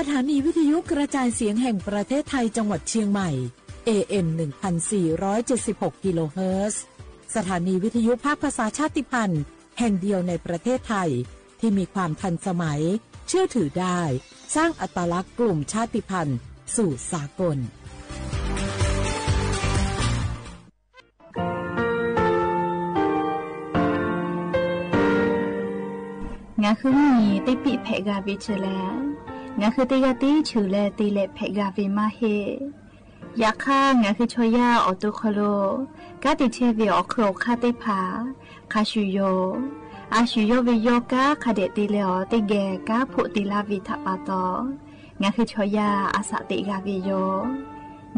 สถานีวิทยุกระจายเสียงแห่งประเทศไทยจังหวัดเชียงใหม่ AM 1476 กิโลเฮิรตซ์สถานีวิทยุภาคภาษาชาติพันธุ์แห่งเดียวในประเทศไทยที่มีความทันสมัยเชื่อถือได้สร้างอัตลักษณ์กลุ่มชาติพันธุ์สู่สากลงาคือมีติปิเพกาวิเชแลงาคือติกาติชูแลติเลเพกาวิมาเฮยาค่างาคือชอยาออตุคโลกาติเชวิออโครคาติผาคาชุโยอาชุโยวิโยกาคาเดติเลอติเกกาพุติลาวิทปาตองาคือชอยาอาสติกาวิโย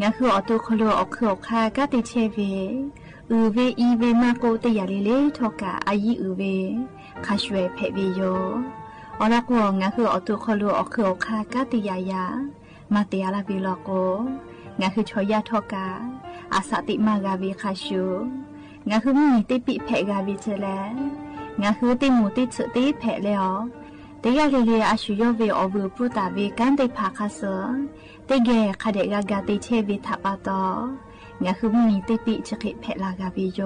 งาคือออตุคโลออโครคากาติเชวิอูเวอีเวมาโกติยาลิเลทอกาอายิอูเวคาช่วยเพวิโยอลักวงงาคืออตุคโลอคืออคากาติยายามาเตียลาบิโลโกงาคือชอยาทอกาอาสติมากาบิคาชูงาคือมีติปิเพกาบิเจแลงาคือติมูติสุติเพเลอติยาลิเลอาชุโยเวอบูปุตาเวกันติภาคาโซติเกคาเดกากาติเชวิทัปาตองาคือมีติปิจกิเพลากาบิโย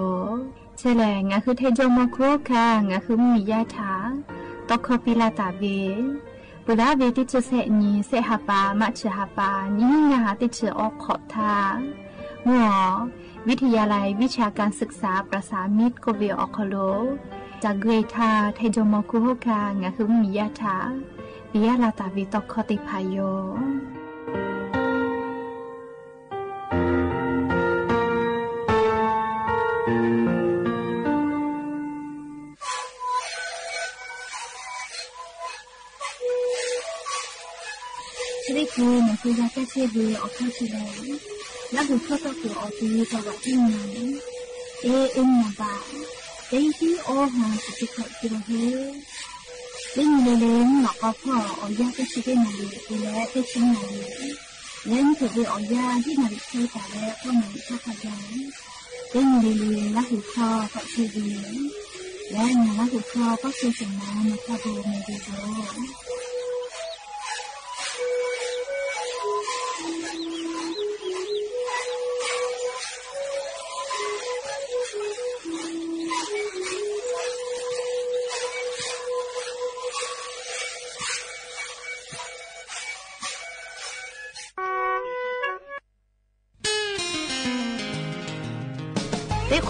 เชแลงาคือเทจโมโครคางาคือมียาถาตอคปิลาตาเวปุระเวติจเสนีเสหปามัชหปานิงาติจออกขอทามัววิทยาลัยวิชาการศึกษาประสามิตรโกเวออคโลจากเกรทาเทจโมโครคางาคือมียาถาปิยาลาตาเวตอคติพายโยคือมันคือยาแก้เชื้อดีออกข้าวชีแล้วแล้วหูเข้าตัวออกทีจังหวัดที่ไหนเอ็มนาบาที่โอหาสุดที่กิโลเฮเล่นเล่นหลอกก็พ่อเอายาแก้เชื้อได้มาเลยและได้ชิ้นมาเลยเล่นถือไปเอายาที่มาใช้แต่แล้วก็มาชอบพยายเล่นเล่นแล้วหูเข้าก็เชื้อดีและงานแล้วหูเข้าก็เชื้อสมานมาเข้าดูในดีโด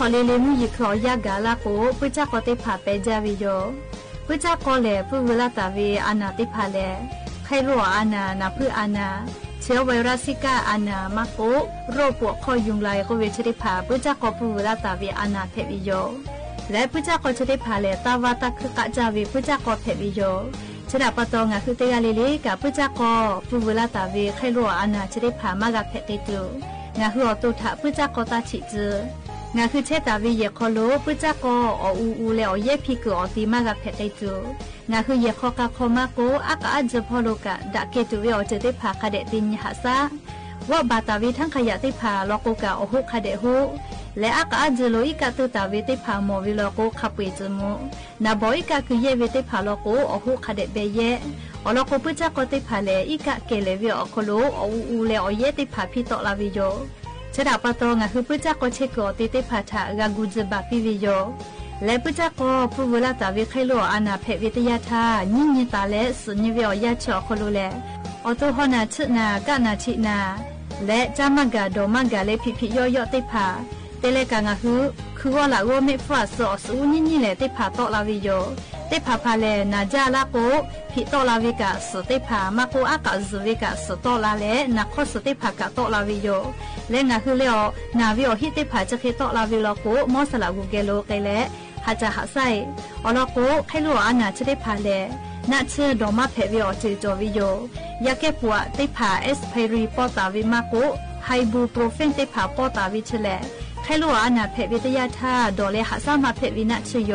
ขอเลเลมุยขอยากาลาโกปุจจากอติผาเปจาวิโยปุจจากอเลผู้เวลาตาวีอานาติผาเลไขรัวอานานาพืออานาเชื้อไวรัสซิก้าอานามาโกโรคปวดคอยุงลายก็เวชติผาปุจจากอผู้เวลาตาวีอานาเพวิโยและปุจจากอชติผาเลตาวาตาคือกะจาวีปุจจากอเพวิโยชนะปะตองะคือเตกาเลเลกับปุจจากอผู้เวลาตาวีไขรัวอานาชติผามากะเพติตุงะคืออตุถะปุจจากอตาฉิจืงาคือเชตาวิเยคอโลปุจจากออูเลอเยพิกออติมากะเพติตุงาคือเยคอกะคอมาโกอากาจพอโลกะดะเกตุเวอเจติผาคาเดติญหาซาว่าบาตาวิทั้งขยะติผาโลโกกะอหุคาเดหุและอากาจโลอิกะตุตาวิติผาโมวิโลโกขับเวจมุนาบอยกะคือเยวิติผาโลโกอหุคาเดเบเยอโลโกปุจจากอติผาเลอิกะเกเลวิอคโลอูเลอเยติผาพิโตลาวิโยชดาปะตองะคือปุจจากอเชกอติติผาทะกะกุจบะปิวิโยและปุจจากอผู้เวลาตาวิไขโลอานาเพวิทยาทาญิญิตาเลสุญญวิอยาชอคโลเลออโตฮอนาชนากะนาชินาและจามะกะโดมะกะเลพิพิโยโยติผาเตเลกะงะคือว่าละโวเมฟาสอสูญิญิเลติผาโตลาวิโยติผาพาเลนาจาลาโกพิโตลาวิกะสุติผามะโกอากะซุวิกะสุโตลาเลนะคอสุติผากะโตลาวิโยและงะคือเลอนาวิโอฮิติผาจะเคโตลาวิโลโกมอสลากุเกโลเกเลหาจะหาไซอโลโกไขโลอานาชติผาเลนะเชดอมาเพวิโอจิโจวิโยยาเกปัวติผาเอสเพรีปอตาวิมาโกไฮบูโปรเฟนติผาปอตาวิเชเลไขโลอานาเพวิทยาทาโดเลหาซามาเพวินะชโย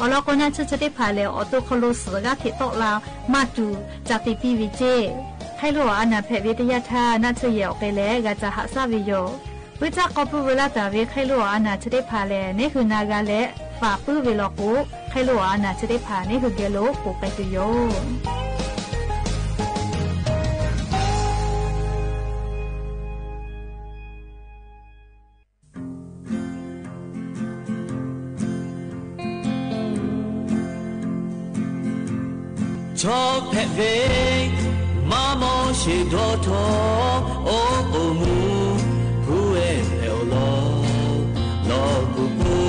อลอกนาชติผาเลออโตคโลสกะทิโตลามาตูจาติปิวิเจไขโลอานาเพวิทยาทานาชเยอเกเลกะจะหาซาวิโยปุจจากอปุเวลาตาวิไขโลอานาชติผาเลนี่คือนากาเลฝาปื้อเวลโกไขโลอานาชติผานี่คือเกโลโกไปตุโย ชอบแผ่เวมามอชิโดโตโอโอมูผู้เอเอโลโลกุกุ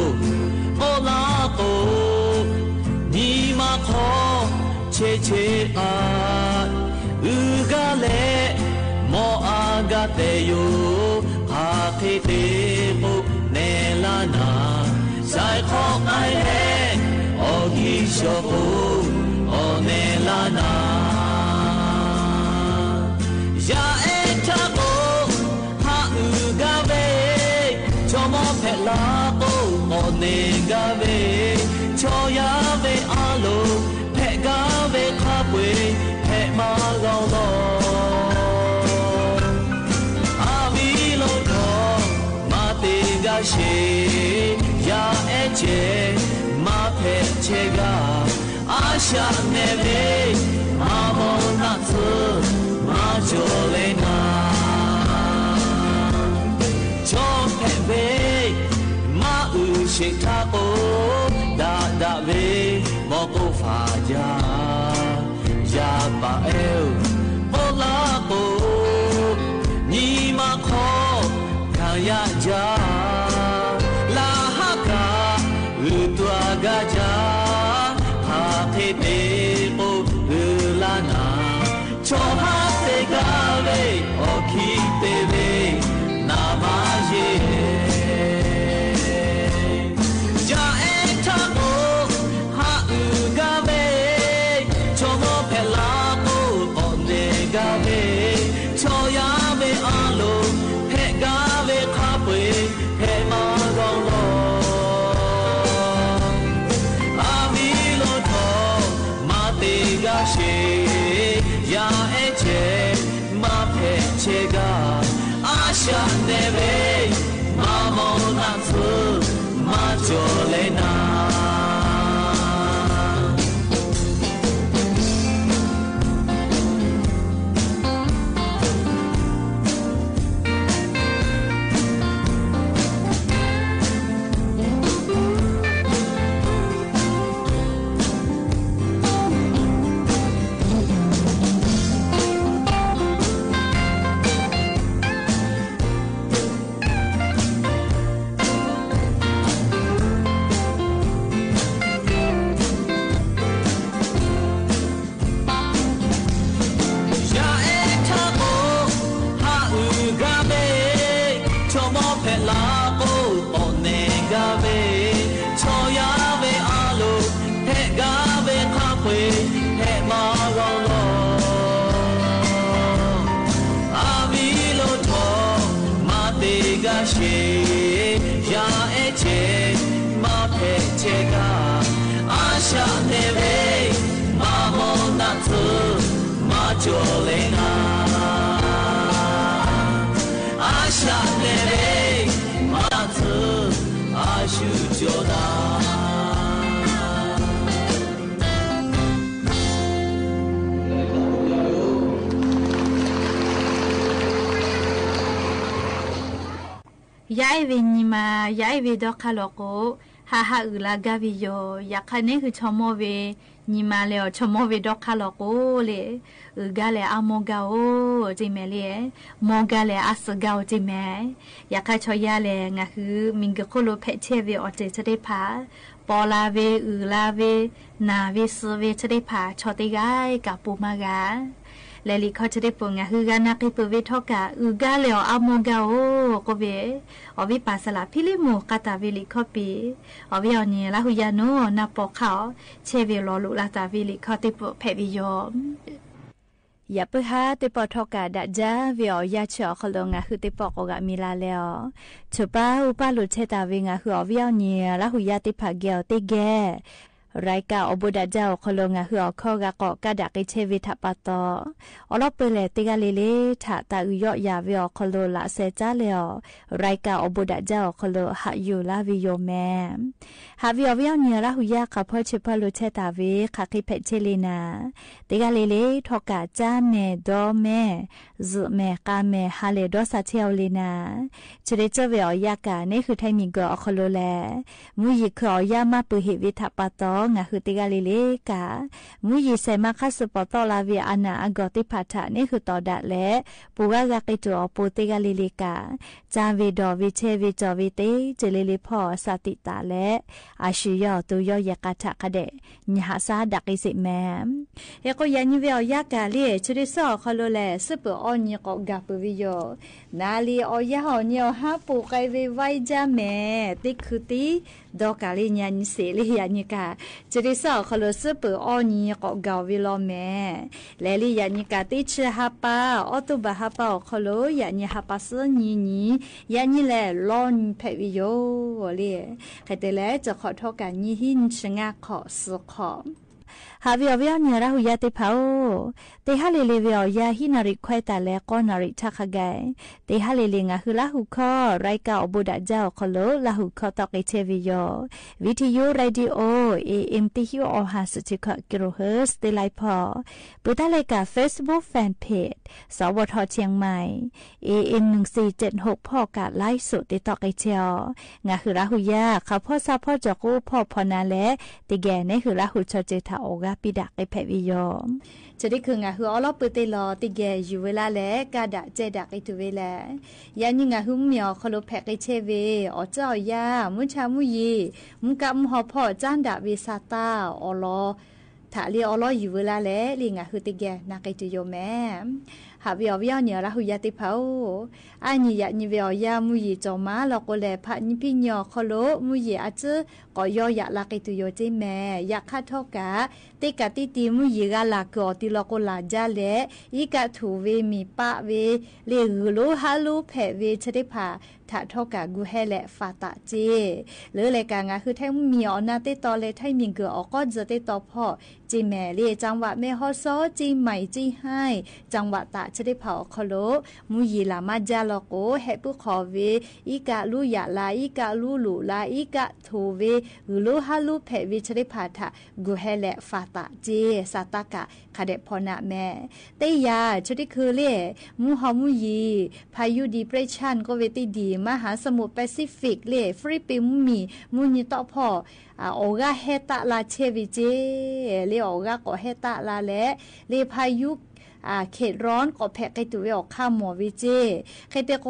โอลาโกนีมาขอเชเชอาอืกาเลมออากาเตโยหาเทเตปุเนลานาไซขอไอเลโอกิโชปุโอเนลานา Ya etako ha ugabe chomo phela ko onegabe choya be alo phegabe khapwe phe ma gaung lo abi lo tho ma te ga she ya eche ma phe che ga asha ne be ma mo na tsu Jolena Chompe ma u shita o da da ve moko fa ja ya ba el ola ko ni ma kho kan ya ja la ha ka u twa ga ja ha the te o la na cho ha Gave oki teve namaye ja eta o ha ugave chomo phela ko onde gave choya ve alo phe gave khapwe phe ma gong lo ami lo tho ma te ga she ya eche chega asha neve mamo natsu ma jolena Ya eche ma pechega asha neve mamo natsu ma jolena asha neve matsu ashu joda Yai ve nima yai ve do khaloko ha ha ula gaviyo yakane hu chomo ve nima le chomo ve do khaloko le uga le amoga o jime le moga le asga o jime yakha choya le nga hu minga kholo phe che ve o te chade pha pola ve ula ve na ve su ve chade pha chote gai ka pu ma ga le li kho chade pu nga hu ga na ki pu ve thoka uga le amoga o ko ve o vi pa sala phili mu kata ve li kho pi o vi oni la hu ya no na po khao che ve lo lu la ta ve li kho te pu phe vi yo ya pu ha te po thoka da ja ve o ya cho kholo nga hu te po ko ga mi la le o chupa u pa lu che ta ve nga hu o vi oni la hu ya te pha ge te ge Raika oboda jao kolonga hua koga ko kada ke chevi tapato olopele tiga lele tha ta uyo ya veo kolo la se cha leo Raika oboda jao kolo ha yu la vi yo me ha vi ovyo nya la huya ka pho che pha lo che ta ve kha ki phe che le na tiga lele thoka cha me do me zu me ka me ha le do sa che le na chre che veo ya ka ne khu thai mi go kolo le mu yi kho ya ma pu hi vi tapato งาคือติกาลิเลกามุยีเซมาคัสปอตอลาเวอานาอากอติพัทธะนี่คือตอดะและปูกากากิตัวปูติกาลิเลกาจาเวดอวิเชวิจอวิเตเจเลลิพอสติตาและอาชิยอตุยอยากาทะกะเดญหาซาดักอิสิแมเฮโกยันยิเวอยากาเลชริซอคอโลเลสเปออนยกอกาปวิโยนาลีออยาหอนยฮาปูไกเวไวจาแมติคุติดอกาลิญานิเสลิยานิกาจริสอคโลสเปอออนีกอกาวิโลแมเลลิยานิกาติชฮาปาออตุบะฮาปาคโลยานิฮาปาสนียานิแลลอนเพวิโยเลใครแต่แลจะขอโทษกันยิหินชงาขอสขอฮาวิอวิอเนราหุยาติพาวเตฮาเลเลวิอยาฮินาริควายตาเลกอนาริทักไกเตฮาเลเลงาหุลาหุคอไรกาอบุดาเจ้าคโลลาหุคอตอกเอเชวิโยวิทยุเรดิโอเอ็มติฮิโอฮาสติคกิโลเฮิร์สเตไลพอปุตาเลกาเฟซบุ๊กแฟนเพจสวทเชียงใหม่AM 1476พ่อกาไลฟ์สดติตอกเอเชงาหุลาหุยาเขาพ่อซาพ่อจอกูพ่อพนาและติแกในหุลาหุชเจทาโอกาปิดาไอเพวิโยจะได้คืองาหืออลอปเตลอติแกอยู่เวลาแลกาดะเจดักไอตุเวลายานิงาหือเมียวคโลแพกไอเชเวอเจ้ายามุชามุยีมุกะมุหอพ่อจ้านดาเวซาตาอลอถ้าเรียอลออยู่เวลาแลลิงาหือติแกนาไกตุโยแม่หาวิอวิอเนียละหุยาติเผาอันนี้ยานิเวียามุยีจอมาลอกแลพะนิพิญญอคโลมุยีอาจืก็ยอยาลากิตุโยเจแม่ยาคาทอกะติกะติติมุยีกาลากอติลอกลาจาเลอีกะถูเวมีปะเวเลหืโลฮาลูเพเวชติภาถาทอกะกูเฮและฟาตะเจหรือรายการงาคือแท้มีอนาติตอเลไทมิงเกออก็จะติตอพ่อจีแม่เลจังหวะแม่ฮอซอจีใหม่จีให้จังหวะตะชติภาคโลมุยีลามาจาลโกเฮปุขอเวอีกะลุยะลาอีกะลุลุลาอีกะโทเวหืโลฮาลูเพเวชติภาถากูเฮและฟาตะเจสาตากะคาเดพอนะแม่เตยาชติคือเลมูฮอมุยีพายุดีเปรชันก็เวติดีมหาสมุทรแปซิฟิกเลฟริปิมุมีมุนิตอพอโอกาเฮตะลาเชวิเจเลโอกาก็เฮตะลาและเลพายุเขตร้อนก็แพกไกตุเวออกข้ามหมอวิเจใครเตโก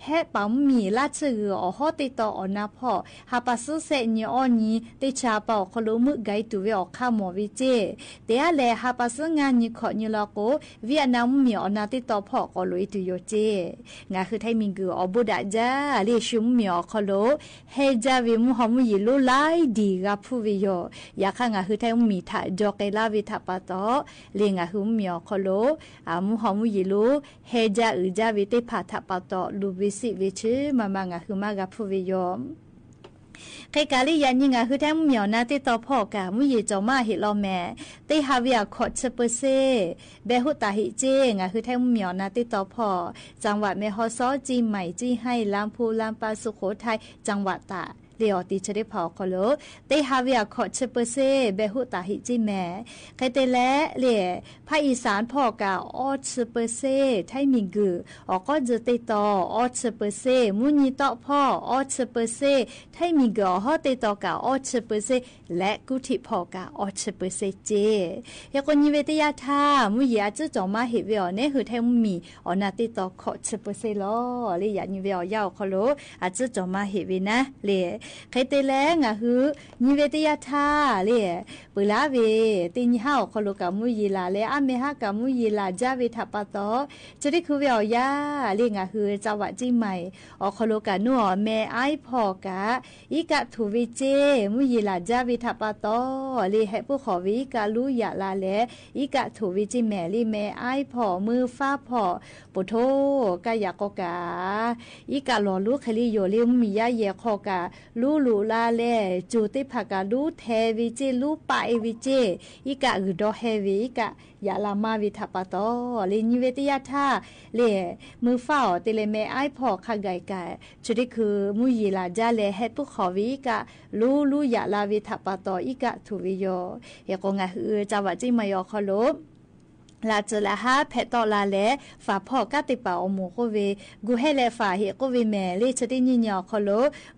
แฮปั๊มมีลาดชื่อฮอติตออนาพอฮาปัสเซญออนีติชาเปาคโลมุไกตุเวออกข้ามหมอวิเจเตอะแลฮาปัสงานนี้ขอนี่ลอโกเวียดนามมีอนาติตอพอก็ลุยตุโยเจงาคือไทมิงกืออบุดาจาเลชุมมีอคโลเฮจาวิมุฮอมุยิโลไลดีกาพูวิโยยาคังาคือไทมีทาจอกเกลาวิทาปะตอเลงาคือมีอคโลมุฮอมุยิโลเฮจาอุจาวิเตพาทาปะตอลูวิสิวิชมามางาคือมากาพูวิโยใครกาลิยันยิงาคือแท้เหมียวนาติตอพ่อกะมุยีจอมาเฮลอแม่เตฮาวิอาขอดเปเซเบหุตาหิเจงาคือแท้เหมียวนาติตอพ่อจังหวัดแม่ฮอซอจีใหม่จีให้ลำพูลำปาสุโขทัยจังหวัดตาเลียวติชะได้พอคโลเตฮาวิอาขอดเปเซเบหุตาหิจิแม่ใครเตและเล่ภาคอีสานพ่อกะออดเปเซไทมิงกือออกก็จะติตอออดเปเซมุนีตอพ่อออดเปเซไทมิงกือฮอติตอกะออดเปเซและกุธิพ่อกะออดเปเซเจยากนิเวตยาธามุยอาจจะจอมาเฮเวอเนคือไทมีอนาติตอขอดเปเซลอเลยานิเวอยาวคโลอาจจะจอมาเฮเวนะเลใครเตแลงะฮือนิเวตยาธาเลปุลาเวติญหาคโลกะมุยีลาเลอะเมหะกะมุยีลาจาเวทะปะตอจะได้คือเวียวยาเลงะฮือจังหวัดจีใหม่อคโลกะนัวแม่ไอพอกะอีกะทูวิเจมุยีลาจาเวทะปะตอเลเฮปุขอวิกะลุยะลาเลอีกะทูวิจิแม่เลแม่ไอพอมือฟ้าพอปุโธกะยะกกะอีกะลอลุคลิโยเลมียะเยขอกะลูลูลาเลจูติภากาลูเทวิเจลูปาเอวิเจอีกะอุดอเฮวิอีกะยาลามาวิทาปะตอเลนิเวตยาธาเลมือฝ้าเตเลเมไอพอคาไกกะจุดิคือมุยีลาจาเลเฮปุขอวิกะลูยาลาวิทาปะตออีกะทุวิโยเฮกงะฮือจาวะจิมายอคโล ลาเจละฮะเพตอลาเลฝาพ่อกะติปาอมูโคเวกูให้เลฝาเฮโคเวแม่เลชดิญิญอคโล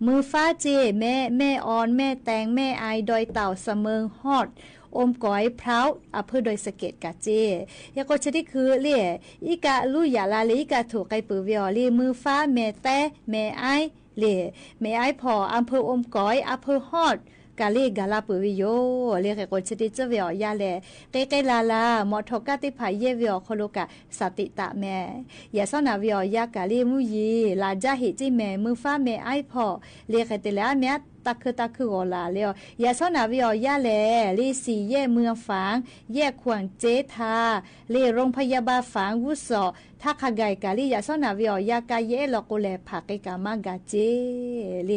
มือฟ้าเจแม่ออนแม่แตงแม่ไอดอยเต่าเสมิงฮอดอมก้อยพร้าวอำเภอดอยสะเก็ดกะเจยาก็ชดิคือเล่อีกะลุยาลาเลอีกะถูกไกปือเวียเลมือฟ้าแม่แต่แม่ไอเลแม่ไอพออำเภออมก้อยอำเภอฮอดกาลีกาลาปุวิโยเรียกคนชดิเจเวียยาเลใกล้ๆลาลามอทกะติภายเยเวียโคโลกะสติตะแม่ยาสนาเวียยากาลีมุยีลาจาหิจิแม่มือฟ้าแม่ไอพอเรียกแต่ละแม่ตักคือโอลาเลียวยาสนาวิอยาแลลีสีแย่เมืองฝางแย่ขวางเจทาเลโรงพยาบาลฝางวุศถ้าขกายกาลียาสนาวิอยากาเยลโกเลผักกามากาเจเล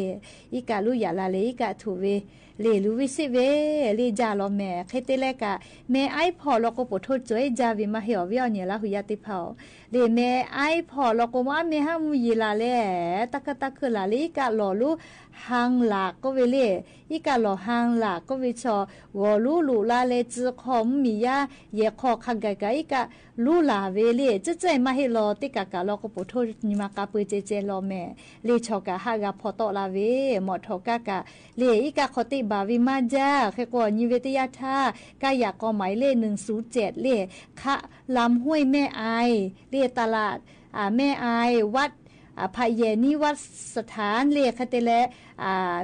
อีกาลุยาลาเลอีกาถูเวเลลูวิสิเวเลจาโลแม่เคเตเลกาแม่ไอพอลโกปโทจอยจาวิมาเหียววิอเนลาหุยาติเผาเลแม่ไอพอลโกว่าแม่ฮามุยีลาเลตักคือลาลีกาหล่อลูหังหลากก็เวเลอีกาหล่อหังหลากก็วิชอวอลูลูลาเลจืคอมมียาเยคอขกายอีกาลูลาเวเลจะใจมาให้รอติกากาลโกปโทนิมากาปืเจเจลอแม่เลชอกาฮากาพอตอลาเวหมอทอกากาเลอีกาขติบาวิมาจาแค่ก่อนนิเวตยาธากายากอหมายเล107เลคะลำห้วยแม่ไอเลตลาดแม่ไอวัดภายเยนิวัดสถานเลคเตเล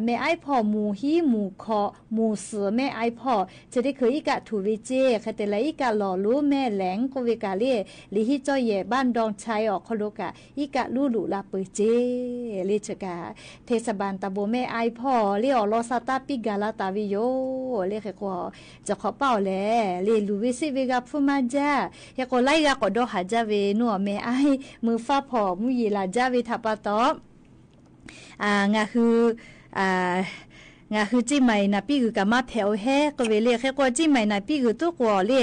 แม่ไอพ่อหมู่ฮีหมู่คอหมู่เสือแม่ไอพ่อจะได้เคยอีกะถูวิเจคเตเลอีกะหล่อรู้แม่แหลงโกเวกาเลลิฮิจอยเยบ้านดองชัยออกคโลกะอีกะลูลุลาเปเจเลชกาเทศบาลตะโบแม่ไอพ่อเลอลอซาตาปิกาลาตาวิโยเลขกว่าจะขอเป่าแลเลลูวิซิเวกาฟุมาจายากอไลกะกอดอหาจาเวนัวแม่ไอมือฟ้าพ่อมุยีลาจาเวทัปตองาคือจิไม่นะพี่คือกะมาแถวแฮก็เวเลแค่ก็จิไม่นะพี่คือตัวกว่าเล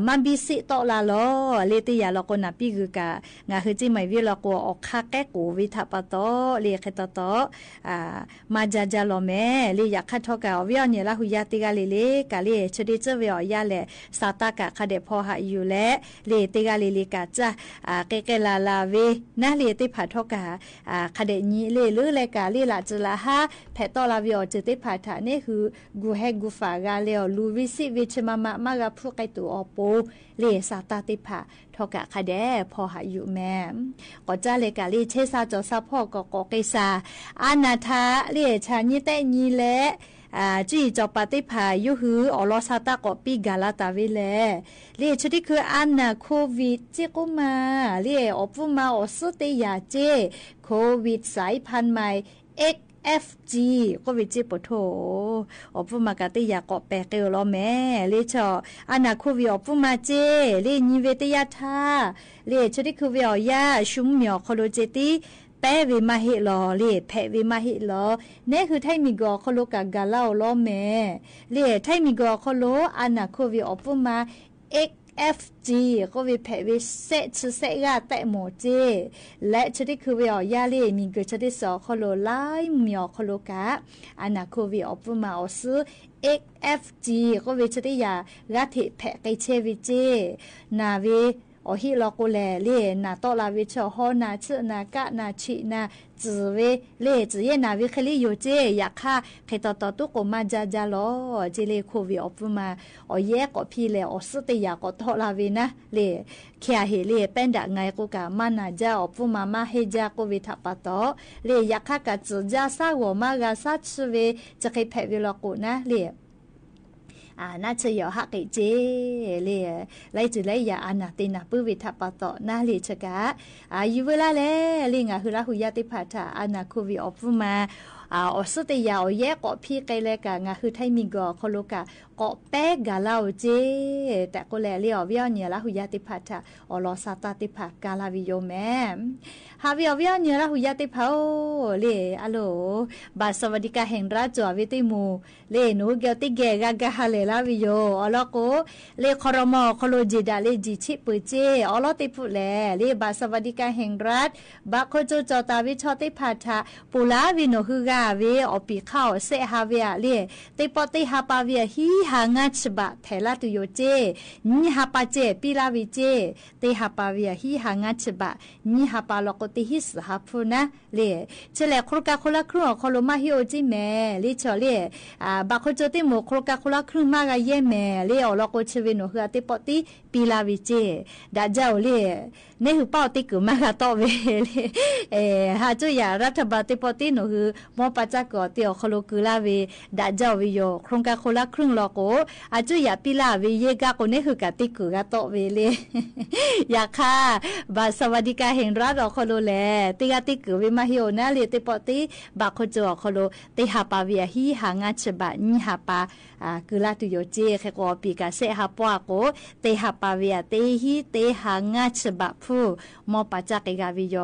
มันบิสิตอลาลอเลติยาลก็นะพี่คือกะงาคือจิไม่วิลก็ออกคักแกกูวิทัปตอเลแค่ตอมาจาลอแม่เลอยากคัดทอกะวิอเนี่ยละหุยาติกะเลกะเลชดิเจเวียาเลสาตากะคเดพอหาอยู่และเลติกะเลกะจ้ะเกลาเวนะเลติผาทอกะคเดนี้เลลือเลกะเลละจละฮะแพตอลาวิอจติผาถานี่คือกูให้กูฝากาเลวลูวิสิวิชมามากพวกไอตัวอโปเลสาตาติผาทอกะคเดพอหาอยู่แม่ก็จ้าเลกะเลเชซาจอซาพ่อกกเกซาอานาทาเลชาญิเตญีและจีจอปฏิภายุหืออลอซาตากอปีกาลาตาเวเลเรียชดิคืออันนาโควิดเจกุมาเรียอปุมาอสุติยาเจโควิดสายพันธุ์ใหม่ XFG ก็วิจิปโถอปุมากาติยากอแปเกลอแม่เลชออันนาโควิดอปุมาเจเลนิเวตยาธาเลชดิคือเวียยาชุมเมียวโคโลเจติแปวิมาฮิลอเล่แพวิมาฮิลอเนี่ยคือไทมิกอคโลกากาลาโลแม่เล่ไทมิกอคโลอานาโควิออปุมา XFG ก็วิแพวิเซชเซกาแตะโมเจและชดิคือเวียาเล่มีเกชดิสอคโลไลเมียคโลกาอานาโควิออปุมาอส XFG ก็วิชดิยากาถิแพไกเชวิเจนาเวโอฮิลอกุแลเล่นาตอลาวิชอฮอนาชนากะนาชินาจือเวเล่จือเยนาวิคลิโยเจอยากค่าใครต่อตุกมาจาลอเจเลโควิออฟมาโอแยกอพี่เลอสติยากอตอลาวินะเล่แค่เฮเล่เป็นดะไงกูกะมานาจาออฟมาเฮจากวิทัปตอเล่อยากค่ากะจือจาซาวมากาซัชเวจะใครแพวิลอกุนะเล่น่าจะยอหักเจเลยไล่จุไล่ยาอานาตินาปืวิทัปตอน่าเลชกะอยู่เวลาเลยลิงาหุระหุยาติพัทาอานาคูวิออฟมาอสติยาวแยกเกาะพี่ไกลแลกะงาคือไทมิกอโคโลกะเกาะแป๊กกาลาวเจแต่ก็แลเลียวเวียเนี่ยละหุยาติพัทาอลอซาตาติภากาลาวิโยแมฮาวิเวียเนี่ยละหุยาติภาเลอะโลบาสวัสดิกาแห่งราชจววิติมูเลนูเกติเกกากะฮาเลลาวิโยอลอโกเลคอรมอโคโลจิดาเลจิชิปุเจอลอติพุแลเลบาสวัสดิกาแห่งรัฐบาโคโจจอตาวิชอติพัทาปุลาวิโนฮืกา เวอปีเข้าเสฮาเวเล่เตปอเตฮาปาเวฮีหางาฉบะไทลาตุโยเจนี่ฮาปาเจปีลาวิเจเตฮาปาเวฮีหางาฉบะนี่ฮาปาลอกเตฮิสฮาพูนะเล่เชเลโครกาโคลาครึ่งคอลมาฮิโอจิแม่เล่ชอเล่บาโคโจเตโมโครกาโคลาครึ่งมากะเยแม่เล่อลอกเชเวโนฮือเตปอติปีลาวิเจดาเจ้าเล่ในหูเป้าติกุมากะตอเวเล่หาจุยารัฐบาลติปอติโนฮือมอปัจจากอเตียวคโลกุลาเวดาเจ้าวิโยโครงการโคลาครึ่งลอโกอาจุยาปิลาเวเยกาโกเนฮือกะติกุกะตอเวเล่อยากค่ะบาสวัสดิการแห่งรัฐอคโลแลติกะติกุเวมาฮิโอนาเลติปอติบาโคโจอคโลติหาปาเวียฮีหางาฉบะนิหาปากุลาตุโยเจเขโกปีกะเสหาปวาโกเตหาปาเวียเตฮีเตหางาฉบะผู้มอปัจจากกะวิโย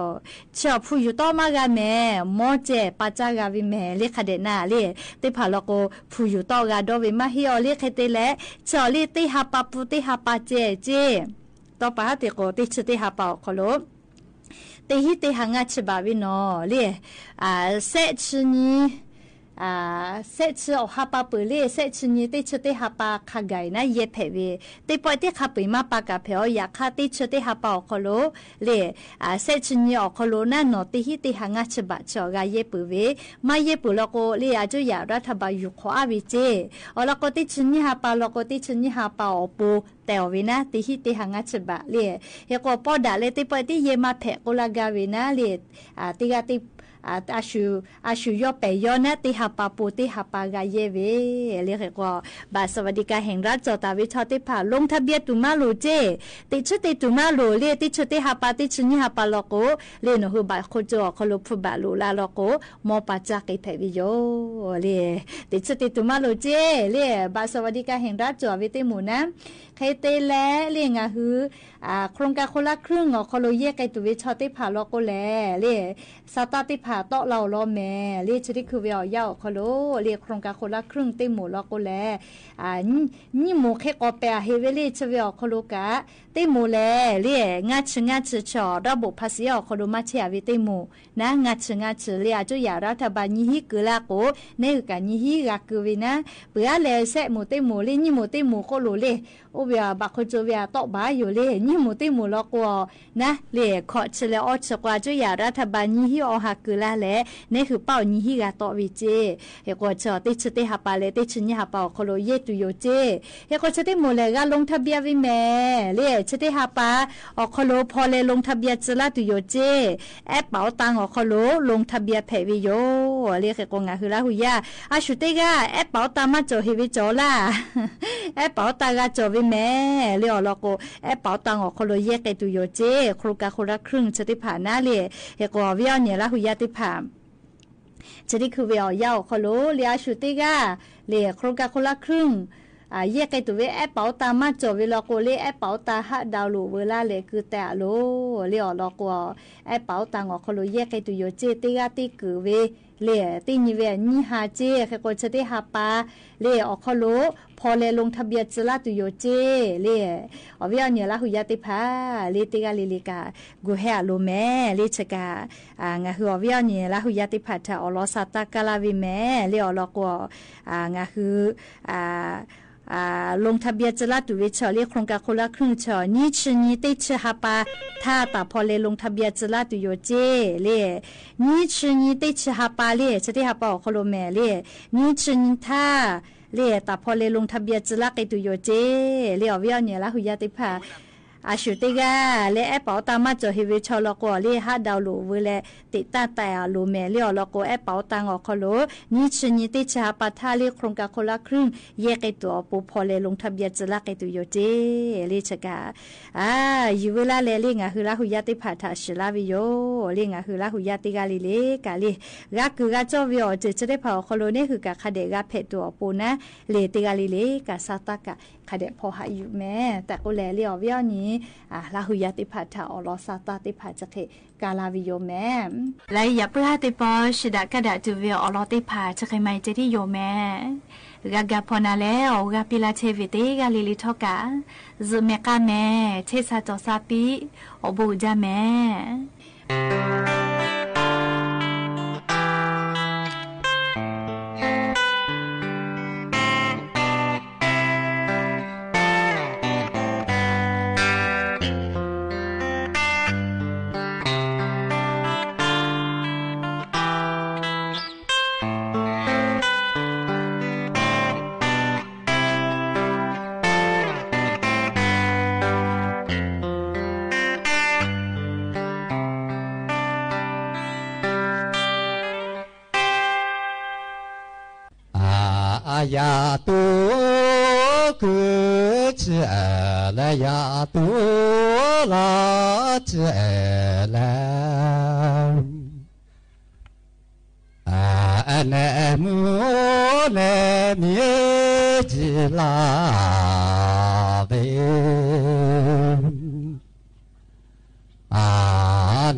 ชอบผู้อยู่ต่อมากะแม่มอเจปัจจากะวิแม่เลขเดนาเลเตพาลโกผู้อยู่ต่อกะดอเวมาฮิโอเลขเตเลชอเลเตหาปาปูเตหาปาเจเจต่อปะเตโกเตชเตหาปาคโลเตหิเตหางาฉบะวิโนเลเซชนีเซชอฮาปาเปเลเซชนีเตชเตฮาปาคาไกนะเยเพเวเตปอยเตคาปิมาปากาเพออยากคาเตชเตฮาปาอคโลเลเซชนีอคโลนะโนเตหิเตหางาฉบะจอกาเยปเวมาเยปลโกเลอาจุยารัฐบาลยุขอวิเจอลโกเตชนีฮาปาลโกเตชนีฮาปาอปูแต่วินะติหิติหางาฉบะเลเฮโกปอดาเลติปอยติเยมาเพโกลากาวินะเลติกาติอาชูยอเปยอนะติหาปาปูติหาปากาเยเวเรียกว่าบาสวัสดิการแห่งรัฐจอตาวิชอติผ่าลงทะเบียนตุมาโลเจติชติตุมาโลเลติชติหาปาติชนิหาปาลโกเลนหือบาโคจอคลพุบาลูลาลโกมอปาจากิเพวิโยเลติชติตุมาโลเจเลบาสวัสดิการแห่งรัฐจอวิติหมูนะใครเตแลเลียงอ่ะฮือโครงการคนละครึ่งคโลเยไกตุวิชอติผ่าลโกแลเลสตาติผ่าโตเราล้อแม่เรียกชื่อคือเวียวยาวคโลเรียกโครงการคนละครึ่งเต็มหมู่ลโกแลนี่หมู่แค่กอเปียเฮเวลีชื่อเวียคโลกะเต็มหมู่แลเรียกงาชื่อชอระบบภาษีคโลมาเชียวิเต็มหมู่นะงาชื่อเรียจุยารัฐบาลยี่ฮิกุลาโกในกันยี่ฮิรักวินะเปื่อเลเสหมู่เต็มหมู่เลยนี่หมู่เต็มหมู่โคโลเลโอเวียบักโคโจเวียโตบาอยู่เลยนี่หมู่เต็มหมู่ลโกนะเรียขอเชลออชกว่าจุยารัฐบาลยี่ฮิอหักกุลาแลนี่คือเป้านี้ฮิกาโตวิเจเฮกว่าจะติชติหาปาเลติชนี่หาปาโคโลเยตุโยเจเฮกว่าจะติโมเลกาลงทะเบียนวิแม่เลชติหาปาอโคโลพอเลลงทะเบียนจลาตุโยเจแอปเป๋าตังอโคโลลงทะเบียนเพวิโยเรียกกงาคือลาหุยาอาชุติกาแอปเป๋าตังมาโจฮิวิโจล่าแอปเป๋าตังกาโจวิแม่เรียกลโกแอปเป๋าตังอโคโลเยกตุโยเจโครกาโคละครึ่งชติผ่านาเลเฮกว่าวิอเนี่ยลาหุยาติผ่าจะได้คือเวียวยาวคโลเลียชุติกาเลียโครงการคนละครึ่งแยกไกตัวเวแอปเป๋าตามาจเวลาโกเลแอปเป๋าตาฮะดาวลูเวลาเลคือแต่โลเลียลอกว่าแอปเป๋าตางอคโลแยกไกตัวโยเจติกาติคือเวเลียตินิเวนี่ฮาเจแค่ก็จะได้หาปาเลียอคโลพอเลลงทะเบียนจลาตุโยเจเลียอวิญญาณละหุยาติพาเลติกาลิกากูเฮอโลแม่เลชกางาฮืออวิญญาณละหุยาติพาทาอลอสตากาลาวิแม่เลียอลอกงาฮือลงทะเบียนจลาตุเวชเรียกโครงการคนละครึ่งชอนี่ชื่อนี้ติชหาปาถ้าตาพอเลลงทะเบียนจลาตุโยเจเล่นี่ชื่อนี้ติชหาปาเล่จะได้หาปาโคโลแม่เล่นี่ชื่อนี้ถ้าเล่ตาพอเลลงทะเบียนจลาตุโยเจเล่อวิญญาณละหุยาติพาอาชุติกาเลแอปเป๋าตามาจอฮิวิชอลโกเลฮาดาวลูเวเลติตาแต่ลูเมเลอลโกแอปเป๋าตังอคโลนี่ชนิติชาปาทาเลโครงการคนละครึ่งแยกไอตัวปูพอเลลงทะเบียนจลาไอตุโยเจเลชกาอยู่เวลาเลลิงาฮือลาหุยาติผาทาชลาวิโยลิงาฮือลาหุยาติกาลิเลกาลิกาคือกาจอวิโอจะได้เผาคโลนี่คือกาคาเดกาเพตัวปูนะเลติกาลิเลกาซาตากาคาเดพอหาอยู่แม่แต่ก็แลเลียววิโอนี้ลาหุยาติพัทธาอลอซาตาติพัจเขกาลาวิโยแม่และอย่าเพื่อติปอชิดากระดาจูเวียอลอติพัจเขไม่เจที่โยแม่กากาพอนาแล้วกาปิลาเชวิติกาลิลิทอกาซูเมกาแม่เชซาจอซาปิอบูจาแม่ ยาตุคือเจและยาตุลาเจแล้วเนมูเนมีจิลาเว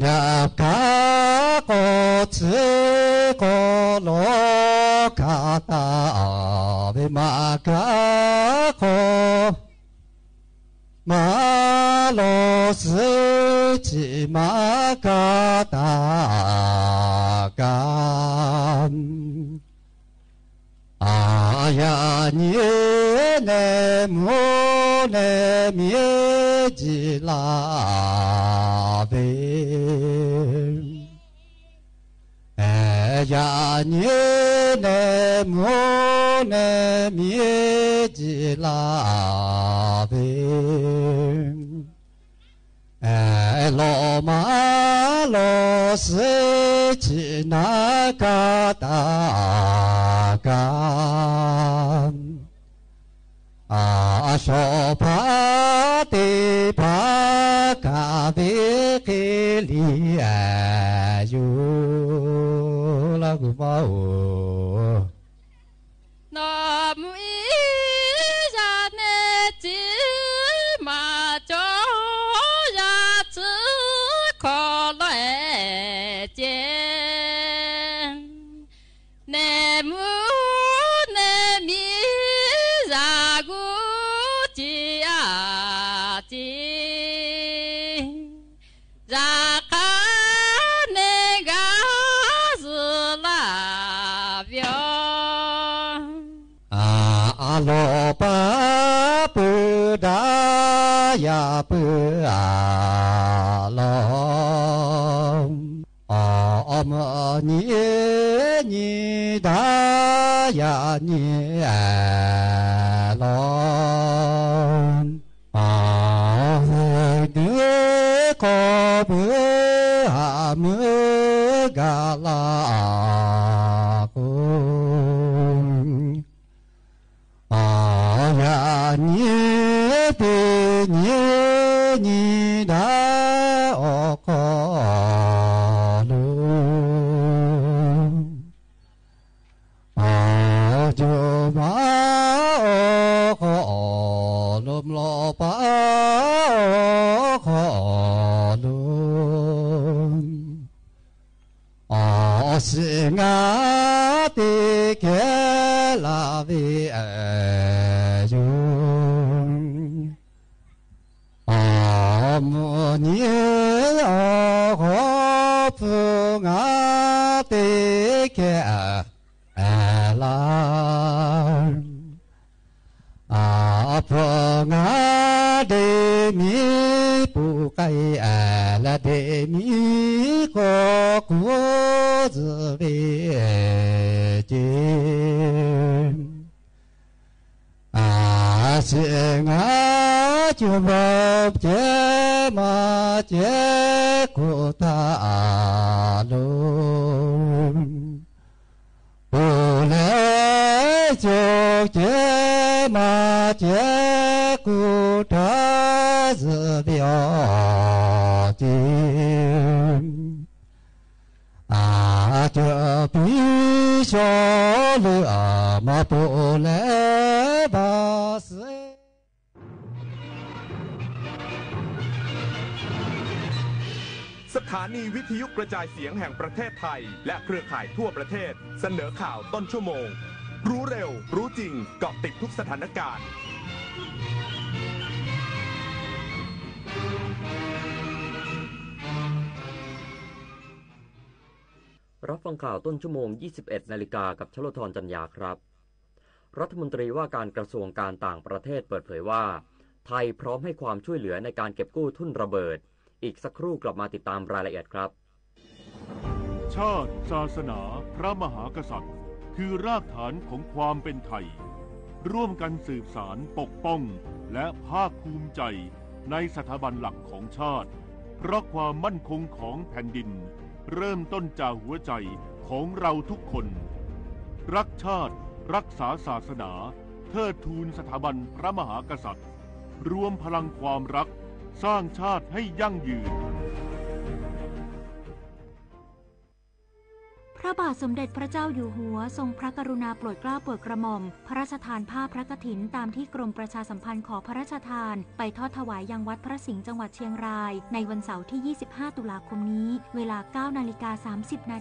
นาคาโกจิโกโลกาตาเวมาคาโคมาโลสิจิมากาตากามายานิเนมุเนมิจิลาเวยานิเนมุเนมิจิลาเวโลมาโลสิจินากาตากามโสภาติภากาวิคิลิยุลากุมาโอนามุอิยาเนจิมาจอยาจืขอลอยเจเนมูเนมีซากุจิอาจิซาคาเนกาสุลาเบียวโลปะปุดายาปุอาโลอมนีนีดายานีโลเดโคปุอามุกาลาคุยานิเปนินิดาโอโคลุจุมาโอโคลุมโลปาโอโคลุสิงาติเกลาวิยุมุนีโอโหปุงาติเกลาปุงาเดมิปุไกละเดมิโกกุズベジアシガチュバブジェマジェコタロオレジョジェマジェコタズビオジจะพิชอลมาโปเลบาเซสถานีวิทยุกระจายเสียงแห่งประเทศไทยและเครือข่ายทั่วประเทศเสนอข่าวต้นชั่วโมงรู้เร็วรู้จริงเกาะติดทุกสถานการณ์รับฟังข่าวต้นชั่วโมง 21 นาฬิกากับชลธรจันยาครับรัฐมนตรีว่าการกระทรวงการต่างประเทศเปิดเผยว่าไทยพร้อมให้ความช่วยเหลือในการเก็บกู้ทุ่นระเบิดอีกสักครู่กลับมาติดตามรายละเอียดครับชาติศาสนาพระมหากษัตริย์คือรากฐานของความเป็นไทยร่วมกันสืบสานปกป้องและภาคภูมิใจในสถาบันหลักของชาติเพราะความมั่นคงของแผ่นดินเริ่มต้นจากหัวใจของเราทุกคนรักชาติ รักษาศาสนาเทิดทูนสถาบันพระมหากษัตริย์รวมพลังความรักสร้างชาติให้ยั่งยืนพระบาทสมเด็จพระเจ้าอยู่หัวทรงพระกรุณาโปรดเกล้าโปรดกระหม่อมพระราชทานผ้าพระกฐินตามที่กรมประชาสัมพันธ์ขอพระราชทานไปทอดถวายยังวัดพระสิงห์จังหวัดเชียงรายในวันเสาร์ที่ 25 ตุลาคมนี้เวลา 9:30 น.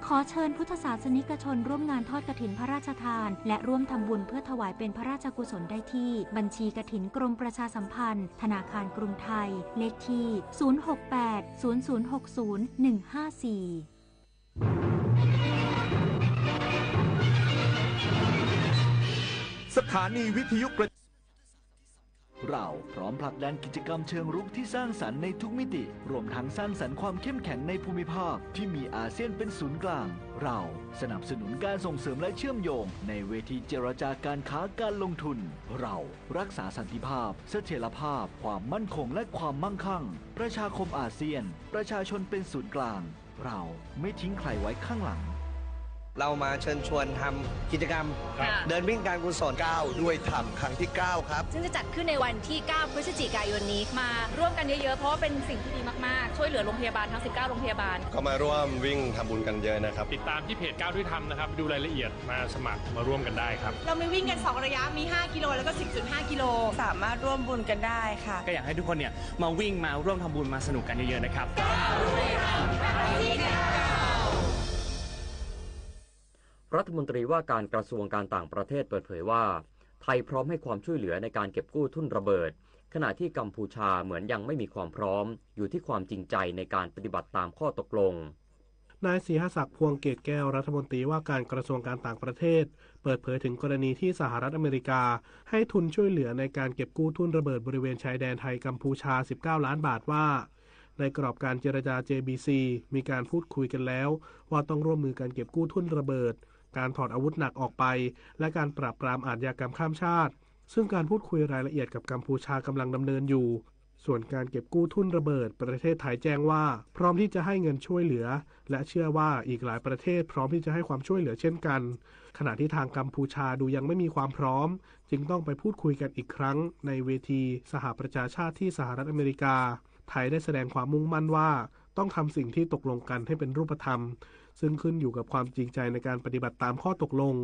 ขอเชิญพุทธศาสนิกชนร่วมงานทอดกฐินพระราชทานและร่วมทำบุญเพื่อถวายเป็นพระราชกุศลได้ที่บัญชีกฐินกรมประชาสัมพันธ์ธนาคารกรุงไทยเลขที่ 068 0060 154สถานีวิทยุเราพร้อมผลักดันกิจกรรมเชิงรุกที่สร้างสรรค์ในทุกมิติรวมทั้งสร้างสรรค์ความเข้มแข็งในภูมิภาคที่มีอาเซียนเป็นศูนย์กลางเราสนับสนุนการส่งเสริมและเชื่อมโยงในเวทีเจรจาการค้าการลงทุนเรารักษาสันติภาพเสถียรภาพความมั่นคงและความมั่งคั่งประชาคมอาเซียนประชาชนเป็นศูนย์กลางเราไม่ทิ้งใครไว้ข้างหลังเรามาเชิญชวนทำกิจกรรมเดินวิ่งการกุศล9ด้วยธรรมครั้งที่9ครับซึ่งจะจัดขึ้นในวันที่9พฤศจิกายนนี้มาร่วมกันเยอะๆเพราะว่าเป็นสิ่งที่ดีมากๆช่วยเหลือโรงพยาบาลทั้ง19โรงพยาบาลก็มาร่วมวิ่งทำบุญกันเยอะนะครับติดตามที่เพจ9ด้วยธรรมนะครับดูรายละเอียดมาสมัครมาร่วมกันได้ครับเรามีวิ่งกัน2ระยะมี5กิโลแล้วก็ 10.5 กิโลสามารถร่วมบุญกันได้ค่ะก็อยากให้ทุกคนเนี่ยมาวิ่งมาร่วมทำบุญมาสนุกกันเยอะๆนะครับรัฐมนตรีว่าการกระทรวงการต่างประเทศเปิดเผยว่าไทยพร้อมให้ความช่วยเหลือในการเก็บกู้ทุ่นระเบิดขณะที่กัมพูชาเหมือนยังไม่มีความพร้อมอยู่ที่ความจริงใจในการปฏิบัติตามข้อตกลงนายศรีหศักดิ์พวงเกตแก้วรัฐมนตรีว่าการกระทรวงการต่างประเทศเปิดเผยถึงกรณีที่สหรัฐอเมริกาให้ทุนช่วยเหลือในการเก็บกู้ทุ่นระเบิดบริเวณชายแดนไทยกัมพูชา19ล้านบาทว่าในกรอบการเจรจา JBC มีการพูดคุยกันแล้วว่าต้องร่วมมือกันเก็บกู้ทุ่นระเบิดการถอดอาวุธหนักออกไปและการปราบปรามอาชญากรรมข้ามชาติซึ่งการพูดคุยรายละเอียดกับกัมพูชากำลังดำเนินอยู่ส่วนการเก็บกู้ทุ่นระเบิดประเทศไทยแจ้งว่าพร้อมที่จะให้เงินช่วยเหลือและเชื่อว่าอีกหลายประเทศพร้อมที่จะให้ความช่วยเหลือเช่นกันขณะที่ทางกัมพูชาดูยังไม่มีความพร้อมจึงต้องไปพูดคุยกันอีกครั้งในเวทีสหประชาชาติที่สหรัฐอเมริกาไทยได้แสดงความมุ่งมั่นว่าต้องทำสิ่งที่ตกลงกันให้เป็นรูปธรรมซึ่งขึ้นอยู่กับความจริงใจในการปฏิบัติตามข้อตกลง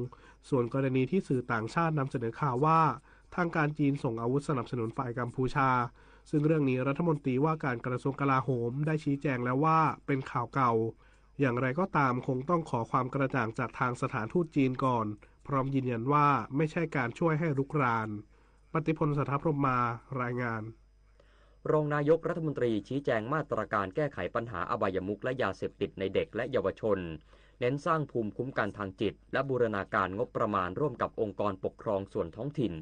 ส่วนกรณีที่สื่อต่างชาตินำเสนอข่าวว่าทางการจีนส่งอาวุธสนับสนุนฝ่ายกัมพูชาซึ่งเรื่องนี้รัฐมนตรีว่าการกระทรวงกลาโหมได้ชี้แจงแล้วว่าเป็นข่าวเก่าอย่างไรก็ตามคงต้องขอความกระจ่างจากทางสถานทูตจีนก่อนพร้อมยืนยันว่าไม่ใช่การช่วยให้รุกรานปฏิพล สัทธพรหมมารายงานรองนายกรัฐมนตรีชี้แจงมาตรการแก้ไขปัญหาอบายมุขและยาเสพติดในเด็กและเยาวชนเน้นสร้างภูมิคุ้มกันทางจิตและบูรณาการงบประมาณร่วมกับองค์กรปกครองส่วนท้องถิ่น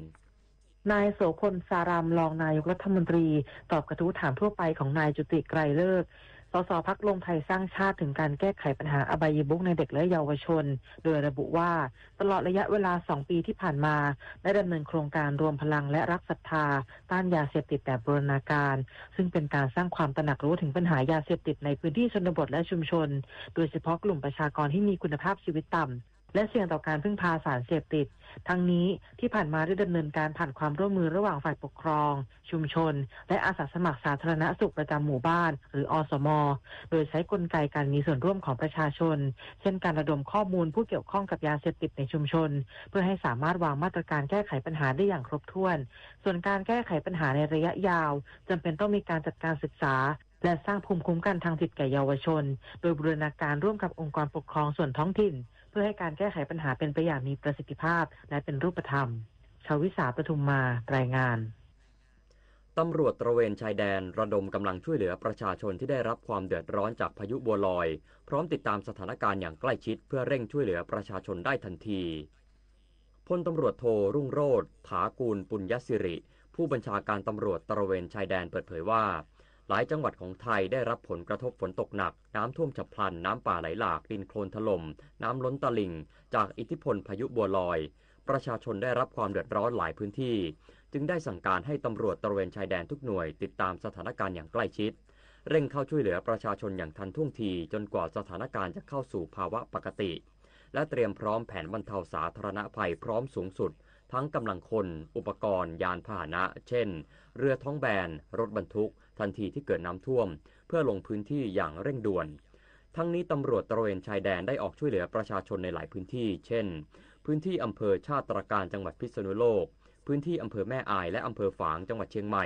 นายโสพลสารามรองนายกรัฐมนตรีตอบกระทู้ถามทั่วไปของนายจุติไกรฤกษ์สสพรรครวมไทยสร้างชาติถึงการแก้ไขปัญหาอบายมุขในเด็กและเยาวชนโดยระบุว่าตลอดระยะเวลา2 ปีที่ผ่านมาได้ดำเนินโครงการรวมพลังและรักศรัทธาต้านยาเสพติดแบบบูรณาการซึ่งเป็นการสร้างความตระหนักรู้ถึงปัญหายาเสพติดในพื้นที่ชนบทและชุมชนโดยเฉพาะกลุ่มประชากรที่มีคุณภาพชีวิตต่ำและเสี่ยงต่อการพึ่งพาสารเสพติดทั้งนี้ที่ผ่านมาได้ดำเนินการผ่านความร่วมมือระหว่างฝ่ายปกครองชุมชนและอาสาสมัครสาธารณสุขประจำหมู่บ้านหรืออสม.โดยใช้กลไกการมีส่วนร่วมของประชาชนเช่นการระดมข้อมูลผู้เกี่ยวข้องกับยาเสพติดในชุมชนเพื่อให้สามารถวางมาตรการแก้ไขปัญหาได้อย่างครบถ้วนส่วนการแก้ไขปัญหาในระยะยาวจำเป็นต้องมีการจัดการศึกษาและสร้างภูมิคุ้มกันทางจิตแก่เยาวชนโดยบูรณาการร่วมกับองค์กรปกครองส่วนท้องถิ่นเพื่อให้การแก้ไขปัญหาเป็นไปอย่างมีประสิทธิภาพและเป็นรูปธรรมชวิสาปทุมมารายงานตำรวจตระเวนชายแดนระดมกำลังช่วยเหลือประชาชนที่ได้รับความเดือดร้อนจากพายุบัวลอยพร้อมติดตามสถานการณ์อย่างใกล้ชิดเพื่อเร่งช่วยเหลือประชาชนได้ทันทีพลตำรวจโทรุ่งโรจน์ถากูลปุญญสิริผู้บัญชาการตำรวจตระเวนชายแดนเปิดเผยว่าหลายจังหวัดของไทยได้รับผลกระทบฝนตกหนักน้ำท่วมฉับพลันน้ำป่าไหลหลากดินโคลนถล่มน้ำล้นตลิ่งจากอิทธิพลพายุบัวลอยประชาชนได้รับความเดือดร้อนหลายพื้นที่จึงได้สั่งการให้ตำรวจตระเวนชายแดนทุกหน่วยติดตามสถานการณ์อย่างใกล้ชิดเร่งเข้าช่วยเหลือประชาชนอย่างทันท่วงทีจนกว่าสถานการณ์จะเข้าสู่ภาวะปกติ และเตรียมพร้อมแผนบรรเทาสาธารณภัยพร้อมสูงสุดทั้งกำลังคนอุปกรณ์ยานพาหนะเช่นเรือท้องแบนรถบรรทุกทันทีที่เกิดน้ำท่วมเพื่อลงพื้นที่อย่างเร่งด่วนทั้งนี้ตำรวจตระเวนชายแดนได้ออกช่วยเหลือประชาชนในหลายพื้นที่เช่นพื้นที่อำเภอชาติตรการจังหวัดพิษณุโลกพื้นที่อำเภอแม่อายและอำเภอฝางจังหวัดเชียงใหม่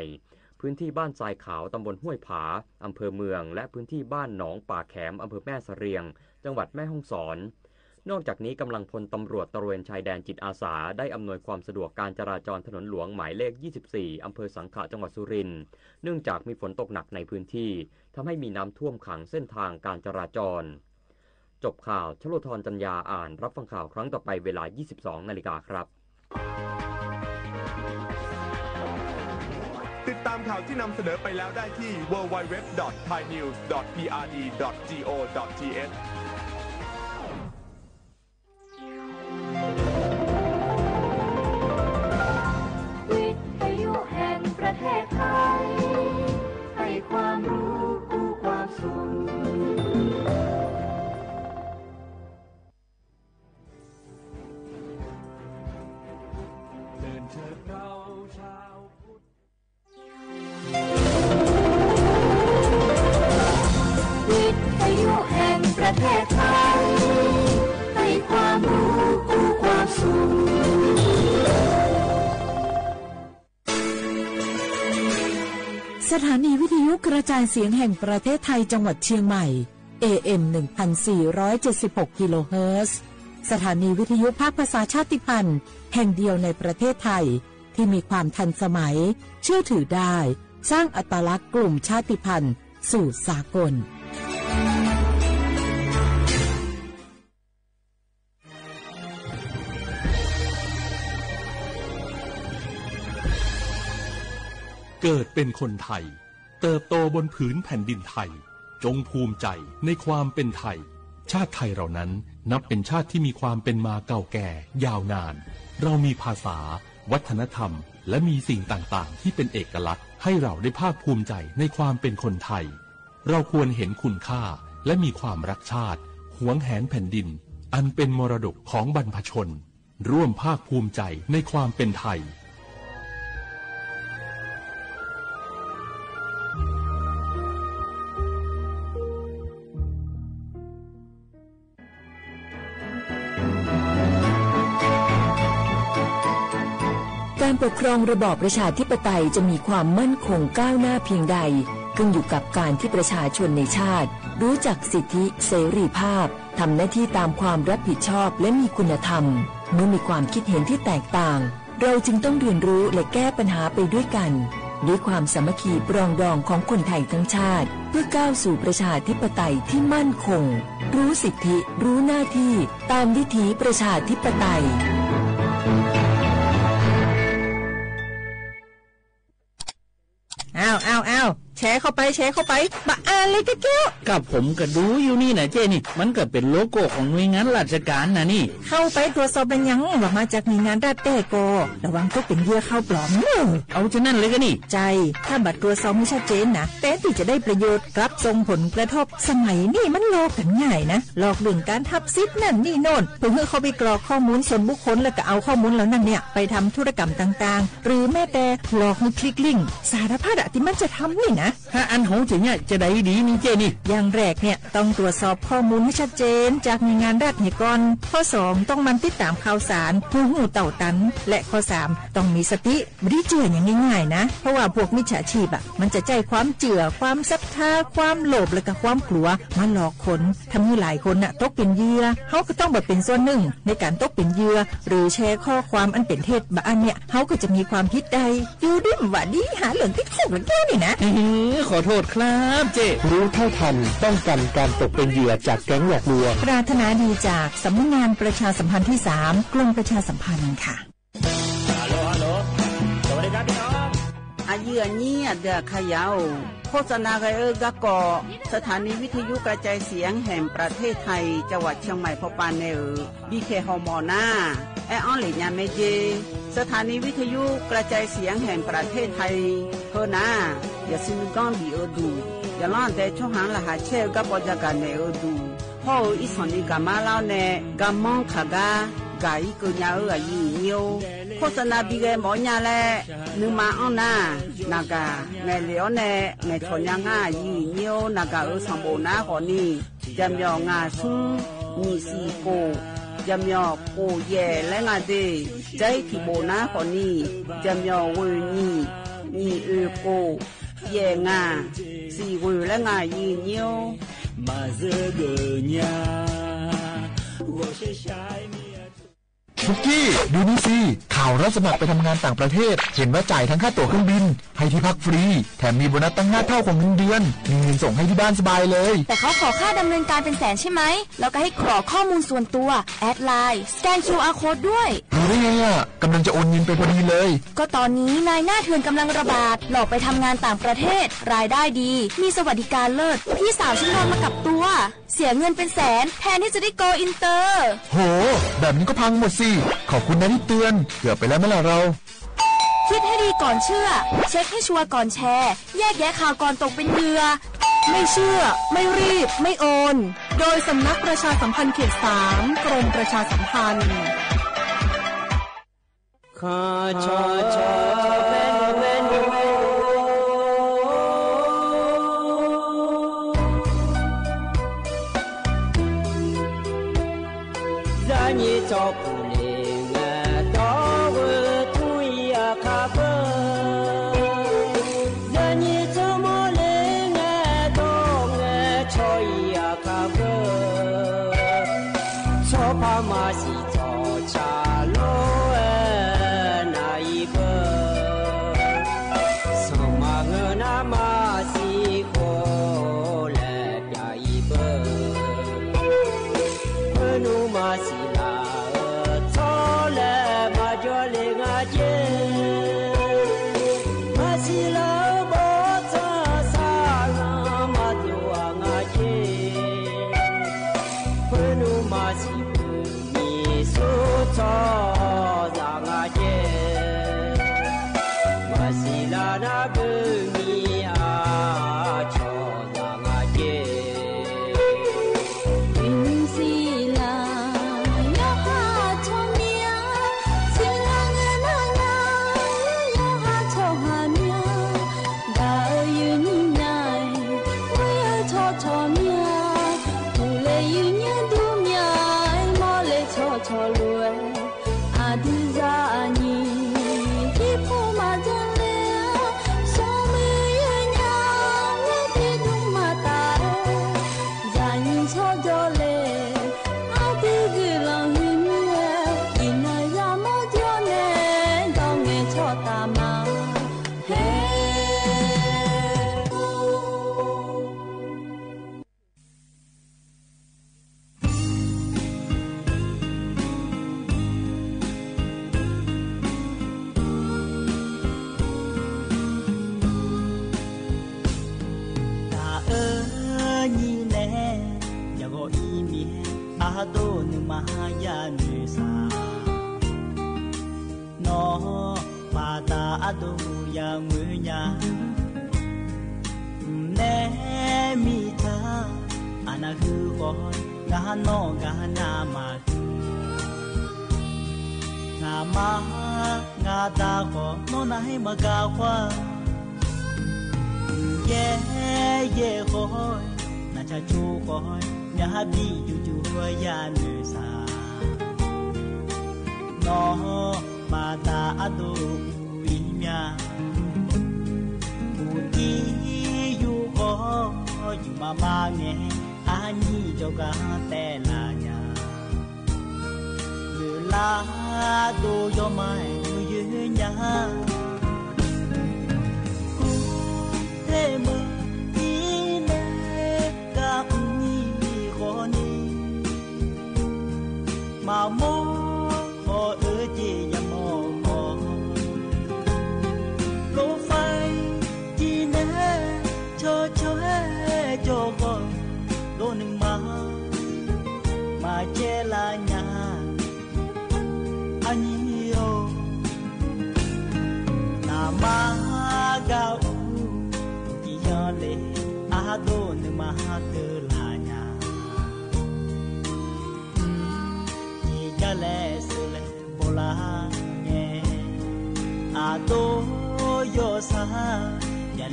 พื้นที่บ้านทรายขาวตำบลห้วยผาอำเภอเมืองและพื้นที่บ้านหนองป่าแขมอำเภอแม่เสรียงจังหวัดแม่ฮ่องสอนนอกจากนี้กำลังพลตำรวจตระเวนชายแดนจิตอาสาได้อำนวยความสะดวกการจราจรถนนหลวงหมายเลข24อำเภอสังขะจังหวัดสุรินทร์เนื่องจากมีฝนตกหนักในพื้นที่ทำให้มีน้ำท่วมขังเส้นทางการจราจรจบข่าวชโลธรจัญญาอ่านรับฟังข่าวครั้งต่อไปเวลา 22:00 น.ครับติดตามข่าวที่นำเสนอไปแล้วได้ที่ www.thainews.prd.go.thวิทยุแห่งประเทศไทยให้ความรู้คู่ความสุขเดินเถิดเราชาวพุทธวิทยุแห่งประเทศไทยให้ความรู้คู่ความสุขสถานีวิทยุกระจายเสียงแห่งประเทศไทยจังหวัดเชียงใหม่ AM 1476 กิโลเฮิรตซ์สถานีวิทยุภาคภาษาชาติพันธุ์แห่งเดียวในประเทศไทยที่มีความทันสมัยเชื่อถือได้สร้างอัตลักษณ์กลุ่มชาติพันธุ์สู่สากลเกิดเป็นคนไทยเติบโตบนผืนแผ่นดินไทยจงภูมิใจในความเป็นไทยชาติไทยเรานั้นนับเป็นชาติที่มีความเป็นมาเก่าแก่ยาวนานเรามีภาษาวัฒนธรรมและมีสิ่งต่างๆที่เป็นเอกลักษณ์ให้เราได้ภาคภูมิใจในความเป็นคนไทยเราควรเห็นคุณค่าและมีความรักชาติหวงแหนแผ่นดินอันเป็นมรดกของบรรพชนร่วมภาคภูมิใจในความเป็นไทยการปกครองระบอบประชาธิปไตยจะมีความมั่นคงก้าวหน้าเพียงใดขึ้นอยู่กับการที่ประชาชนในชาติรู้จักสิทธิเสรีภาพทำหน้าที่ตามความรับผิดชอบและมีคุณธรรมเมื่อมีความคิดเห็นที่แตกต่างเราจึงต้องเรียนรู้และแก้ปัญหาไปด้วยกันด้วยความสามัคคีปรองดองของคนไทยทั้งชาติเพื่อก้าวสู่ประชาธิปไตยที่มั่นคงรู้สิทธิรู้หน้าที่ตามวิถีประชาธิปไตยอ้าวแชร์เข้าไปบะอ่านเลยแก้วกับผมก็ดูอยู่นี่นะเจนี่มันก็เป็นโลโก้ของหน่วยงานราชการนะนี่เข้าไปตรวจสอบเป็นยังว่ามาจากหน่วยงานรัฐแต่ก็ระวังก็เป็นเหยื่อเข้าปลอมเอาฉะนั้นเลยก็นี่ใจถ้าบัตรตรวจสอบไม่ชัดเจนนะแต่ที่จะได้ประโยชน์กลับส่งผลกระทบสมัยนี้มันหลอกกันง่ายนะหลอกเรื่องการทับซิปนั่นนี่โน่นเพื่อเขาไปกรอกข้อมูลส่วนบุคคลแล้วก็เอาข้อมูลเหล่านั้นเนี่ยไปทำธุรกรรมต่างๆหรือแม้แต่หลอกให้คลิกลิงก์สารพัดที่มันจะทำนี่นะถ้าอันของจริงเนี่ยจะได้ดีนี่เจนี่อย่างแรกเนี่ยต้องตรวจสอบข้อมูลให้ชัดเจนจากหน่วยงานรัฐเนี่ยก่อนข้อ2ต้องมันติดตามข่าวสารผู้หูเต่าตันและข้อ3ต้องมีสติไม่ได้เจืออย่างง่ายๆนะเพราะว่าพวกมิจฉาชีพมันจะใจความเจือความศรัทธาความโลภและก็ความกลัวมาหลอกคนทำให้หลายคนตกเป็นเหยื่อเขาก็ต้องเป็นส่วนหนึ่งในการตกเป็นเหยื่อหรือแชร์ข้อความอันเป็นเท็จบางเนี่ยเขาก็จะมีความผิดใดอยู่ดิ้มว่าดีหาเหลืองติดคุกเหมือนกันนี่นะขอโทษครับเจรู้เท่าทันป้องกันการตกเป็นเหยื่อจากแก๊งหลอกลวงปรารถนาดีจากสำนักงานประชาสัมพันธ์ที่3กรมประชาสัมพันธ์ค่ะฮัลโหลสวัสดีครับพี่น้องอายุนี้เดือขยาวโฆษณากะกอสถานีวิทยุกระจายเสียงแห่งประเทศไทยจังหวัดเชียงใหม่พบปานเนอบีเคฮอมอนาแอออนหลีญาเมเจสถานีวิทยุกระจายเสียงแห่งประเทศไทยเฮนาอย่าซินกอนบีโอดูอย่าล่อนแต่ช่องหางละหาเชลกับปอจาการเนอดู พ่ออีสอนนี่กามาแล้วเนี่ยกามองขากากาอีกุญญาอีเนียวโฆษณาบีเกหมอญาแลนึมาอ้อนานากาไงเหลียวเนี่ยไงชนยังง่าอีเนียวนากาสมบูรณ์นะคนนี้จำยองาซุงมีสีโกจำยอโกเย่และงาเดใจที่โบนะคนนี้จำยอเวนี่มีโกเย่งาสีเวและงาอีเนียวมาเจอเกญาฟุกกี้ดูนี่สิข่าวรับสมัครไปทำงานต่างประเทศเห็นว่าจ่ายทั้งค่าตั๋วเครื่องบินให้ที่พักฟรีแถมมีโบนัสตั้ง5 เท่าของเงินเดือนมีเงินส่งให้ที่บ้านสบายเลยแต่เขาขอค่าดำเนินการเป็นแสนใช่ไหมแล้วก็ให้กรอกข้อมูลส่วนตัวแอดไลน์สแกน QR Code ด้วยรู้ได้ไงอ่ะกำลังจะโอนเงินไปพอดีเลยก็ตอนนี้นายหน้าเถื่อนกำลังระบาดหลอกไปทำงานต่างประเทศรายได้ดีมีสวัสดิการเลิศพี่สาวฉันโดนมากับตัวเสียเงินเป็นแสนแทนที่จะได้โกอินเตอร์โหแบบนี้ก็พังหมดสิขอบคุณนะที่เตือนเกือบไปแล้วไหมล่ะเราคิดให้ดีก่อนเชื่อเช็คให้ชัวร์ก่อนแชร์แยกแยะข่าวก่อนตกเป็นเหยื่อไม่เชื่อไม่รีบไม่โอนโดยสำนักประชาสัมพันธ์เขต 3กรมประชาสัมพันธ์ข้าชอชอเว้นเว้นเว้น你找不灵啊，到我土呀卡不，人你怎么灵啊，到我草呀卡不，草怕嘛是找家路那一个，什么个那嘛是过来边一个，我努嘛是。Adon mahagelanya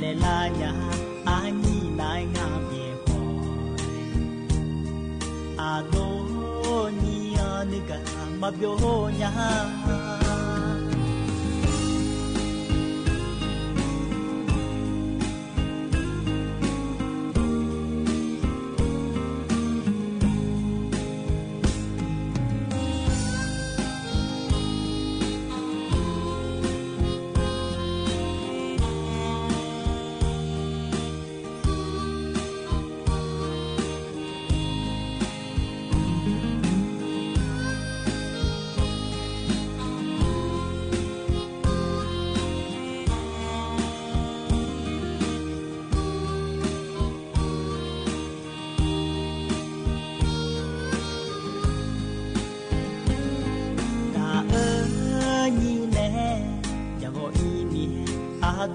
lệ la nhà anh nhìn lại ngam về khỏi đô ni nega mà biểu nhà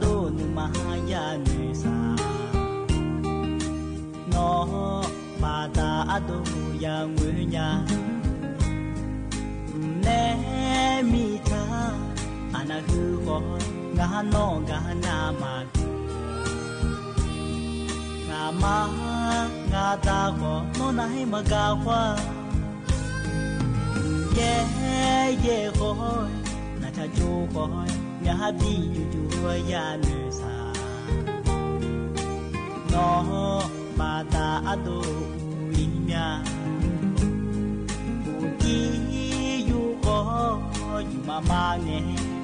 do nu mahaya nesa no pada ado yang munya ne mi ta anahu ho nga no ga na ma nga ma nga ta ho no nai ma ga hwa ye ho na cha chu ho nhà đi chùa ya nữ sa nó mà ta ado uinya uti yu ko yu mama ne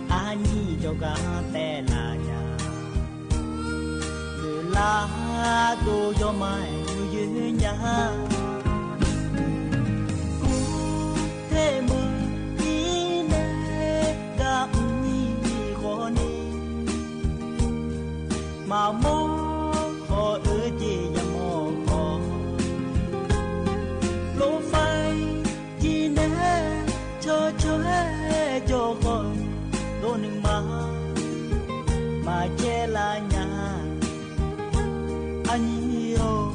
ani joga te la ya la do yo mai yu nya te mu mà mô họ ở gì ya mô họ lỗ phai chi nè cho khỏi đôi nương mà che là nhà anh yêu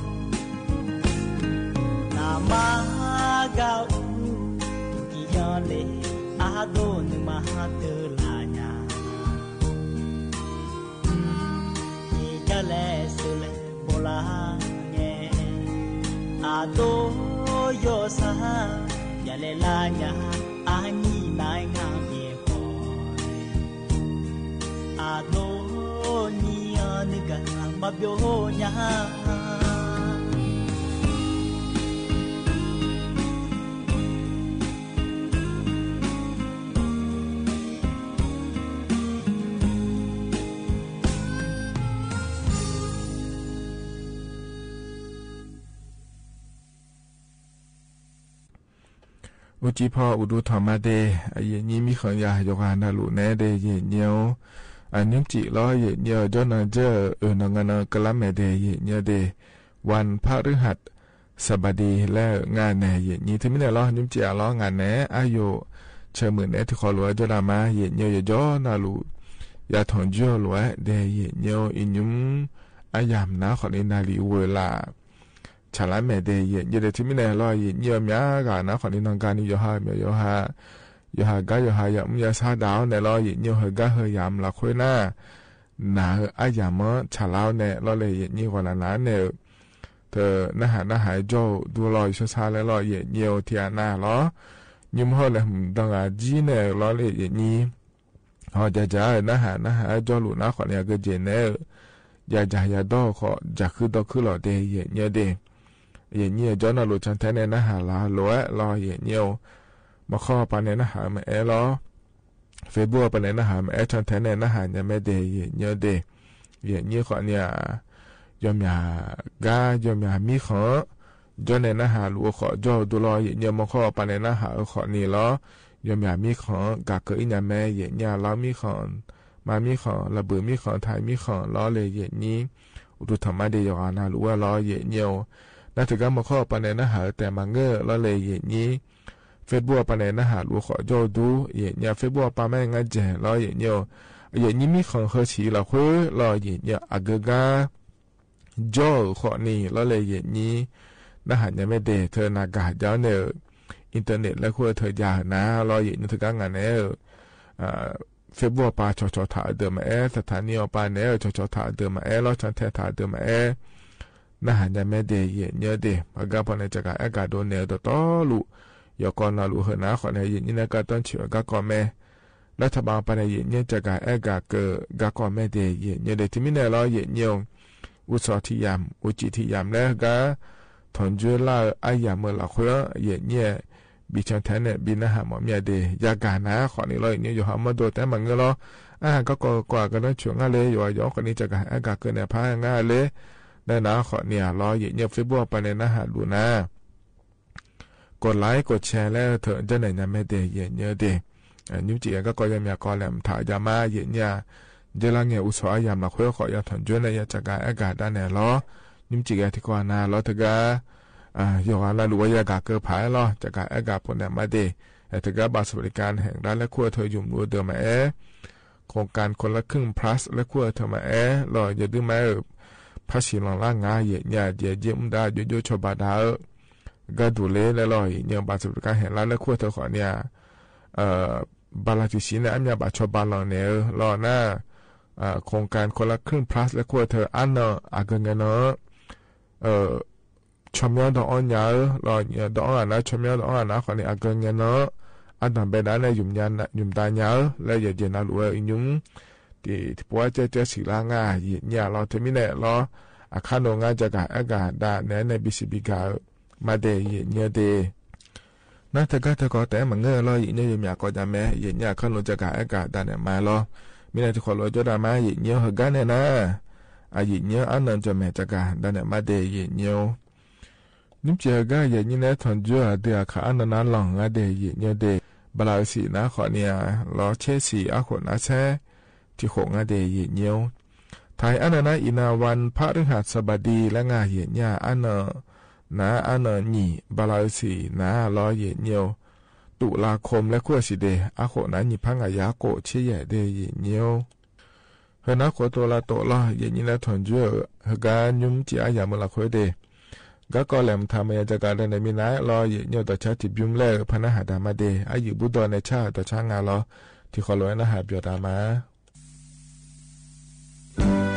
na ma gạo chỉ cho lệ đôi nương mà từ là nhà le sule bola nge ado yo sa ya le la nya ani nai nga ye ko ado ni an ga ma byo nyaอุจิพออุดุธรรมะเดเยนี้มีขันยาโยกานาลุเนเดเยเนียวอันนิมจิล้อเยเนียวจนเจอนังนกละเมเดเยเนียวเดวันพฤหัสบดีและงานแหนเยนี้ที่ไม่ได้ล้อนิมจิล้องานแหนอายุเชื่อมือแหนที่ขอหลวงจรามาเยเนียวเยจอนาลุยาถอนจ่อหลวงเดเยเนียวอินุมอายามนาขอนินาลีเวลาชาลาเมเดเยเยเดที่ไม่ได้รอเยเยมีอากาศนะคนนี้นองการนิยhaเมียhaกายhaยามยาซาดาวในรอเยเยเฮกาเฮยามละคุยหน้าหนาอายามชาลาวในรอเลยเยเยคนนั้นเนี่ยเธอหน้าหายโจดูรอยชาแล้วรอเยเยเทียนาล้อยิ้มหัวเลยดังอาจีเนี่ยรอเลยเยเยเขาจะหน้าหายโจหลุดนะคนนี้ก็เจนเนี่ยยาดอขอจะคือดอคือหล่อเดเยเยเดเยเนียจอนาลุจันเทเนนะหาลาโลเอลอเยเนียวมาข้อปานเนนะหามาเอลอเฟบัวปานเนนะหามาเอจันเทเนนะหาเนี่ยไม่เดเยเนียวเดเยเนียขอเนี่ยยอมยากายอมยามีขอจนเนนะหาลัวขอจอดูลอเยเนียวมาข้อปานเนนะหาขอนี่ลอยอมยามีขอกากเกอินาแม่เยเนียล้อมีขอมามีขอระเบือมีขอไทยมีขอล้อเลยเยนี้อุตุธรรมะเดียวนาลัวล้อเยเนียวน่าจะก็มาข้อปานเนนะหาแต่มาเงอแล้วเลยเยนี้เฟซบุ๊กปานเนนะหาลัวขอจอดูเยเนี่ยเฟซบุ๊กปาแม่งาเจแล้วเยเนี่ยเยนี้มีของเขาฉีละคุยแล้วเยเนี่ยอากกาจอขอนี่แล้วเลยเยนี้นะหาเนี่ยไม่เดเธอนากาเจ้าเนี่ยอินเทอร์เน็ตแล้วคุยเธอยานะแล้วเยเนี่ยเธอก็งานเนี่ย เฟบวปาชอถาเดิมแอสถานีอปาเนอชอถาเดิมแอลอชันเทถาเดิมแอนะหันยาแม่เดยเยเดมากาปนจักอากาโดเนตตอลุยอกอนนาลุเฮนะขอในยินนะกาต้นเฉกากอแม่รัฐบาลปนยินจักอากาเกกากอแม่เดยเยเดที่มิเนลอเยเยงอุสอทิยามอุจิทิยามแล้วกาถอนจุลาอายามเมลาคุยเยเยบิชันแทนเนี่ยบินะหาหมอเมียเดยากานะขอนี้เลยเนี่ยอยู่หามาโดแต่มันเงลอก็กว่ากันช่วงเลยอยู่ยอคนนี้จักอากาเกินเนี่ยพายง่ายเลยได้นะขอเนี่ยรอเยเฟซบุ๊กไปในนะหาดูนะกดไลค์กดแชร์แล้วเถอะจะไหนนะไม่เดยเยเดนิ้วจีก็ยังมีก่อนแหลมถ่ายยามาเยเนี่ยเจริญเงี้ยอุตสาหยามละคุยขอยาถอนจวนในจักรอากาศด้านเนี่ยล้อนิ้วจีที่ก่อนนะล้อถึงก็อยู่กันแล้วรู้ว่ายากาเกิดผายล้อจักรอากาศผลเนี่ยมาเดยถึงก็บัตรสวัสดิการแห่งรัฐและขั้วเธอยุ่มรัวเดิมมาโครงการคนละครึ่ง plus และขั้วเธอมาล้ออย่าดื้อมาภาษีหลังล่างงาเยเนี่ยเยี่ยมได้โยชบาดาก็ดูเล่แล้วลอยเนี่ยบัตรสวัสดิการแห่งรัฐและขั้วเธอขอเนี่ยบาลาติชินะอันยาบัตรชบาลองเนี่ยรอหน้าโครงการคนละครึ่ง plus และขั้วเธออันเนาะอาเกินเนาะชมยอดอ่อนยาวรอเนี่ยดอกอ่อนนะชมยอดอ่อนนะขอเนี่ยอาเกินเนาะอันนั้นเป็นอะไรยุ่มยันยุ่มตายาวและอย่าเจน่ารู้อินุ่งที่ปัวเจสีลางาเนี่ยเราเทมิเนรออาคารโรงงานจะกะอากาศได้ในบิสิบิกามาเดยเนี่ยเดน่าจะก็แต่มันเงยรอเนี่ยยุ่มอยากก็จะแม้เนี่ยขั้นลงจะกะอากาศได้เนี่ยมาล้อมีอะไรที่ขอรอจะได้มาเนี่ยเหกันเนี่ยนะเนี่ยอันนั้นจะแม้จะกะได้เนี่ยมาเดยเนี่ยนิ่มเจอก็อย่างนี้นะทนจั่วเดียขาอันนั้นหลงเดยเนี่ยเดบลาสีนะขอเนี่ยรอเชสีอาขนนะแช่ที่หงเดยเนียวไทยอันนั้นอินาวันพระฤหัสบดีและงาเหียนยาอันนะอันนี่บาลาสีนะล้อเหียนเนียวตุลาคมและขั้วสีเดอาโคนะนี่พังอายาโกเชียเดยเนียวเฮนักขวตัวละโตล้อเหียนนี่นะทนจั่วเฮการยุ่มจีอาอย่ามือละคุยเดก็แหลมทำให้จักรในมินาลอยเนียวต่อชาติบิมเล่พนักหาดามาเดอายุบุตรในชาต่อช่างงานล้อที่ขอร้อยนะหาเบียดามาเ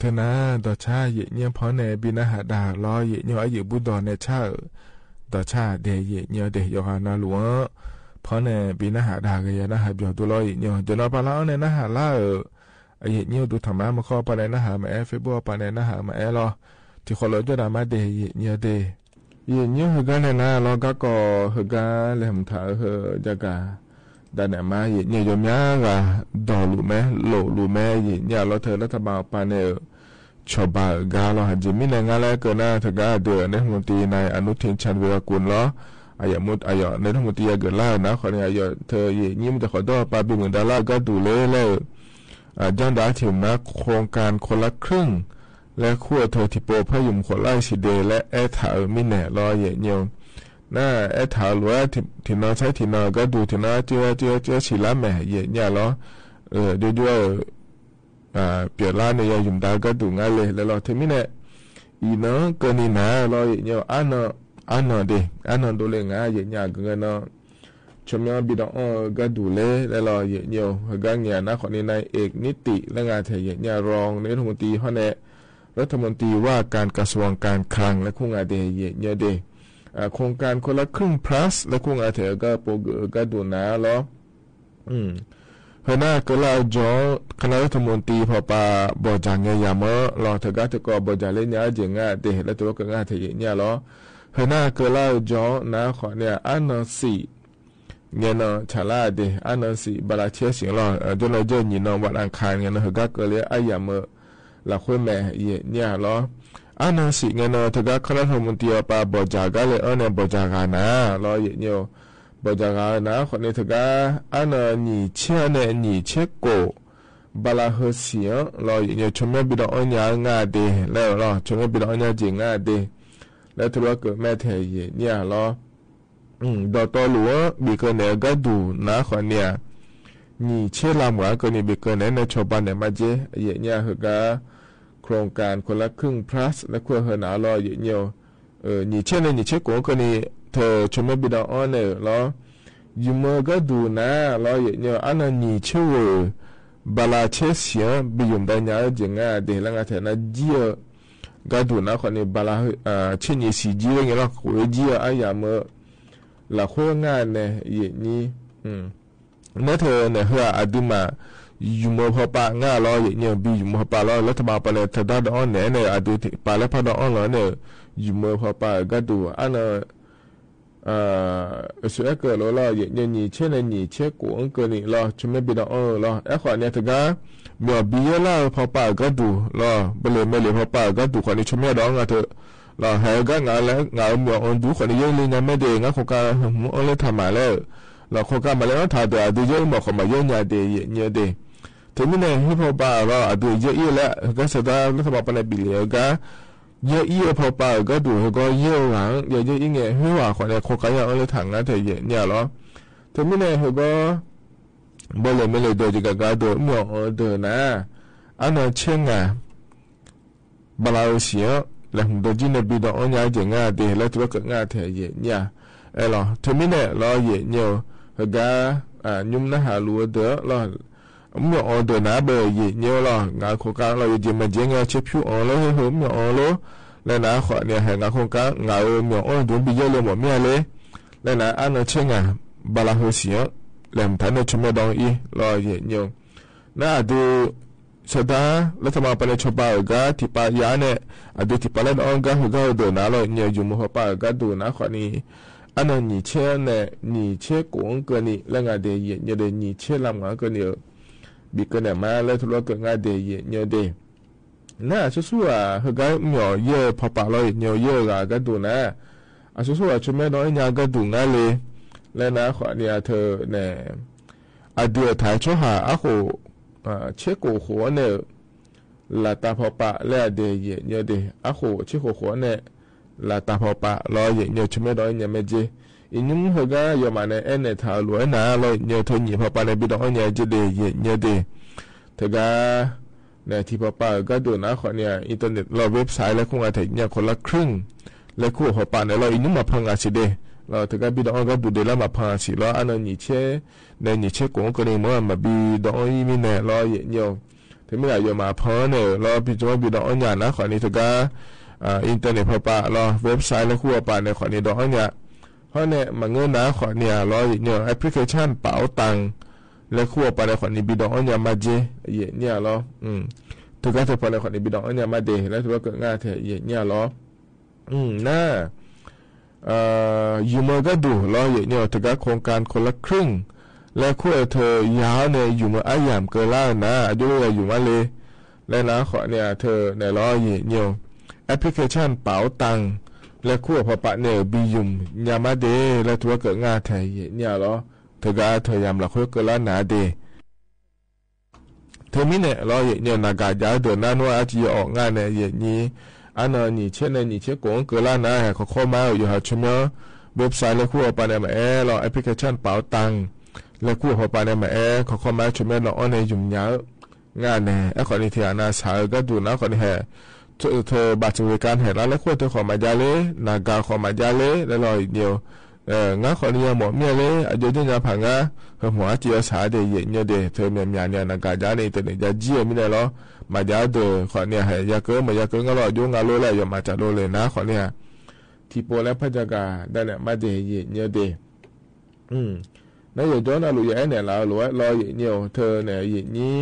ธนาดอชาเยเนียพอในบินาหาดาลอเยเนียอยู่บุดอนในชาดอชาเดเยเนียเดยอนาหลวงพอในบินาหาดาเกยนะหาเบียวตัวลอยเนียจนอปาลาในนะหาลาเยเนียดูธรรมะมาข้อปาในนะหามาเฟบัวปาในนะหามาลอที่คนลอยจดามาเดเยเนียเดเยเนียฮกันนะลอก็ก็ฮกันเลมถาฮจักาดานมาเยเนียยมยากาดอลูแม่โลลูแม่เยเนียเราเธอรัฐบาลปาเนชอบบ้ากาลอหัดมินงาแลเกินนะถ้ากาเดือในทั้งหมดในอนุทินชาญวีรกุลล้ออายมุดอายในทั้งหมดเกิดล่านะคนนี้อายเธอเยยิ้มแต่ขอตัวปาบิเหมือนดาราก็ดูเลยย้อนดาถึงนะโครงการคนละครึ่งและขั้วเธอที่โปพยุมคนไล่สิเดและแอถามินแหน่รอเยเนียวน่าแอถาหรือว่าที่นอใช้ที่นอก็ดูที่นอเจ้าชิลาแม่เยเนี่ยล้อด้วยเปลี่ยนร้านเนี่ยยุ่มดาก็ดูง่ายเลยแล้วเราถึงมิเนี่ยอีน้องเกินนี่นะเราเนี่ยอันนอดูเลยง่ายเนี่ยเกินเนาะชมยอบิดองก็ดูเลยแล้วเราเนี่ยก็เนี่ยนะคนนี้นายเอกนิติและงานเทียเนี่ยรองในรัฐมนตรีเขาเนี่ยรัฐมนตรีว่าการกระทรวงการคลังและคู่งานเดียเนี่ยเดโครงการคนละครึ่ง plus และคู่งานเทียก็โปรก็ดูนะแล้วเฮน่าก็ลาจอคณะรัฐมนตรีพอปาบอจางเงียามะรอเถกาตะกอบอจาเล่นยาเจงะเดและตัวก็งาเทยเนี่ยล้อเฮน่าก็ลาจอนะขอเนี่ยอันนสีเงี้ยนะชาลาเดอันนสีบาลาเชียสิงล้อจนเราเจอหนีนวันอังคารเงี้ยนะเฮกาก็เลยอายามะละคุยแม่เนี่ยล้ออันนสีเงี้ยนะเถกาคณะรัฐมนตรีปาบอจาก็เลยเนี่ยบอจากานะล้อเนี่ยบอจากานะคนนี้ถึงก็อันนี้เชื่อเนี่ยนี่เชื่อโกบาลาเฮเสียเราอย่างชมแม่บิดอ่อนยางาเดแล้วเราชมแม่บิดอ่อนยาจริงาเดแล้วถือว่าเกิดแม่เทยเนี่ยเราดอตอหลวงบีเกินเนี่ยก็ดูนะคนเนี่ยนี่เชื่อลำว่าก็นี่บีเกินเนี่ยในชาวบ้านเนี่ยมาเจเนี่ยคือก็โครงการคนละครึ่ง plus และควรเฮนาเราอย่างเดียวนี่เชื่อเนี่ยนี่เชื่อโกก็นี่เธอชมบิดาอ้อนเนี่ยล้อยูเมอก็ดูนะล้อเนี่ยอันนั้นนี่เชื่อบาลาเชเสียบิยุมได้เนี่ยจริงอ่ะเดี๋ยวหลังจากนั้นจีก็ดูนะคนนี้บาลาเช่นยี่สิจีเนี่ยล้อคุยจีอ่ะอย่าเมื่อละคุยงานเนี่ยอย่างนี้นั่นเธอเนี่ยเฮืออดีมายูเมอพอปะง่าล้ออย่างเนี่ยบิยูเมอปะล้อรัฐบาลปะเนี่ยเธอได้อ้อนเนี่ยอดีปะแล้วพอได้อ้อนล้อเนี่ยยูเมอพอปะก็ดูอันนั้นส่วนเกิดเราอย่างนี้เช่นนี้เช่นกูอังเกิดนี่เราชมบิดาเราขวานเนี่ยถึงก็มีบีเอล่าพอป่าก็ดูเราเบลไม่เลยพอป่าก็ดูขวานนี้ชมดองอ่ะเถอะเราหายก็งานแล้วงานมีอันดูขวานนี้ยังเลี้ยงไม่ได้งั้นโครงการอันเล่ทำมาแล้วเราโครงการมาแล้วถ่ายตัวดูเยอะหมดคนมาเยอะเนี่ยเดียเนี่ยเดียถึงไม่เนี่ยที่พอป่าเราดูเยอะแล้วก็สุดท้ายรัฐบาลเป็นบิลเลียก็เยอะพอป่าก็ดูก็เยอะหลังเยอะยังไงหัวคนเนี่ยโครงการยังอันเล่ถังงั้นเถอะเนี่ยหรอถึงไม่เนี่ยก็บริเวณไม่เลยโดยจะการดูเมื่อเดินนะอันนั้นเช่นไงบาลาเสียแล้วผมโดนจีนบิดอันยาเจงาเดแล้วตัวก็งาเถอะเนี่ยหรอถึงไม่เนี่ยเราเนี่ยก็ยุ่มนะหาลัวเด้อเราเมื่อเดินนะเบย์เนี่ยเรางานโครงการเราจะมาเจงาเช็คผิวเราให้ผมเนี่ยเราแล้วนะขอเนี่ยให้งานโครงการงานเมื่อโดนบิดเยอะเลยหมดเมียเลยแล้วนะอันนั้นเช่นไงบาลาเสียแหลมฐานในชมดองอีรอเยอะน่าดูสดารัฐบาลเป็นชาวบ้านก็ที่ป่ายาเนี่ยดูที่ป่าเล่นอ่อนก็หัวก็ดูน่าเราเนี่ยอยู่มือป่าก็ดูนะคนนี้อันนั้นนี่เช่นเนี่ยนี่เช่นกงกันนี่แล้วงานเดียเนี่ยเดี๋ยวนี่เช่นลำงานกันเนี่ยบิกันเนี่ยมาแล้วทุกคนงานเดียเนี่ยเดี๋ยวน่าสู้ๆหัวก็เหนียวเยอะพอป่าเราเหนียวเยอะก็ดูนะสู้ๆชมดองเนี่ยก็ดูง่ายเลยแล้วนะขอเนี่ยเธอเนี่ยเดือดถ่ายช่อหาหูเช็คกูหัวเนี่ยลาตาพอปะแล้วเดียเนี่ยเดียหูเช็คหัวเนี่ยลาตาพอปะรอเนี่ยชมดอยเนี่ยไม่เจอินุ่มหัวก็ยอมเนี่ยเนี่ยถ่ายรวยนะรอเนี่ยเธอหนีพอปะเนี่ยบิดอยเนี่ยจะเดียเนี่ยเดียเธอก็เนี่ยที่พอปะก็ดูนะขอเนี่ยอินเทอร์เน็ตเราเว็บไซต์แล้วคงอาจจะเนี่ยคนละครึ่งแล้วคู่พอปะเนี่ยเราอินุ่มมาพังอาชีเดเราถึงกับบิดองก็ดูเดล่ามาพาสิแล้วอันนั้นนี่เช่ในนี่เช่กงก็เลยมั่วมาบิดองอีมีเนี่ยเราเยอะถึง ถึงไม่อยากมาพอเนี่ยรอพี่จอมพี่ดอกอันยานะขอนี้ถึงก็อินเทอร์เน็ตพอปะรอเว็บไซต์และคู่ปะเนี่ยขอนี้ดอกอันยาเพราะเนี่ยมาเงินนะขอเนี่ยรอเนี่ยแอปพลิเคชันเป๋าตังและคู่ปะเนี่ยขอนี้พี่ดอกอันยามาเจเนี่ยรอถึงก็จะพอเนี่ยขอนี้พี่ดอกอันยามาเดแล้วถือว่าเกิดง่ายเถอะเนี่ยรอน่าอยู่เมื่อก็ดูรอเนี่ยถึงก็โครงการคนละครึ่งและคู่เธอยาวเนี่ยอยู่เมื่ออาย่ามเกินล่านะอายุเลยอยู่มาเลยและนะขอเนี่ยเธอในรอเนี่ยแอปพลิเคชันเป๋าตังและคู่พอปะเนี่ยบียุมยามาเดและถือว่าเกิดง่ายเถอะเนี่ยรอถึงก็เธอยามละคู่เกินล่านะเดเธอมีเนี่ยรอเนี่ยนากาจ้าเดินหน้าว่าอาจจะออกง่ายเนี่ยนี้อันนั้นนี่เช่นในนี่เช่นกงเกิดล่านะเขาข้อมาอยู่หาชั่วโมงเว็บไซต์และคู่ปะเนี่ยมารอแอปพลิเคชันเป๋าตังและคู่พอปะเนี่ยมาเขาข้อมาชั่วโมงเราอันในยุ่งยากงานเนี่ยไอ้คนนี้ที่อาณาสาวก็ดูนะคนนี้เธอบาดเจ็บการเห็นแล้วคู่เธอขอมาจาเลยนากาขอมาจาเลยแล้วรออีกเดียวงั้นคนนี้หมดเมียเลยอายุยังผังอ่ะหัวจีสาเดียเนี่ยเดเธอเมียเนี่ยนากาจาเนี่ยตัวนี้จะเจี๋ยไม่ได้หรอมาจาเดคนนี้ให้ยาเกินมายาเกินก็รอยุ่งงานโลเลยอย่ามาจัดโลเลยนะคนนี้ที่โปรและพัฒนาได้เนี่ยมาเดเนี่ยเดนั่นอยู่ย้อนอะไรอย่างเนี่ยเราหรือว่ารอเนี่ยเธอเนี่ยอย่างนี้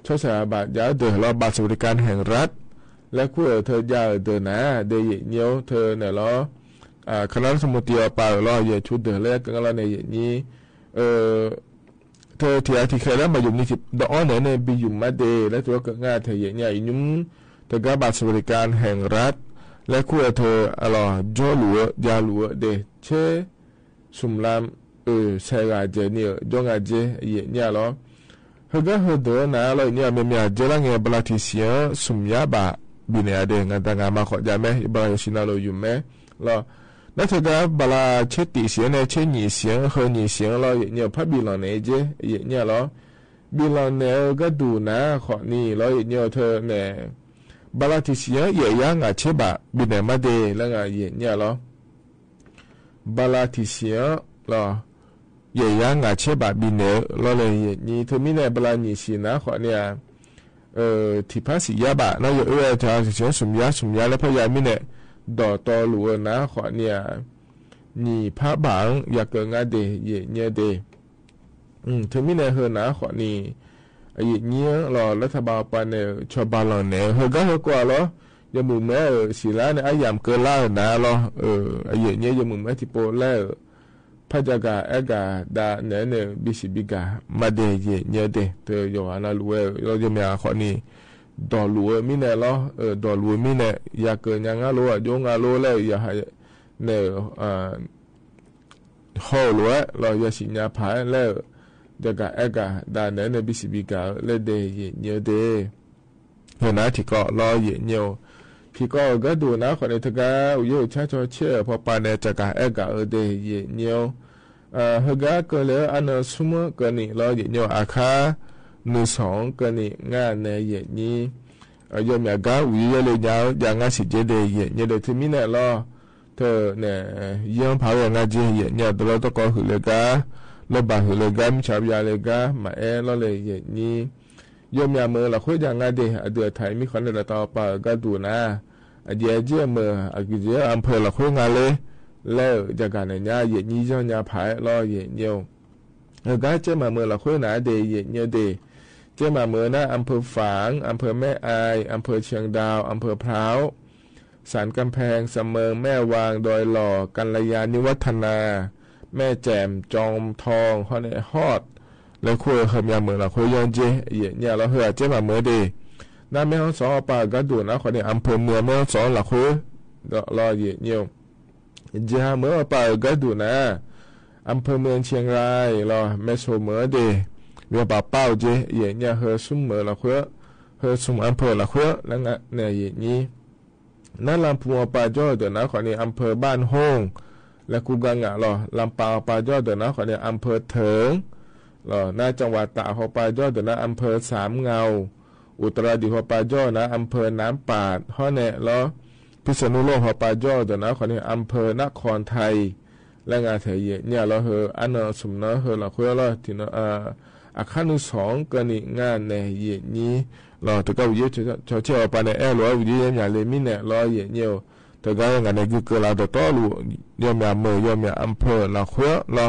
ช่วยสาบาทยาเดรอบัตรสวัสดิการแห่งรัฐและคู่เธอยาเดินนะเดียเนี่ยเธอเนี่ยรอคณะสมุทรป่ารออย่างชุดเดินแรกกันแล้วในอย่างนี้เธอที่เคยแล้วมาอยู่ในที่ดอกเนี่ยในบิยุมมาเดและตัวก็ง่ายเธออย่างนี้ยุ่งเธอก็บัตรสวัสดิการแห่งรัฐและคู่เธออะไรจ่อหลัวยาหลัวเดเชสุมลามใช้กาเจเนี่ยจงกาเจเนี่ยหรอเฮก็เฮเดนะเราเนี่ยไม่มีเจรังเงบลาทิเซียสุมยาบะบินเนี่ยเดงต่างๆมาขอจำไหมบลาชินาเราอยู่ไหมเรานั่นเธอก็บลาเชติเสียเนี่ยเชหนีเสียเฮหนีเสียเราเนี่ยพับบิลอนเนี่ยเจเนี่ยหรอบิลอนเนี่ยก็ดูนะขอนี่เราเนี่ยเธอเนี่ยบลาทิเซียเยอะยังอ่ะเชบะบินเนี่ยมาเดแล้วไงเนี่ยหรอบลาทิเซียเรา也让俺去把比呢，老了你他们那不拉你是哪话呢？提怕是呀吧，那有他是讲什么呀了，怕呀米呢，到路哪话呢？你怕忙也跟俺的也呢的，他们那和哪话呢？也呢了，รัฐบาลปานเนี่ยชาวบ้านเราเนี่ยเฮก็เฮกว่า咯ยังมึงแม่สิละเนี่ยไอ้ยามเกินล่านะ咯ไอ้เนี่ยยังมึงแม่ที่โปแล้วพัฒนาเอกาดาเนี่ยบิสิบิกามาเดยเนี่ยเดเธออยู่อันนั้นรู้เราจะมีอะไรนี่ดอรู้มิเนี่ยล้อดอรู้มิเนี่ยอยากเกินยังงั้นรู้ยงงั้นรู้แล้วอยากให้เนี่ยห่อรู้เราอยากสิญญาพายแล้วจะกะเอกาดาเนี่ยบิสิบิกาเลยเดยเนี่ยเดเห็นนะที่ก็ล้อเนี่ยพี่ก็ดูนะคนนี้ถ้าก็อยู่ช้าๆเชื่อพอปานเนี่ยจะกะเอกาเดยเนี่ยเฮก็ก็เลยอันนั้นสมมติกันนี่เราเนี่ยอาคา12กันนี่งานเนี่ยนี่ยมอยากก็วิเลยอย่างงั้นสิเจเดยเนี่ยเดี๋ยวที่มีเนี่ยเราเธอเนี่ยยังพาอย่างงั้นเจเนี่ยตัวเราต้องก็หือเลยก็เราบางหือเลยก็มีชาวบ้านเลยก็มาเราเลยนี่ยมอยากเมื่อเราคุยอย่างงั้นเดี๋ยวไทยมีคนในต่อไปก็ดูนะเดี๋ยวเจ้าเมื่อกิจอำเภอเราคุยงานเลยแล้วจากการเนี่ยยี่เจ้าเนี่ยผายรอเนี่ยก็เจ้ามาเมื่อเราคุยนะเดี๋ยวเนี่ยเจ้ามาเมื่อนะอำเภอฝางอำเภอแม่อายอำเภอเชียงดาวอำเภอพร้าวสันกำแพงเสมิงแม่วางดอยหล่อกัลยาณิวัฒนาแม่แจ่มจอมทองฮอนฮอดแล้วคุยเฮมยาเมื่อเราคุยย้อนเจ้เนี่ยเราเหือเจ้ามาเมื่อเดน้าแม่ห้องสอนป่าก็ดูนะคนนี้อำเภอเมืองแม่ห้องสอนหลักคุยรอเนี่ยเจ้าเมื่อป่าก็ดูนะอำเภอเมืองเชียงรายรอแม่โซเมื่อเดเวียป่าเป้าเจ้เนี่ยเฮซุ่มเมื่อหลักคุยเฮซุ่มอำเภอหลักคุยแล้วเนี่ยนี่นั่นลำพูนป่าจ่อเดินนะคนนี้อำเภอบ้านห้องและกูกังอ่ะรอลำปางป่าจ่อเดินนะคนนี้อำเภอเถิงรอหน้าจังหวัดตากเขาป่าจ่อเดินนะอำเภอสามเงาอุตรดิตถ์หัวปาจ้อนะอำเภอน้ำปาดฮ้อแน่แล้วพิษณุโลกหัวปาจ้อเดี๋ยวนะคนนี้อำเภอนครไทยและงานเถียเนี่ยเราอันนั้นสมนะเราคุยแล้วที่นะ อาคารนุสองกันนี่งานในเย็นนี้รอตะก้าเยอะชอเชี่ยวปานในแอร์รออยู่เยอะอย่างเลยมิเนี่ยรอเย็นเยี่ยวตะก้างานในกูเกิดเราต่อลูยอมยาเมยยอมยาอำเภอเราเขยรอ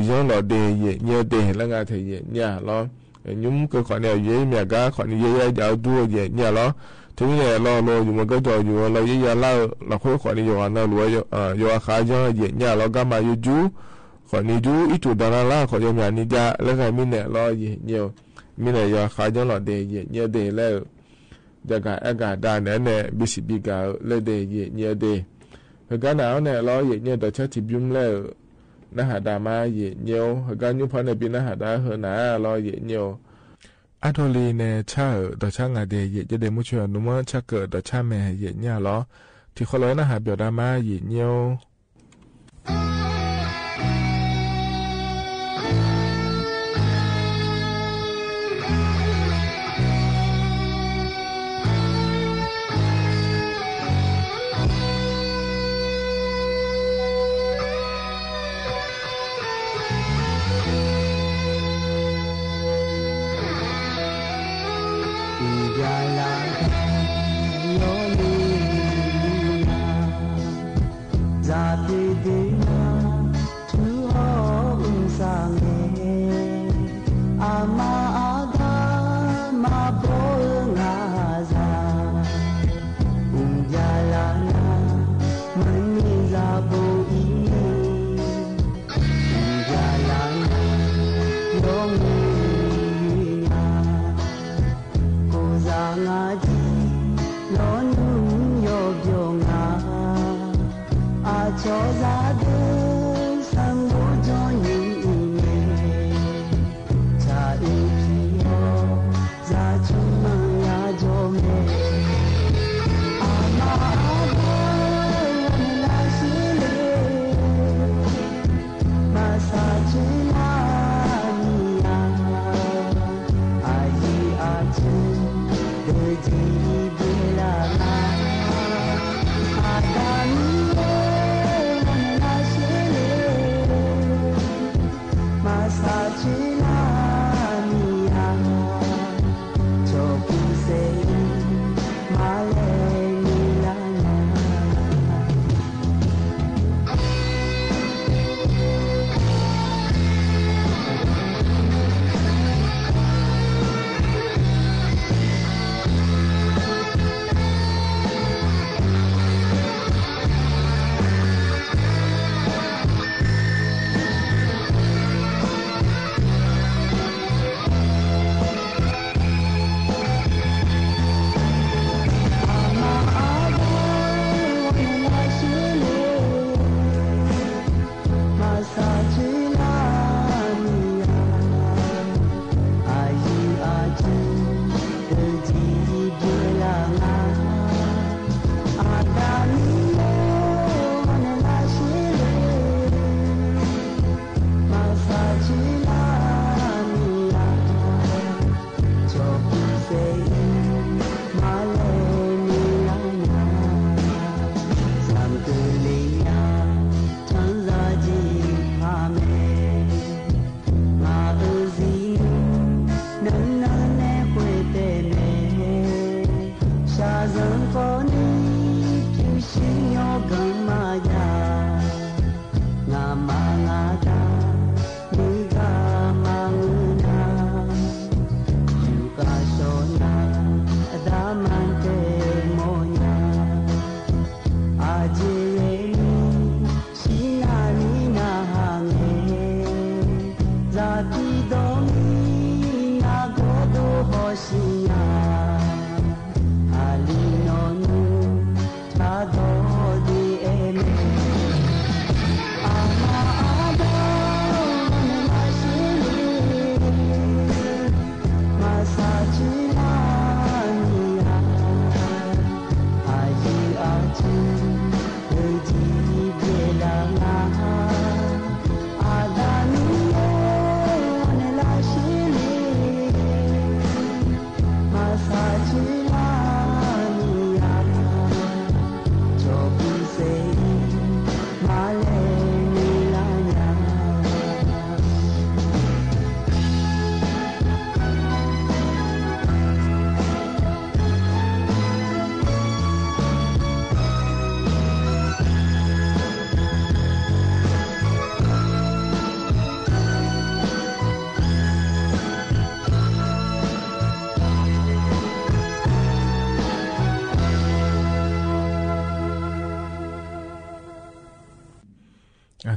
ย้อนรอเดย์เย็นเยี่ยวเดย์แล้วงานเทเย็นเนี่ยรอยุ่มก็ขอเนี่ยเยี่ยมยากาขอเนี่ยเยี่ยยาวดูเย็นเนี่ยรอทีนี้เนี่ยรออยู่มันก็จ่ออยู่เราเยี่ยเล่าเราเขยขอเนี่ยอยู่อันนั้นรวยอยู่อาคารยังเย็นเนี่ยเราก็มาอยู่จูขอนี่จูอีจุดดาราล่าขอยอมยานี่จ้าแล้วไงมิเนี่ยรอเย็นเยี่ยวมิเนี่ยอยู่อาคารยังรอเดย์เย็นเนี่ยเดย์แล้วจะกะอากาศด้านเนี่ยบิสิบิกาเลเดย์เย็นเนี่ยเดย์กันหนาวเนี่ยรอเย็นเนี่ยแต่ชัดจิบยุ่มแล้วนะหาดามาเย็นเนี่ยกันยุ่งพอในปีนะหาดาเฮน่ารอเย็นเนี่ยอัทลีเนี่ยชาแต่ช่างเดย์เย็นจะเดมุชนุมชักเกิดแต่ช่างแม่เย็นเนี่ยรอที่เขาเลยนะหาเบียดามาเย็นเนี่ย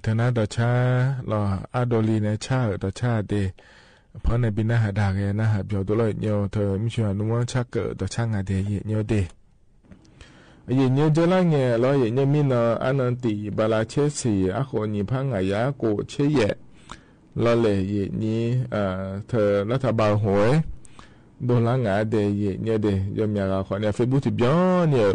เธอน่าดอชาลออาโดลีในชาดอชาเดเพราะในบินาหาดาเกนะหาเบียวตัวเลยเนียวเธอมิชวนนุ่มชักเกิดดอชางาเดเนียวเดเยเนียวจะละเงยลอยเนียวมินาอันนันติบาลาเชสีอาโคนิพังอายาโกเชยะลอเลยเยนี้เธอรัฐบาลหวยโดนละงาเดเยเนียวเดยอมยาขอเนี่ยเฟซบุ๊กที่ย้อนเนี่ย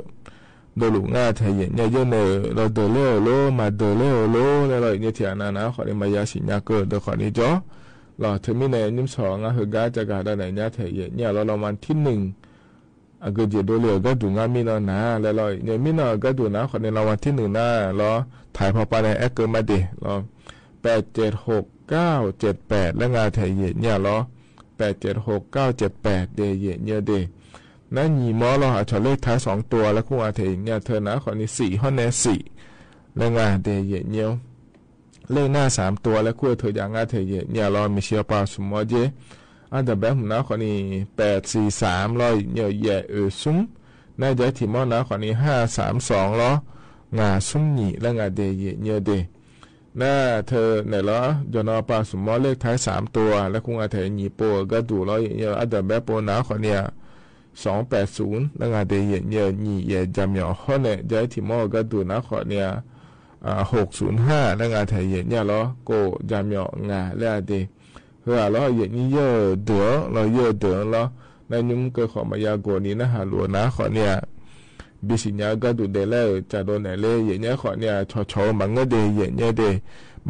โดนหลุงาไทยเนี่ยเยอะเนี่ยเราเดลโลมาเดลโลแล้วเราเนี่ยที่อานาขอเนี่ยมายาสิญญาเกิดเดขอนี้จ้อเราเทมินเนี่ยนิ่มสองคือกาจะการได้เนี่ยไทยเนี่ยเราวันที่หนึ่งก็จะโดนเลยก็ดูงามินานะแล้วเราเนี่ยมินาก็ดูนะขอเนี่ยเราวันที่หนึ่งนะเราถ่ายพอไปในแอคเกิดมาดิเรา876-978แล้วงาไทยเนี่ยเรา876-978เดเยเดนั่นยีมอเราหาชอเลขท้าย2ตัวแล้วคู่อาเทเนี่ยเธอนะขอนี้4ห้อแน่4แล้วงาเดเยเนียวเลขหน้า3ตัวแล้วคู่เธออย่างงาเทเยเนี่ยเราไม่เชื่อปาสมอเจอันดับแบบนะขอนี้843ร้อยเนี่ยแย่ซุ้มน่าจะที่มอนะขอนี้532ล้องาซุ้มหนีแล้วงาเดเยเนี่ยเดน่าเธอเนี่ยเหรอจนเอาปาสมอเลขท้าย3ตัวแล้วคู่อาเทหนีโปก็ดูร้อยเนี่ยอันดับแบบโปนะขอเนี่ย280แล้วงาเดเยเนี่ยนี่เยจำยอข้อเนี่ยจะที่มอก็ดูนะขอเนี่ย605แล้วงาไทยเยเนี่ยเหรอโกจำยองาแล้วเดเฮ้อเราเยนี่เยอะเดือเราเยอะเดือแล้วในยุ่งก็ขอมายาโกนี้นะฮะหลวนะขอเนี่ยบิสิญญาก็ดูเดแล้วจะโดนไหนเลยเยเนี่ยขอเนี่ยชอมังก็เดเยเนี่ยเด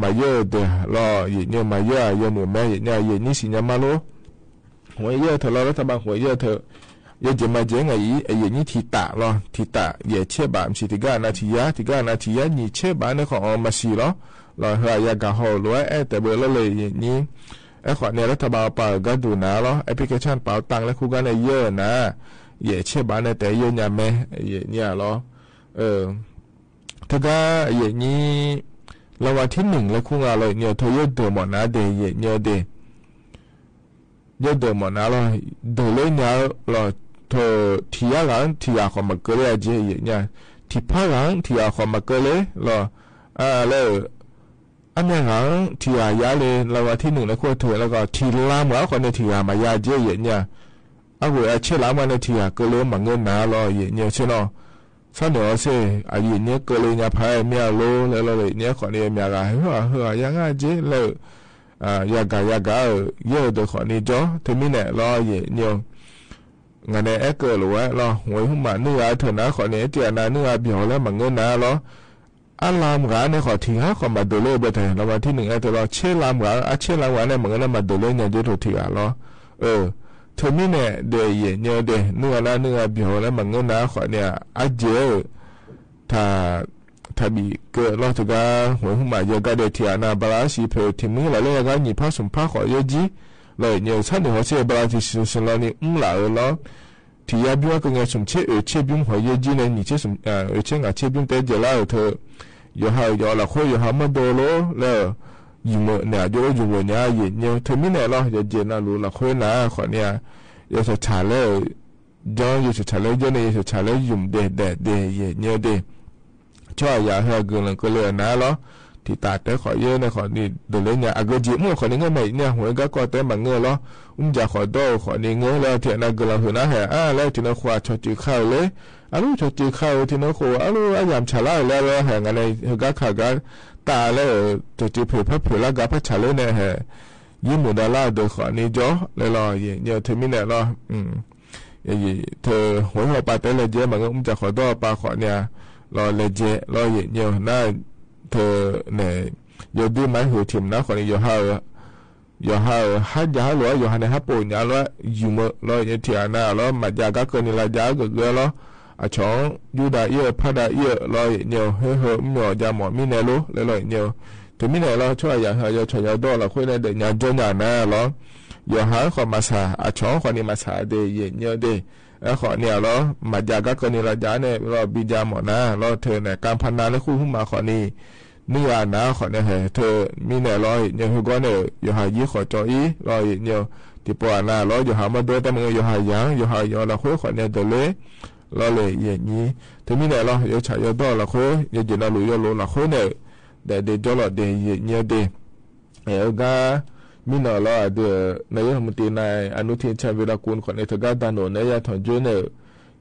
มาเยอะเดือรอเยเนี่ยมาเยอะเยอะหมู่แม่เยเนี่ยเยนี่สิญญามาโลหัวเยอะเธอเรารัฐบาลหัวเยอะเธอยจะมาเจงไอ้นี่ที่ตาลอที่ตาเย่เชื่อบามสิที่การนาทียานี่เชื่อบามเนี่ยของมาสิลอรอเฮียกะฮอลวยแต่เบอร์ละเลยนี่ขอเนี่ยรัฐบาลเปิดก็ดูนะลอแอปพลิเคชันเป๋าตังแล้วคู่กันเนี่ยเยอะนะเย่เชื่อบามเนี่ยแต่เยอะเนี่ยแม่เนี่ยลอถ้าก็นี่เราวันที่1แล้วคู่กันเลยเนี่ยเธอเยอะเดือดหมดนะเดย์เนี่ยเดย์เยอะเดือดหมดนะลอเดือดเลยเนี่ยลอเธอที่อะไรที่อยากขอมาเกลือเจี๋ยเนี่ยที่พักหลังที่อยากขอมาเกลือหรอแล้วอันนี้หลังที่อยากเลยเราวันที่1แล้วก็เธอแล้วก็ที่ลามแล้วคนที่อยากมายาเจี๋ยเนี่ยเอาไว้เชื่อลามันที่อยากเกลือมาเงินหนาหรอเนี่ยใช่เนาะถ้าเดี๋ยวสิไอ้เนี่ยเกลือเนี่ยพายเมียโลแล้วเราเนี่ยคนนี้เมียก็เฮ้ยยังไงเจี๋ยแล้วอยากเยอะเดี๋ยวคนนี้จ้อถึงมีเนี่ยรอเนี่ยงานในแอคเกอร์หรือว่าเราหวยหุ่มมาเนื้อเถอะนะขอเนี่ยเจียนาเนื้อเบี้ยวแล้วมันเงินนะเราอันลามร้านเนี่ยขอทิ้งขอมาดูเลยไปเถอะเราวันที่1แต่เราเชื่อลามร้านเชื่อลามร้านเนี่ยมันก็มาดูเลยเนี่ยจะถูกทิ้งเราเธอมีเนี่ยเดี๋ยวเนี่ยเดี๋ยวเนื้อเบี้ยวแล้วมันเงินนะขอเนี่ยเจียวถ้าบีเกิดเราจะก็หวยหุ่มมาเยอะก็เดี๋ยวเทียนาบาลาสีเพลทิ้งมือเราเลยก็หยิบผ้าสุ่มผ้าขอเยอะจีเลยเนี่ยฉันเนี่ยเขาเชื่อบาลที่สุดแล้วนี่หล่าแล้วที่ยาบิวก็เงี้ยสมเชื่อบิวหัวเยอะจีเนี่ยนี่เชื่อสมเชื่อบิวแต่เจล่าเธออยู่หายละคุยอยู่หามาดูโลแล้วอยู่เนี่ยอยู่เนี่ยเธอมีเนี่ยเราจะเจน่ารู้ละคุยนะขอเนี่ยอยู่จะฉาเลยย้อนอยู่จะฉาเลยย้อนเนี่ยจะฉาเลยยุ่มเด็ดเนี่ยเด็ดช่วยอย่าให้เกินก็เลยนะแล้วที่ตาแต่ขอเยอะนะขอนี่เดี๋ยวเลยเนี่ยก็จีบมั่วขอนี่เงี้ยไม่เนี่ยหัวก็แต่บางเงี้ยแล้วจะขอโดขอนี่เงี้ยแล้วที่นั่นก็เราหัวหน้าแห่แล้วที่นั่นขวาชดจืดข้าวเลยรู้ชดจืดข้าวที่นั่นขวารู้ยามฉลาดแล้วแห่งอะไรก็ขาก็ตาแล้วชดจืดเผื่อแล้วก็พัชเลยเนี่ยแห่ยิ้มหมดแล้วเดี๋ยวขอนี่จ่อเลยรอเนี่ยเธอมีเนี่ยรอเธอหัวหัวปาแต่เลยเจ๊บางเงี้ยจะขอโดปาขอเนี่ยรอเลยเจ๊รอเนี่ยน่าเธอเนี่ยยอดีไม่หัวทิมนะคนนี้ยอหาฮัดยาหลวยยอหาเนี่ยฮับปุ่นยาหลวยอยู่เมื่อเราเนี่ยที่อันนั้นเรามาจากก็เกินละจากก็เกลือเราช่องยูดาเยอะพัดเยอะเราเนี่ยเฮ้ยหมอจะหมอมีเนี่ยรู้เลยเนี่ยถึงมีเนี่ยเราช่วยอย่างเราช่วยยาดอเราคุยในเด็กยาจนยาหน้าเรายอหาคนมาสาช่องคนนี้มาสาเดียเนี่ยเดียแล้วขอเนี่ยเรามาจากก็เกินละจากเนี่ยเราบิจาหมอนะเราเธอเนี่ยการพันนาและคู่ขึ้นมาขอนี้นี่อ่ะนะขอเนี่ยเธอมีเนี่ยร้อยเนี่ยหัวก้อนเนี่ยอยู่หายี่ขอจออีร้อยเนี่ยที่ปวดหน้าร้อยอยู่หามาด้วยแต่มึงอยู่หายังอยู่หายอละคุยขอเนี่ยเดเลยเราเลยอย่างนี้ถึงมีเนี่ยเราอยู่ฉายอดอละคุยอยู่จีน่าลุยอลุละคุยเนี่ย แต่เดจอลเดเนี่ยเดกามินอลอเดนายกรัฐมนตรีนายอนุทินชาญวีรกูลของเอทกาดานโนนายถอนจุนเน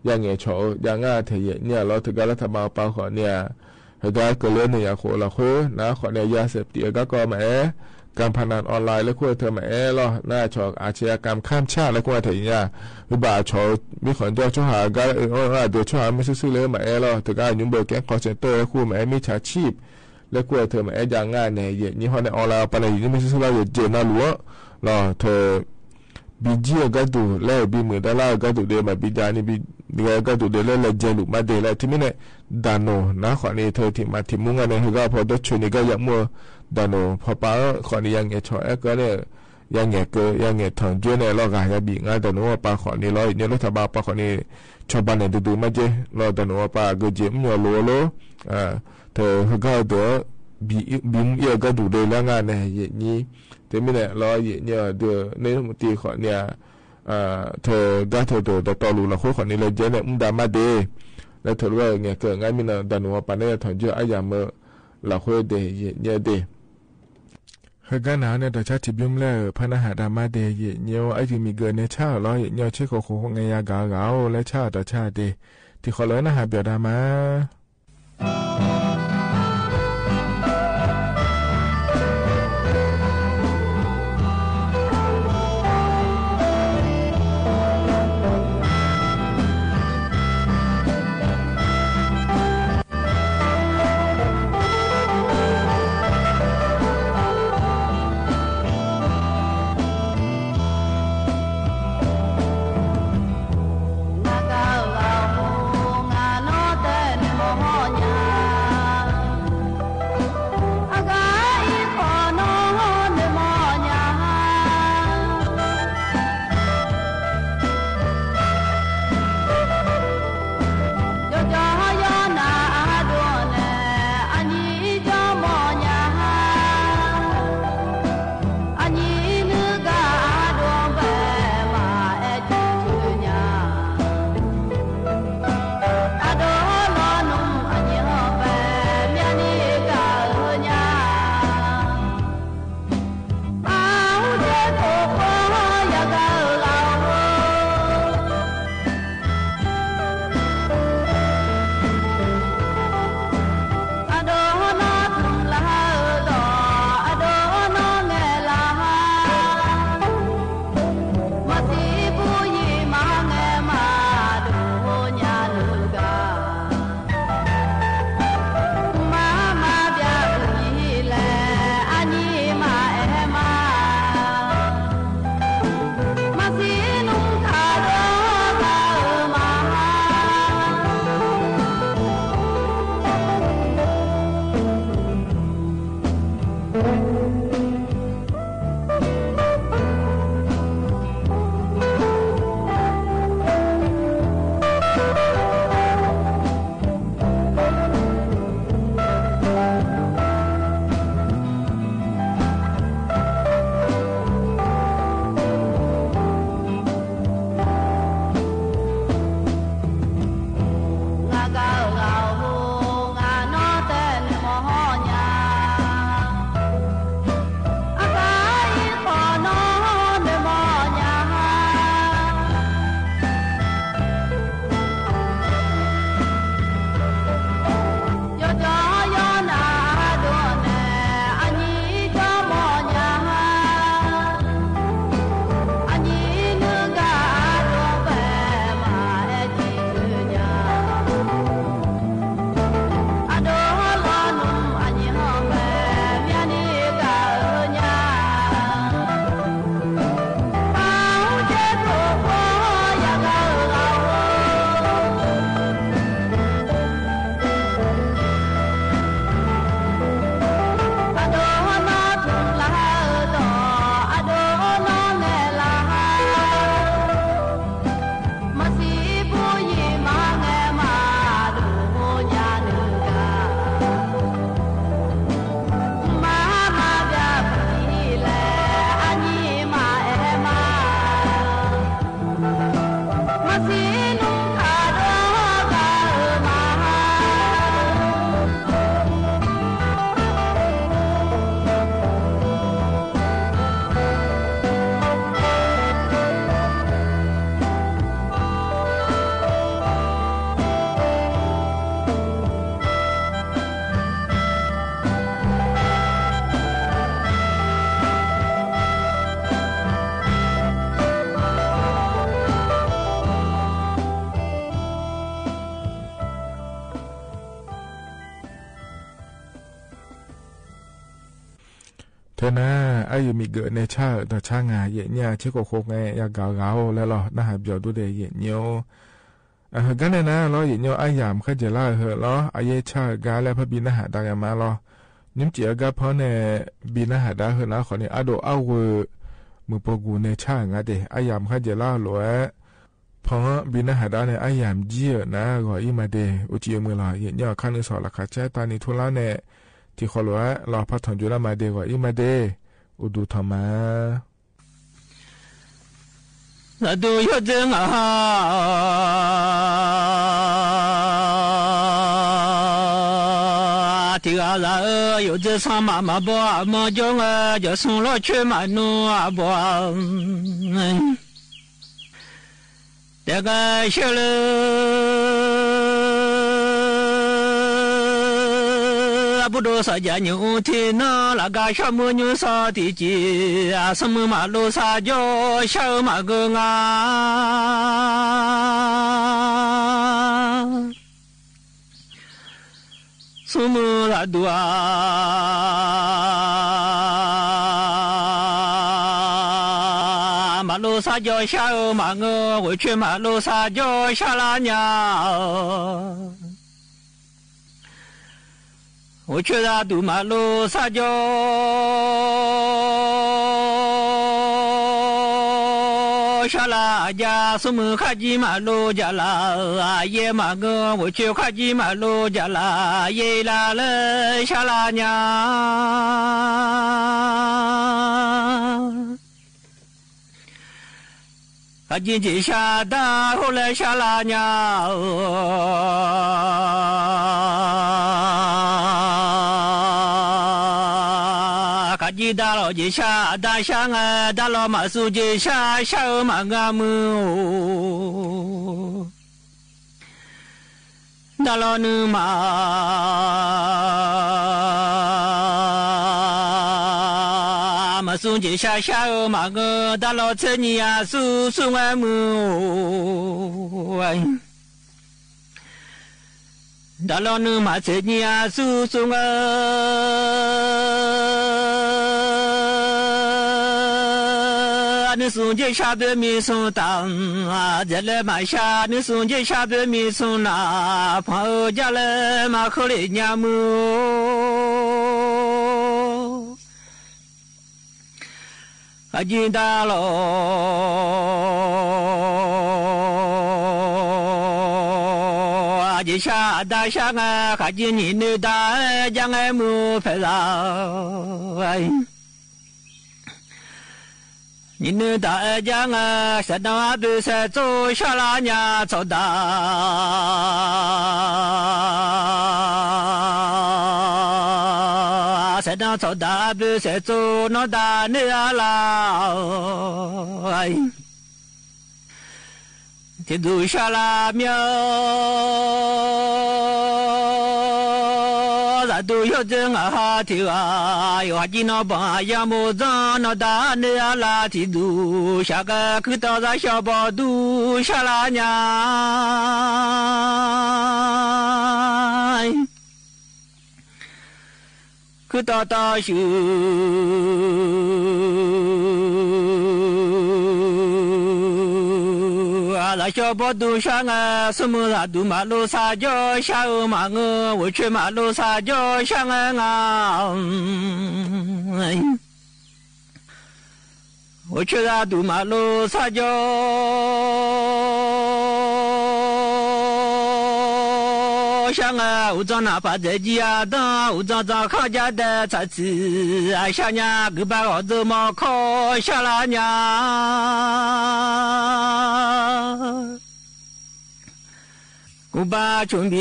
ยังไงโฉยังง่าเทียเนี่ยเราถึงการรัฐบาลปาขอเนี่ยเฮดาเกลือเนี่ยอยากโคละคุนะขอเนี่ยยาเสพติดก็แหมการพนันออนไลน์และคุยเธอแหมล่ะน่าชอกอาชญากรรมข้ามชาติและคุยเธอเนี่ยวิบากโฉมีคนเดียวช่วยหาการเดี๋ยวช่วยหาไม่ซื้อเลยแหมล่ะถึงการยุ่งเบิกแก๊งคอร์เซ็นเตอร์และคุยแหมมีฉาชีพและคุยเธอแหมอย่างง่ายเนี่ยยี่ห้อในออนไลน์ไปเลยยังไม่ซื้อเราอย่าเจน่าลัวล่ะเธอบีจีก็ดูแล้วบีมือดาราก็ดูเดี๋ยวมาบีจานี่บีเดี๋ยวก็ดูเดี๋ยวแล้วเจลุมาเดี๋ยวแล้วที่นี่เนี่ยดานโนนะขอนี่เธอที่มาที่มุ่งอันนี้ก็พอดชนี่ก็ยังมัวดานโนพอป้าขอนี่ยังเงี้ยชอก็เนี่ยยังเงี้ยก็ยังเงี้ยทางจุนเนี่ยเราก็ยังบีงานดานโนป้าขอนี่เราเนี่ยรัฐบาลป้าขอนี่ชาวบ้านเนี่ยดูมาเจเราดานโนป้าก็เจ็บมัวโลโลเธอก็เดี๋ยวบีมือก็ดูเดี๋ยวแล้วงานเนี่ยอย่างนี้แต่ไม่เนี่ยเราเนี่ยเดี๋ยวในสมุติขอเนี่ยเธอได้เธอแต่ต่อรู้ละคนขอนี่เลยเจเนี่ยดามาเดแล้วเธอว่าเนี่ยเกิดง่ายมีนะดันว่าปานเนี่ยถอนเยอะไอ้ยามเมื่อละคนเดเนี่ยเดเฮกันหาเนี่ยแต่ชาติบิมแล้วพนักหาดามาเดเนี่ยไอ้ที่มีเกินเนี่ยชาล้อเนี่ยเชื่อโคงไงยากาเกาและชาแต่ชาเดที่ขอเลยนะหาเบียดามา thế na ai mi gỡ này cha ta cha ngà vậy nha chứ có khô nghe ya gạo gạo lại lo na hạt giờ tôi để vậy nhiều cái này na lo vậy nhiều ai giảm khai giờ la hở lo ai cha gà lại phải bị na hạt đại mà lo nhưng chỉ gà phở này bị na hạt đại hở nó khỏi này ở độ aoมือปกูในช่างเดอายามข้าจะล่าหลวพอบินหาดาในอายามเจียนะก็อีมาเดอุจิมือลอยเนาะข้านึกสอนละค่ะแจ้ตานิทุลาเนี่ยที่ขอหลวรอพัฒนจุลมาเดก็อีมาเดอุดูธรรมะ那都要真啊ที่อะไรอยู่จะสามารถมาบ่มาจงจะส่งรถช่วยมาหนูบ่แต่ก็เชื่อเลยบุตรสัจญ์ที่น่าละกาชมุญสัติจีสมมาโลสัจชาวมากงาสมุราดัว马路撒娇小马我回去马路撒娇小拉娘，我去那堵马路撒娇。沙拉家什么卡吉马路家啦，耶马个我去卡吉马路家啦，耶啦了沙拉娘，卡吉吉沙达后来沙拉娘。吉达罗吉沙达香啊，达罗马苏吉沙沙马嘎姆，达罗努马苏吉沙沙马个达罗车尼亚苏苏阿姆。达罗努马车尼亚苏苏你送这下的米送当啊，这来买下你送这下的米送那，朋友家来马口里娘母，啊金大喽，啊这下大下啊，还金你那大将爱母陪来。你那大家啊，山东不是走下拉娘走大，山东走大不是走那大你啊啦，天都下拉苗。都要真啊听啊，有哈吉那帮呀木子那大你啊拉提都，下个去到咱小包都下拉娘，去到大修。那小包都上啊，什么啦都马路撒娇，下马我我去马路撒娇上啊，我去那都马路撒娇，上啊，我找哪怕在家的，我找靠家的才吃啊，下娘给把我怎么靠下拉娘。我把兄弟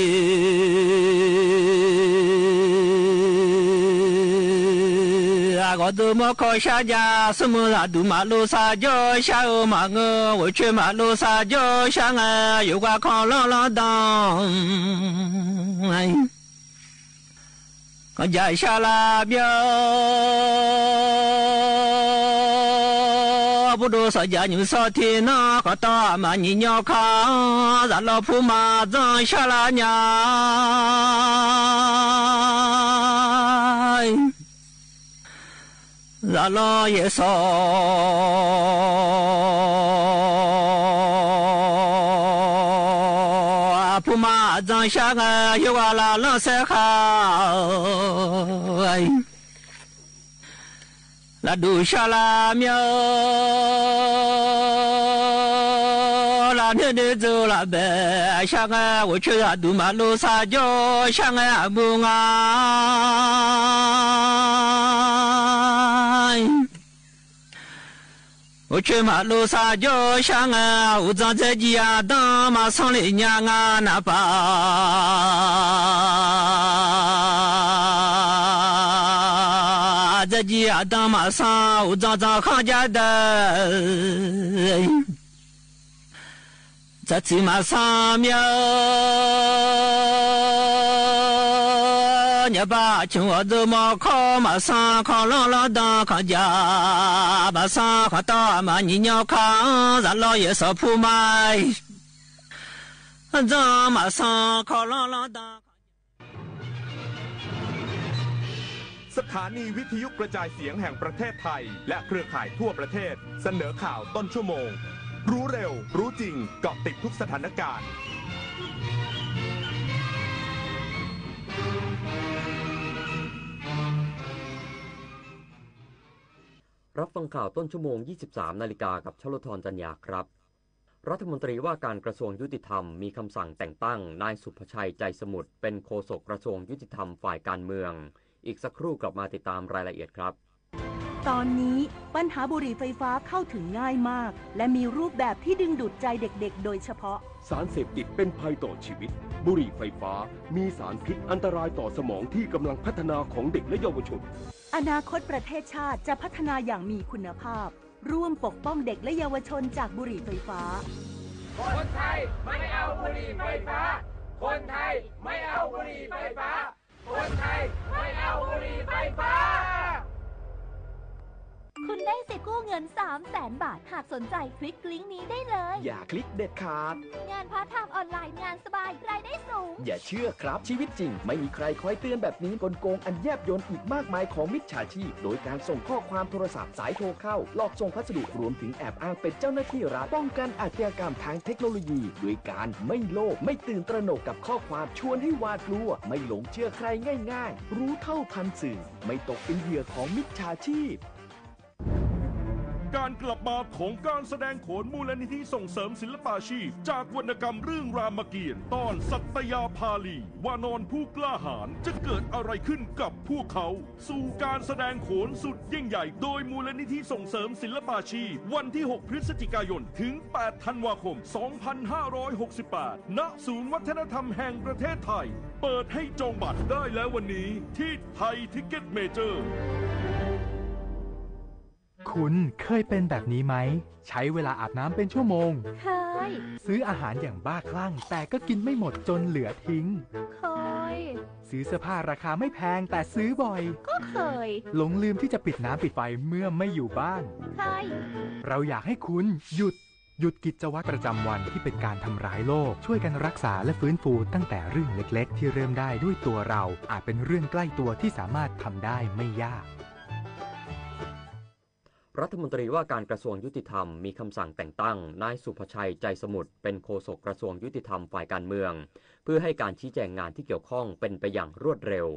啊，我怎么靠下家？什么啦都马路撒娇，下马我去马路撒娇，上啊有个靠浪浪当，我家下拉表。不多少家牛少天呐，可大嘛你鸟康，咱老婆马子下拉娘，咱老爷说。不嘛，张下个有个老老三好，那都下了苗，那天天走了呗，下个我去了都马路上就下个不啊。我去马路上就想啊，我长自己啊，当马上的娘啊那把，自己啊当马上我长康家的，这起码上面。你把青我怎么考马上考朗朗当康家，马上考到马你鸟康，咱老爷少铺买，咱马上考朗朗当。สถานีวิทยุกระจายเสียงแห่งประเทศไทยและเครือข่ายทั่วประเทศเสนอข่าวต้นชั่วโมงรู้เร็วรู้จริงเกาะติดทุกสถานการณ์รับฟังข่าวต้นชั่วโมง 23 นาฬิกากับชลธรจันยาครับรัฐมนตรีว่าการกระทรวงยุติธรรมมีคำสั่งแต่งตั้งนายสุภชัยใจสมุทรเป็นโฆษกกระทรวงยุติธรรมฝ่ายการเมืองอีกสักครู่กลับมาติดตามรายละเอียดครับตอนนี้ปัญหาบุหรี่ไฟฟ้าเข้าถึงง่ายมากและมีรูปแบบที่ดึงดูดใจเด็กๆโดยเฉพาะสารเสพติดเป็นภัยต่อชีวิตบุหรี่ไฟฟ้ามีสารพิษอันตรายต่อสมองที่กำลังพัฒนาของเด็กและเยาวชนอนาคตประเทศชาติจะพัฒนาอย่างมีคุณภาพร่วมปกป้องเด็กและเยาวชนจากบุหรี่ไฟฟ้าคนไทยไม่เอาบุหรี่ไฟฟ้าคนไทยไม่เอาบุหรี่ไฟฟ้าคนไทยไม่เอาบุหรี่ไฟฟ้าคุณได้สิทธิ์กู้เงิน 300,000 บาทหากสนใจคลิกลิงก์นี้ได้เลยอย่าคลิกเด็ดขาดงานพาร์ทไทม์ออนไลน์งานสบายรายได้สูงอย่าเชื่อครับชีวิตจริงไม่มีใครคอยเตือนแบบนี้กลโกงอันแยบยลอีกมากมายของมิจฉาชีพโดยการส่งข้อความโทรศัพท์สายโทรเข้าหลอกส่งพัสดุรวมถึงแอบอ้างเป็นเจ้าหน้าที่รัฐป้องกันอาชญากรรมทางเทคโนโลยีด้วยการไม่โลภไม่ตื่นตระหนกกับข้อความชวนให้หวาดกลัวไม่หลงเชื่อใครง่ายๆรู้เท่าทันสื่อไม่ตกเป็นเหยื่อของมิจฉาชีพการกลับมาของการแสดงโขนมูลนิธิส่งเสริมศิลปาชีพจากวรรณกรรมเรื่องรามเกียรติตอนสัตยาภาลีวานอนผู้กล้าหาญจะเกิดอะไรขึ้นกับพวกเขาสู่การแสดงโขนสุดยิ่งใหญ่โดยมูลนิธิส่งเสริมศิลปาชีพวันที่ 6 พฤศจิกายนถึง 8 ธันวาคม 2568 ณ ศูนย์วัฒนธรรมแห่งประเทศไทยเปิดให้จองบัตรได้แล้ววันนี้ที่ไทยทิกเก็ตเมเจอร์คุณเคยเป็นแบบนี้ไหมใช้เวลาอาบน้ำเป็นชั่วโมงเคยซื้ออาหารอย่างบ้าคลั่งแต่ก็กินไม่หมดจนเหลือทิ้งเคยซื้อเสื้อผ้าราคาไม่แพงแต่ซื้อบ่อยก็เคยหลงลืมที่จะปิดน้ำปิดไฟเมื่อไม่อยู่บ้านเคยเราอยากให้คุณหยุดกิจวัตรประจำวันที่เป็นการทำร้ายโลกช่วยกันรักษาและฟื้นฟูตั้งแต่เรื่องเล็กๆที่เริ่มได้ด้วยตัวเราอาจเป็นเรื่องใกล้ตัวที่สามารถทำได้ไม่ยากรัฐมนตรีว่าการกระทรวงยุติธรรมมีคำสั่งแต่งตั้งนายสุภชัยใจสมุทรเป็นโฆษกกระทรวงยุติธรรมฝ่ายการเมืองเพื่อให้การชี้แจงงานที่เกี่ยวข้องเป็นไปอย่างรวดเร็ว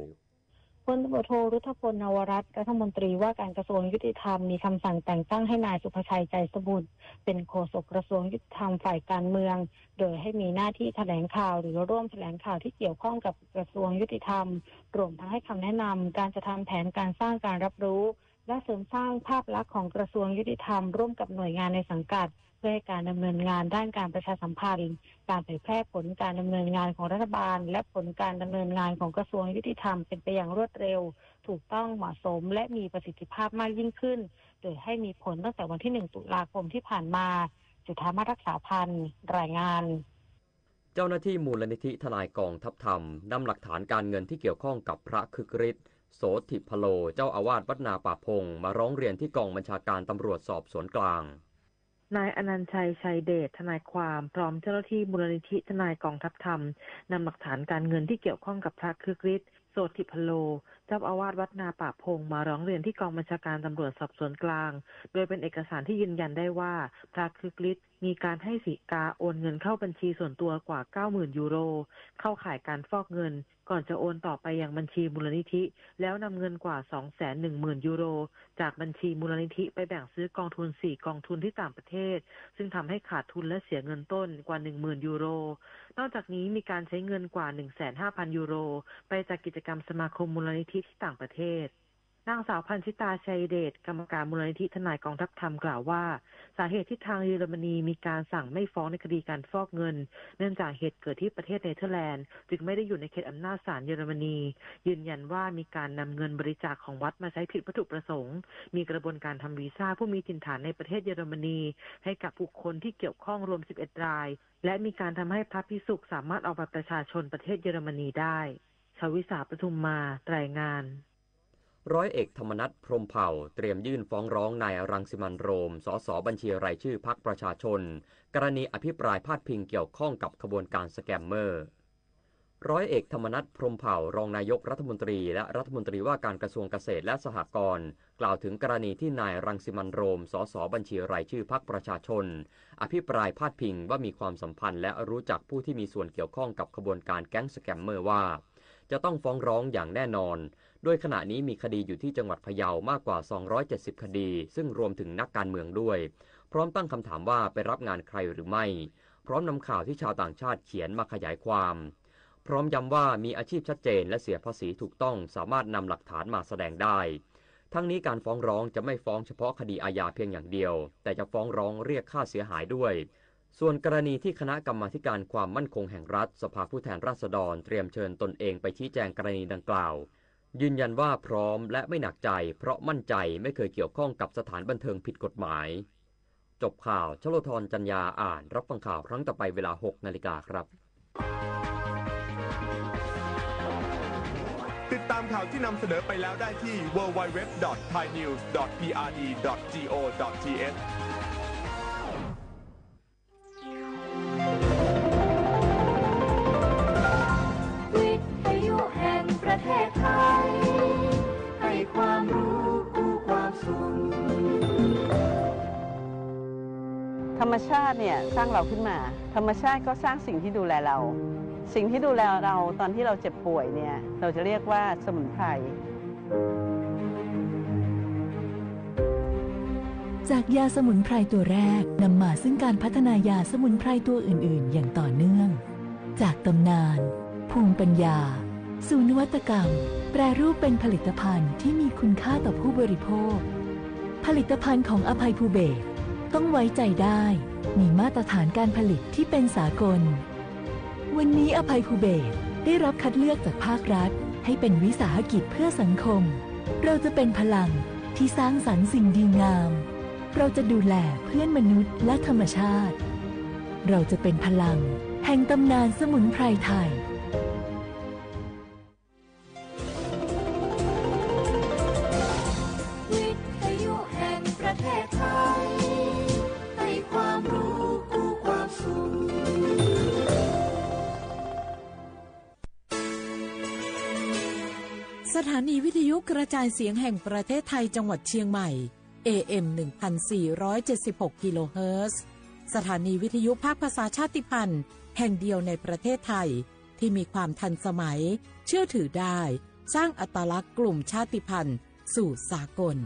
พลตำรวจโทรุทธพล นวรัตน์รัฐมนตรีว่าการกระทรวงยุติธรรมมีคำสั่งแต่งตั้งให้นายสุภชัยใจสมุทรเป็นโฆษกกระทรวงยุติธรรมฝ่ายการเมืองโดยให้มีหน้าที่แถลงข่าวหรือร่วมแถลงข่าวที่เกี่ยวข้องกับกระทรวงยุติธรรมรวมทั้งให้คำแนะนำการจะทำแผนการสร้างการรับรู้และเสริมสร้างภาพลักษณ์ของกระทรวงยุติธรรมร่วมกับหน่วยงานในสังกัดเพื่อให้การดำเนินงานด้านการประชาสัมพันธ์การเผยแพร่ผลการดำเนินงานของรัฐบาลและผลการดำเนินงานของกระทรวงยุติธรรมเป็นไปอย่างรวดเร็วถูกต้องเหมาะสมและมีประสิทธิภาพมากยิ่งขึ้นโดยให้มีผลตั้งแต่วันที่ 1 ตุลาคมที่ผ่านมาจุฑามาศรักษาพันธ์รายงานเจ้าหน้าที่มูลนิธิทนายกองทัพธรรมนำหลักฐานการเงินที่เกี่ยวข้องกับพระคึกฤทธิ์โสธิพโลเจ้าอาวาสวัดนาป่าพงมาร้องเรียนที่กองบัญชาการตำรวจสอบสวนกลางนายอนันต์ชัย ชัยเดชทนายความพร้อมเจ้าหน้าที่มูลนิธิทนายกองทัพธรรมนำหลักฐานการเงินที่เกี่ยวข้องกับพระคึกฤทธิ์โสธิพโล เจ้าอาวาสวัดนาป่าพงมาร้องเรียนที่กองบัญชาการตำรวจสอบสวนกลางโดยเป็นเอกสารที่ยืนยันได้ว่าพระครึกฤทธิ์มีการให้สีกาโอนเงินเข้าบัญชีส่วนตัวกว่า 90,000 ยูโรเข้าข่ายการฟอกเงินก่อนจะโอนต่อไปยังบัญชีมูลนิธิแล้วนำเงินกว่า 210,000 ยูโรจากบัญชีมูลนิธิไปแบ่งซื้อกองทุน4กองทุนที่ต่างประเทศซึ่งทำให้ขาดทุนและเสียเงินต้นกว่า 10,000 ยูโรนอกจากนี้มีการใช้เงินกว่า 15,000 ยูโรไปจากกิจกรรมสมาคมมูลนิธิที่ต่างประเทศนางสาวพันธิตาชัยเดชกรรมการมูลนิธิทนายกองทัพธรรมกล่าวว่าสาเหตุที่ทางเยอรมนีมีการสั่งไม่ฟ้องในคดีการฟอกเงินเนื่องจากเหตุเกิดที่ประเทศเนเธอร์แลนด์จึงไม่ได้อยู่ในเขตอำนาจศาลเยอรมนียืนยันว่ามีการนำเงินบริจาคของวัดมาใช้ผิดวัตถุประสงค์มีกระบวนการทำวีซ่าผู้มีถิ่นฐานในประเทศเยอรมนีให้กับบุคคลที่เกี่ยวข้องรวม11รายและมีการทำให้พระภิกษุสามารถเอาบัตรประชาชนประเทศเยอรมนีได้ชวิสาปทุมมารายงานร้อยเอกธรรมนัส พรหมเผ่าเตรียมยื่นฟ้องร้องนายรังสิมันต์โรมสสบัญชีรายชื่อพรรคประชาชนกรณีอภิปรายพาดพิงเกี่ยวข้องกับขบวนการสแกมเมอร์ร้อยเอกธรรมนัส พรหมเผ่ารองนายกรัฐมนตรีและรัฐมนตรีว่าการกระทรวงเกษตรและสหกรณ์กล่าวถึงกรณีที่นายรังสิมันต์โรมสสบัญชีรายชื่อพรรคประชาชนอภิปรายพาดพิงว่ามีความสัมพันธ์และรู้จักผู้ที่มีส่วนเกี่ยวข้องกับขบวนการแก๊งสแกมเมอร์ว่าจะต้องฟ้องร้องอย่างแน่นอนโดยขณะนี้มีคดีอยู่ที่จังหวัดพะเยามากกว่า270คดีซึ่งรวมถึงนักการเมืองด้วยพร้อมตั้งคำถามว่าไปรับงานใครหรือไม่พร้อมนำข่าวที่ชาวต่างชาติเขียนมาขยายความพร้อมย้ำว่ามีอาชีพชัดเจนและเสียภาษีถูกต้องสามารถนำหลักฐานมาแสดงได้ทั้งนี้การฟ้องร้องจะไม่ฟ้องเฉพาะคดีอาญาเพียงอย่างเดียวแต่จะฟ้องร้องเรียกค่าเสียหายด้วยส่วนกรณีที่คณะกรรมาธิการความมั่นคงแห่งรัฐสภาผู้แทนราษฎรเตรียมเชิญตนเองไปชี้แจงกรณีดังกล่าวยืนยันว่าพร้อมและไม่หนักใจเพราะมั่นใจไม่เคยเกี่ยวข้องกับสถานบันเทิงผิดกฎหมายจบข่าวชโลธรจันยาอ่านรับฟังข่าวครั้งต่อไปเวลา 6 นาฬิกาครับติดตามข่าวที่นำเสนอไปแล้วได้ที่ www.thainews.prd.go.thประเทศไทยให้ความรู้คู่ความสุขธรรมชาติเนี่ยสร้างเราขึ้นมาธรรมชาติก็สร้างสิ่งที่ดูแลเราสิ่งที่ดูแลเราตอนที่เราเจ็บป่วยเนี่ยเราจะเรียกว่าสมุนไพรจากยาสมุนไพรตัวแรกนำมาซึ่งการพัฒนายาสมุนไพรตัวอื่นๆอย่างต่อเนื่องจากตำนานภูมิปัญญาสู่นวัตกรรมแปรรูปเป็นผลิตภัณฑ์ที่มีคุณค่าต่อผู้บริโภคผลิตภัณฑ์ของอภัยภูเบศรต้องไว้ใจได้มีมาตรฐานการผลิตที่เป็นสากลวันนี้อภัยภูเบศรได้รับคัดเลือกจากภาครัฐให้เป็นวิสาหกิจเพื่อสังคมเราจะเป็นพลังที่สร้างสรรค์สิ่งดีงามเราจะดูแลเพื่อนมนุษย์และธรรมชาติเราจะเป็นพลังแห่งตำนานสมุนไพรไทยสถานีวิทยุกระจายเสียงแห่งประเทศไทยจังหวัดเชียงใหม่ AM 1476 กิโลเฮิรตซ์สถานีวิทยุภาคภาษาชาติพันธุ์แห่งเดียวในประเทศไทยที่มีความทันสมัยเชื่อถือได้สร้างอัตลักษณ์กลุ่มชาติพันธุ์สู่สากล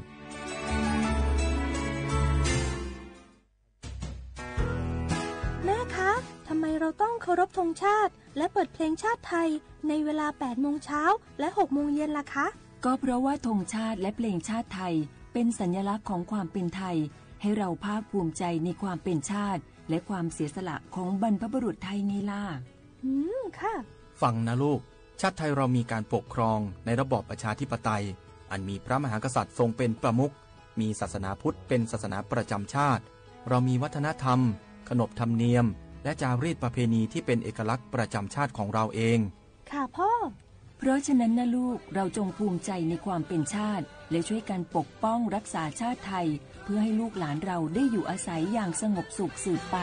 แม่คะทำไมเราต้องเคารพธงชาติและเปิดเพลงชาติไทยในเวลา 8 โมงเช้าและ 6 โมงเย็นล่ะคะก็เพราะว่าธงชาติและเพลงชาติไทยเป็นสัญลักษณ์ของความเป็นไทยให้เราภาคภูมิใจในความเป็นชาติและความเสียสละของบรรพบุรุษไทยไงล่ะค่ะฟังนะลูกชาติไทยเรามีการปกครองในระบอบประชาธิปไตยอันมีพระมหากษัตริย์ทรงเป็นประมุขมีศาสนาพุทธเป็นศาสนาประจำชาติเรามีวัฒนธรรมขนบธรรมเนียมและจารีตประเพณีที่เป็นเอกลักษณ์ประจำชาติของเราเองค่ะพ่อเพราะฉะนั้นนะลูกเราจงภูมิใจในความเป็นชาติและช่วยกันปกป้องรักษาชาติไทยเพื่อให้ลูกหลานเราได้อยู่อาศัยอย่างสงบสุขสืบไป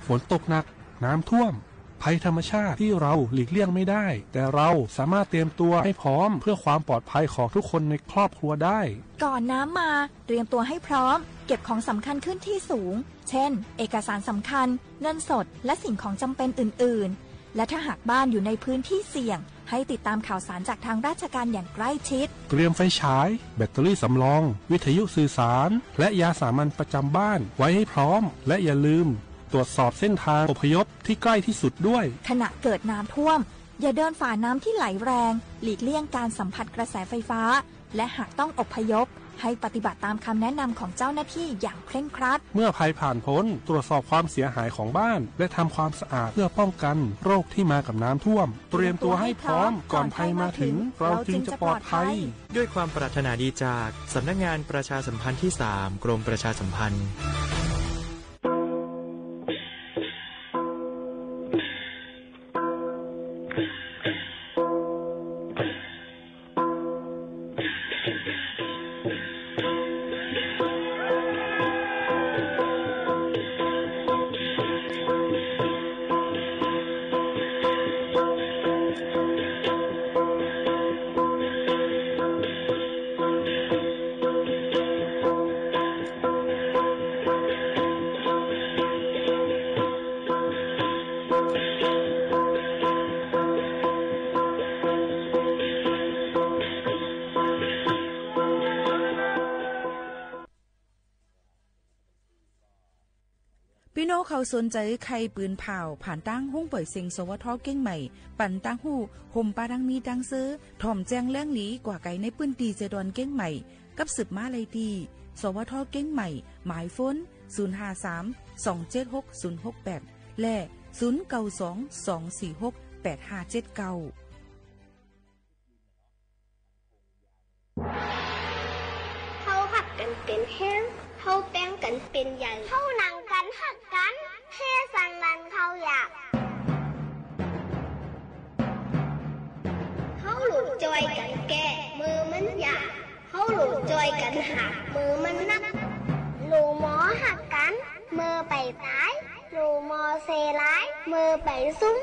ฝนตกหนักน้ำท่วมภัยธรรมชาติที่เราหลีกเลี่ยงไม่ได้แต่เราสามารถเตรียมตัวให้พร้อมเพื่อความปลอดภัยของทุกคนในครอบครัวได้ก่อนน้ำมาเตรียมตัวให้พร้อมเก็บของสำคัญขึ้นที่สูงเช่นเอกสารสำคัญเงินสดและสิ่งของจำเป็นอื่นๆและถ้าหากบ้านอยู่ในพื้นที่เสี่ยงให้ติดตามข่าวสารจากทางราชการอย่างใกล้ชิดเตรียมไฟฉายแบตเตอรี่สำรองวิทยุสื่อสารและยาสามัญประจำบ้านไว้ให้พร้อมและอย่าลืมตรวจสอบเส้นทางอพยพที่ใกล้ที่สุดด้วยขณะเกิดน้ำท่วมอย่าเดินฝ่าน้ำที่ไหลแรงหลีกเลี่ยงการสัมผัสกระแสไฟฟ้าและหากต้องอพยพให้ปฏิบัติตามคำแนะนำของเจ้าหน้าที่อย่างเคร่งครัดเมื่อภัยผ่านพ้นตรวจสอบความเสียหายของบ้านและทำความสะอาดเพื่อป้องกันโรคที่มากับน้ำท่วมเตรียมตัวให้พร้อมก่อนภัยมาถึงเราจึงจะปลอดภัยด้วยความปรารถนาดีจากสำนักงานประชาสัมพันธ์ที่ 3 กรมประชาสัมพันธ์พี่น้องเขาสนใจใครปืนเผาผ่านตั้งหุ้งเป่ยเซ็งสวทเก้งใหม่ปั่นตั้งหู้ห่มปาดังมีดังซื้อถ่อมแจ้งแล้งหลีกว่าไก่ในปื้นตีเจดอนเก้งใหม่กับสืบมาเลยดีสวทเก้งใหม่หมายฟ้น053-276-068และ0922468579เขาหักกันเป็นแห้งเขาแป้งกันเป็นใหญ่เขาหนังกันหักกันแค่สังนันเขาอยากเขาหลุดจอยกันแก่มือมันอยากเขาหลุดจอยกันหักมือมันนักลูหมอหักกันมือไปตายลูหมอเซร้ายมือไปซุ้ม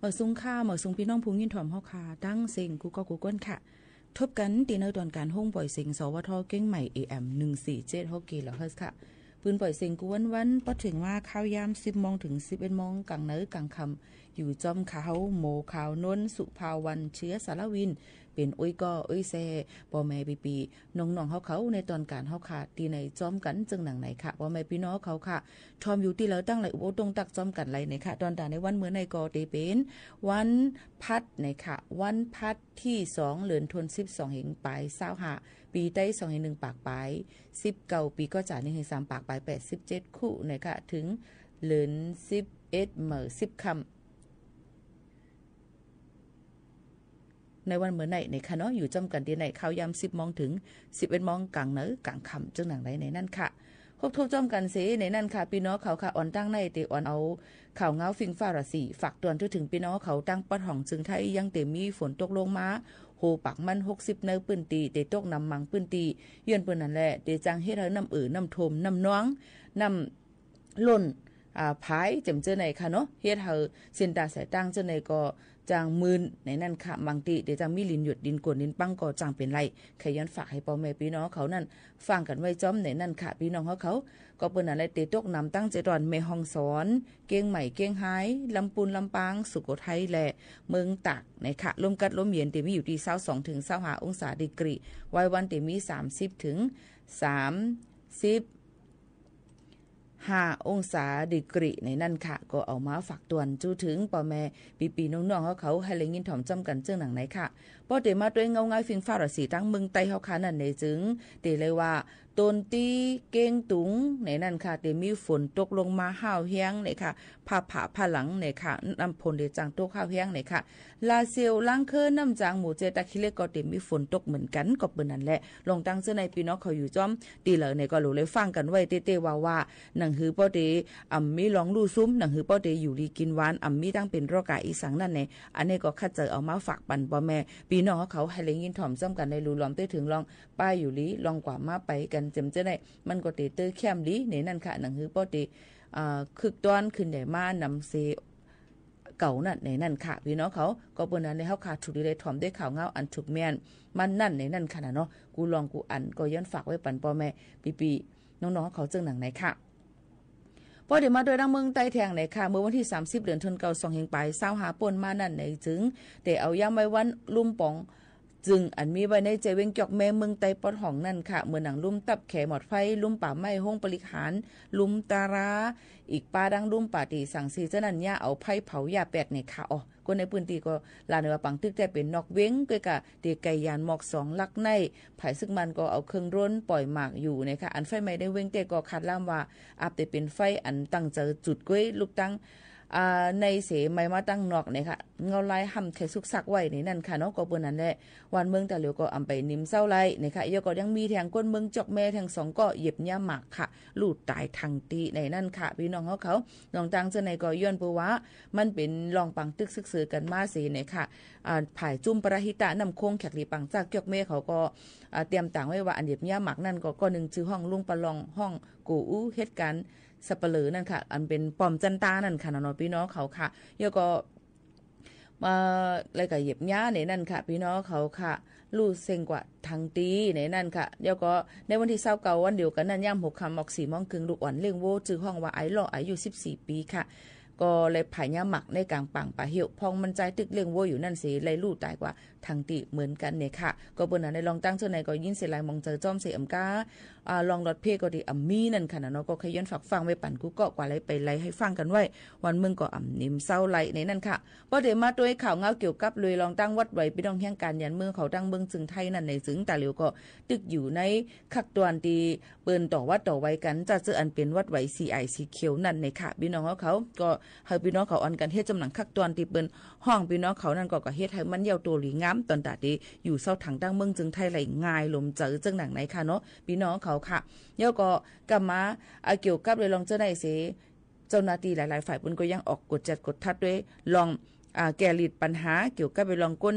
มาซุงข้ามาซุงพี่น้องผู้ยินถ่อมเฮาค่ะตั้งเซ็งกูก็กูก้นค่ะทบกันตีในตอนการห้องปล่อยเสียงสวทเก้งใหม่ AM 147 กิโลเฮิรตซ์ค่ะปืนปล่อยเสียงกูวันๆพอถึงว่าข้าวยาม 10 โมงถึง 11 โมงกลางเนื้อกลางค่ำอยู่จอมขาวโมขาวนนสุภาวันเชื้อสารวินเป็นอุ้ยก็อุ้ยแซ่พ่อแม่ปีน้องๆเขาในตอนการเฮาค่ะตีในจอมกันจึงหนังไหนค่ะพ่อแม่พี่น้องเขาค่ะทอมอยู่ที่แล้วตั้งไหลอุโบตรงตักจอมกันไหลในค่ะตอนตาในวันเมื่อในก็ได้เป็นวันพัดในค่ะวันพัดที่2เดือนธันวาคม12 ปลาย25ปีใต้2 ปากปลาย19ปีก็จ่า1 3ปากปลาย87คู่ในค่ะถึงเดือน11เมื่อ10ค่ำในวันเมื่อไหนในค่ะเนาะอยู่จำกันที่ไหนข้าวยาม 10 โมงถึง 11 โมงกลางเนื้อกลางค่ำจึงหนังไหนในนั่นค่ะครบทุกจอมกันเสในนั่นค่ะพี่น้องเขาค่ะอ่อนตั้งในเตอ่อนเอาข่าวเงาฟิงฟ้าราศีฝากเตือนถึงพี่น้องเขาตั้งปัดห่องจึงไทยยังเตมีฝนตกลงมาโหปักมัน60เนื้อปืนตีเตตกนำมังปืนตีเยือนปืนนั่นแหละเตจังเฮ็ดให้น้ำน้ำทมน้ำน้องน้ำล้นพายจำเจอในค่ะเนาะเฮ็ดให้เส้นตาสายตั้งเจอในก็จางมืนในนั่นค่ะบางทีเดี๋ยวจางมีลินหยุดดินกวนดินปังก็จางเป็นไรใครย้อนฝากให้พ่อแม่พี่น้องเขานั่นฟังกันไว้จ้อมในนั่นค่ะพี่น้องเขาก็เปิ้นอะไรเตตกนำตั้งใจตอนแม่ฮ่องสอนเกียงใหม่เกียงไฮ้ลำปูนลำปางสุโขทัยและเมืองตากในค่ะลมกัดลมเย็นเตมีอยู่ที่22ถึง25องศาดีกรีไว้วันเตมี30ถึง5 องศาดีกรีในนั่นค่ะก็เอามาฝากตวนจู้ถึงพ่อแม่ปีน้องๆเขาให้เลยยินถ่อมจำกันเจ้าหนังไหนค่ะพอเตมาด้วยเงาง่ายฟิงฟ้าราศีตั้งเมืองไต้เฮาค่ะนั่นในจึงเตเลยว่าต้นตีเก้งตุงในนั่นค่ะเตมีฝนตกลงมาห้าวเฮียงในค่ะผ่าหลังในค่ะน้ำพลเดจังตกห้าวเฮียงในค่ะลาเซียวลังเคอน้ำจางหมู่เจตะคิเลก็เตมีฝนตกเหมือนกันก็เปิ้นนั่นแหละลงตั้งเสื้อในพี่น้องเขาอยู่จ้อมตีเหลอในก็รู้เลยฟังกันไว้เต้ๆว่าหนังหือป้อเตมีลองลู่ซุ้มหนังหือป้อเตอยู่ดีกินหวานมีตั้งเป็นโรคกะอีสังนั่นแหละอันนี้ก็คัดเจอเอามาฝากปันพ่อแม่พี่น้องเขาให้เลยยินถ่อมซ้ำกันในรูล้อมเต้ถึงลองป้ายอยู่ลีลองกว่ามาไปกันจำเจได้มันก็เตเตอร์แคมลีในนั่นค่ะหนังหือป้อเตคึกต้อนขึ้นใหญ่มานำเซเก่านั่นในนั่นค่ะพี่น้องเขาก็เปิ้นนั้นในเฮาขาดถูกได้ถ่อมได้ข่าวเงาอันถูกแม่นมันนั่นในนั่นค่ะเนาะกูลองกูอันก็ย้อนฝากไว้ปันพ่อแม่ปีน้องๆเขาเจิงหนังไหนค่ะพอเดี๋ยวมาโดยดังเมืองใต้แทงไหนค่ะเมื่อวันที่30เดือนธันวาคม25ปลาย25ป่นมานั่นในจึงแต่เอาย้ำไว้วันลุ่มป๋องจึงอันมีไว้ในใจเวงจอกแม่เมืองไต้ปอดห้องนั่นค่ะเมื่อหนังลุ่มตับแขหมอดไฟลุ่มป่าไม้ห้องปริหารลุ่มตาราอีกปลาดังลุ่มป่าตีสั่งซีเจ้านั่นย่าเอาไผ่เผายาแปดในค่ะอ๋อคนในพื้นที่ก็ลาเนื้อปังตึกแต่เป็นนอกเว้งก็กะเตไก่ยานหมอก2ลักในไผ่ซึ่งมันก็เอาเครื่องร้นปล่อยหมากอยู่นะคะอันไฟไม่ได้เว้งแต่ก็คาดล่ามว่าอาจจะเป็นไฟอันตั้งเจอจุดก้วยลูกตั้งในเสไม่มาตั้งนอกเนี่ยค่ะเงาลายห่ำแค่สุกซักไว้ในนั่นค่ะเนาะก็เปิ้นนั่นแหละวันเมืองแต่เหลียวก็อำไปนิ่มเศร้าไล่นะคะยก็ยังมีแทงก้นเมืองจอกแม่แทง2ก็เหย็บย่าหมากค่ะลูดตายทางตีในนั่นค่ะพี่น้องเขาน้องตังเจอในก็ย้อนเพราะว่ามันเป็นลองปังตึกซึกซือกันมาสิเนี่ยค่ะผายจุ่มปราหิตะนำโคงแขกลีปังจากจอกแม่เขาก็เตรียมต่างไว้ว่าอันเหย็บย่าหมากนั่นก็นึงชื่อห้องลุงปะลองห้องกูอู้เฮ็ดกันสับปะเหลือนั่นค่ะอันเป็นปอมจันตานั่นค่ะเนาะพี่น้องเขาค่ะแล้วก็อะไรก็เหยียบย่าในนั่นค่ะพี่น้องเขาค่ะลู่เซ็งกว่าทางตีในนั่นค่ะแล้วก็ในวันที่29วันเดียวกันนั้นย่ำ6 ค่ำออก4 โมงครึ่งลูกอ่อนเลี้ยงโวจื้อห้องว่าไอ้หล่ออายุ14 ปีค่ะก็เลยผายย่าหมักในกลางปังป่าเหี่ยวพองมันใจตึกเลี้ยงโวอยู่นั่นสิเลยลู่ตายกว่าทางตีเหมือนกันเนี่ยค่ะก็เปิ้นในลองตั้งเจ้าไหนก็ยินเสลายมองเจอจ้อมเสอำกาลองรถเพก็ดีมีนั่นค่ะเนาะก็ขย้อนฝากฟังไว้ปั่นกูก็กว่าไรไปไรให้ฟังกันไว้วันมึงก็นิ่มเศร้าไหลในนั่นค่ะพอเดี๋ยวมาด้วยข่าวเงาเกี่ยวกับเลยลองตั้งวัดไว้พี่น้องแห่งการยันเมืองเขาตั้งเมืองจึงไทยนั่นในจึงแต่เหลียวก็ตึกอยู่ในคักตวนตีเปิ้นต่อวัดต่อไว้กันจะเจออันเป็นวัดไว้ CIC เขียวนั่นในค่ะพี่น้องเขาก็ให้พี่น้องเขาอันกันเฮ็ดจำหนังคักตวนตีเปิ้นห้องพี่น้องเขานั่นก็เฮ็ดให้มันเยาวตัวหลีงามตอนตาดีอยู่เศร้าถังตั้งเมืองจึงไทยไหลง่ายลมเจอจังหนังไหนค่ะเนาะพี่น้องเขาค่ะแล้วก็กลับมาเกี่ยวกับเลยลองเจ้าได้สิเจ้าหน้าที่หลายๆฝ่ายเปิ้นก็ยังออกกฎจัดกฎทัดด้วยลอง แก้ลิดปัญหาเกี่ยวกับไปลองก้น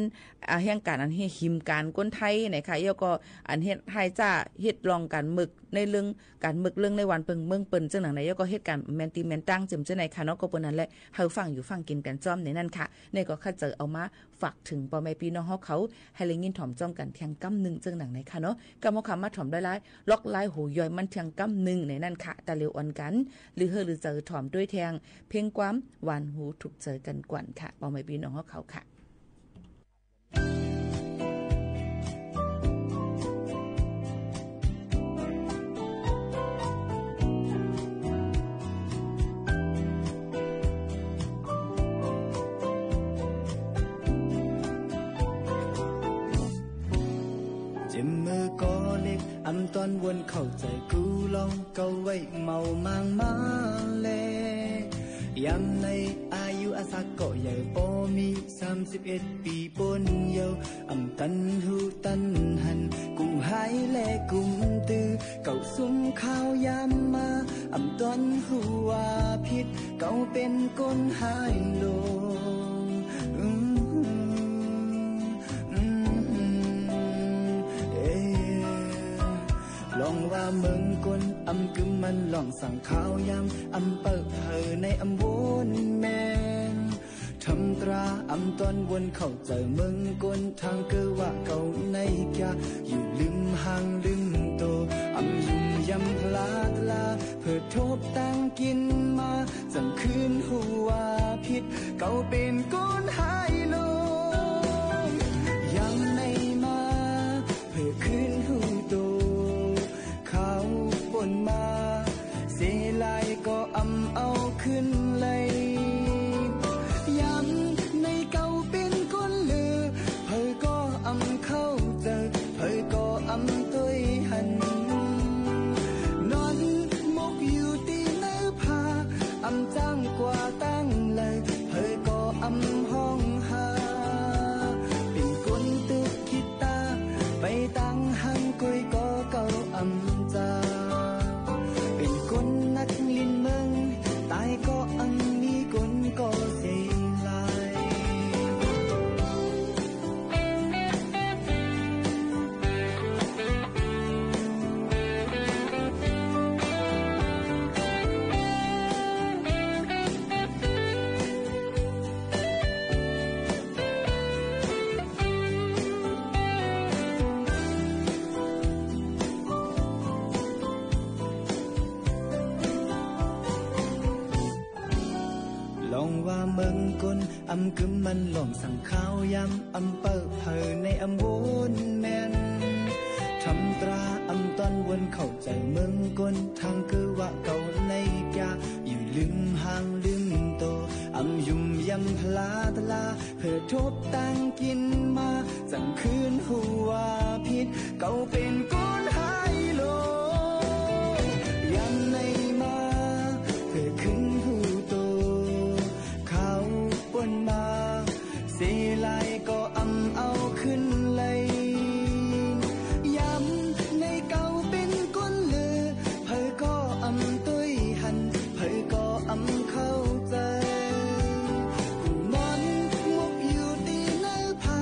แห่งการอันเฮ็ดหิมการก้นไทยนะคะแล้วก็อันเฮ็ดไทยจ้าเฮ็ดลองการหมึกในเรื่องการหมึกเรื่องในวันเปิงเมืองเปิ้นจังหนังไหนแล้วก็เฮ็ดการแมนตีแมนตั้งจึมจังไหนค่ะเนาะก็เปิ้นนั่นแหละเฮาฟังอยู่ฟังกินกันจ้อมในนั้นค่ะนี่ก็คัดเจอเอามาฝากถึงพ่อแม่พี่น้องเฮาเขาให้เลยยินถ่อมจ้องกันเที่ยงกำนึงจังหนังไหนค่ะเนาะกำมาคำมาถ่อมได้หลายล็อกลายหูย่อยมันเที่ยงกำนึงในนั้นค่ะตะเร็วอ่อนกันหรือเฮอหรือเจอถ่อมด้วยแทงเพียงความหวานหูถูกเจอกันกวนค่ะพ่อแม่พี่น้องเฮาเขาค่ะอำตอนวนเข้าใจกูลองเกาไว้เมามางมาเลยามในอายุอาศักก็ใหญ่ปอมี31ปีปนเยาอำตันหูตันหันกูหายแลกุมตือเก่าซุ้มข้าวยามมาอำตอนหูว่าผิดเก่าเป็นก้นหายโลลองว่าเมืองกนอำกึมมันลองสั่งข้าวยำอำเปิดเผยในอำวนแมนทำตราอำตอนวนเข้าใจเมืองกนทางเกือว่าเก่าในกะอยู่ลืมห่างลืมโตอำยุ่มยำพลาดลาเพื่อทบตั้งกินมาจังคืนหัวผิดเก่าเป็นก้นหายโลยังในมาเพื่อคืนหูโตมาเสียลายก็เอาขึ้นเลยย้ำในเก่าเป็นคนลือเผยก็เข้าเจอเผยก็ตัวหันนอนมกอยู่ตีเนื้อผ้าจ้างกว่าตั้งเลยเผยก็ห้องหาเป็นคนตุกคิดตาไปตั้งหันกุยก็เก่าจาคนนักลินเมืองตายก็มีคนก็เสียลายลองว่าเมืองกนกึมมันลองสั่งข้าวยำเปิดเผยในวนแมนทำตราตอนวนเข้าใจเมืองกนทางคือว่าเก่าในกะอยู่ลืมห่างลืมโตยุ่มยำพลาดลาเพื่อทบตั้งกินมาจังคืนหัวผิดเก่าเป็นก้นหายโลยังในมาเพื่อขึ้นหูโตมาเสียลายก็เอาขึ้นเลยย้ำในเก่าเป็นก้นลือเผยก็ตัวหันเผยก็เข้าใจนอนมกอยู่ตีเนื้อผ้า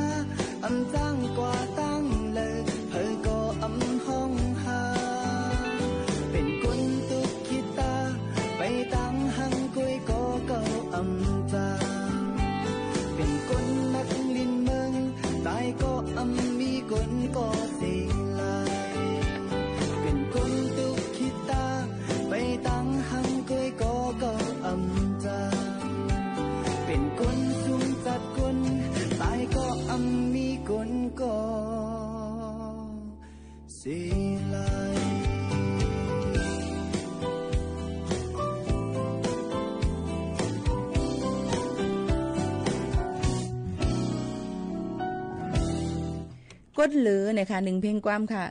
ก้นหรือนะคะ1เพลงความค่ะ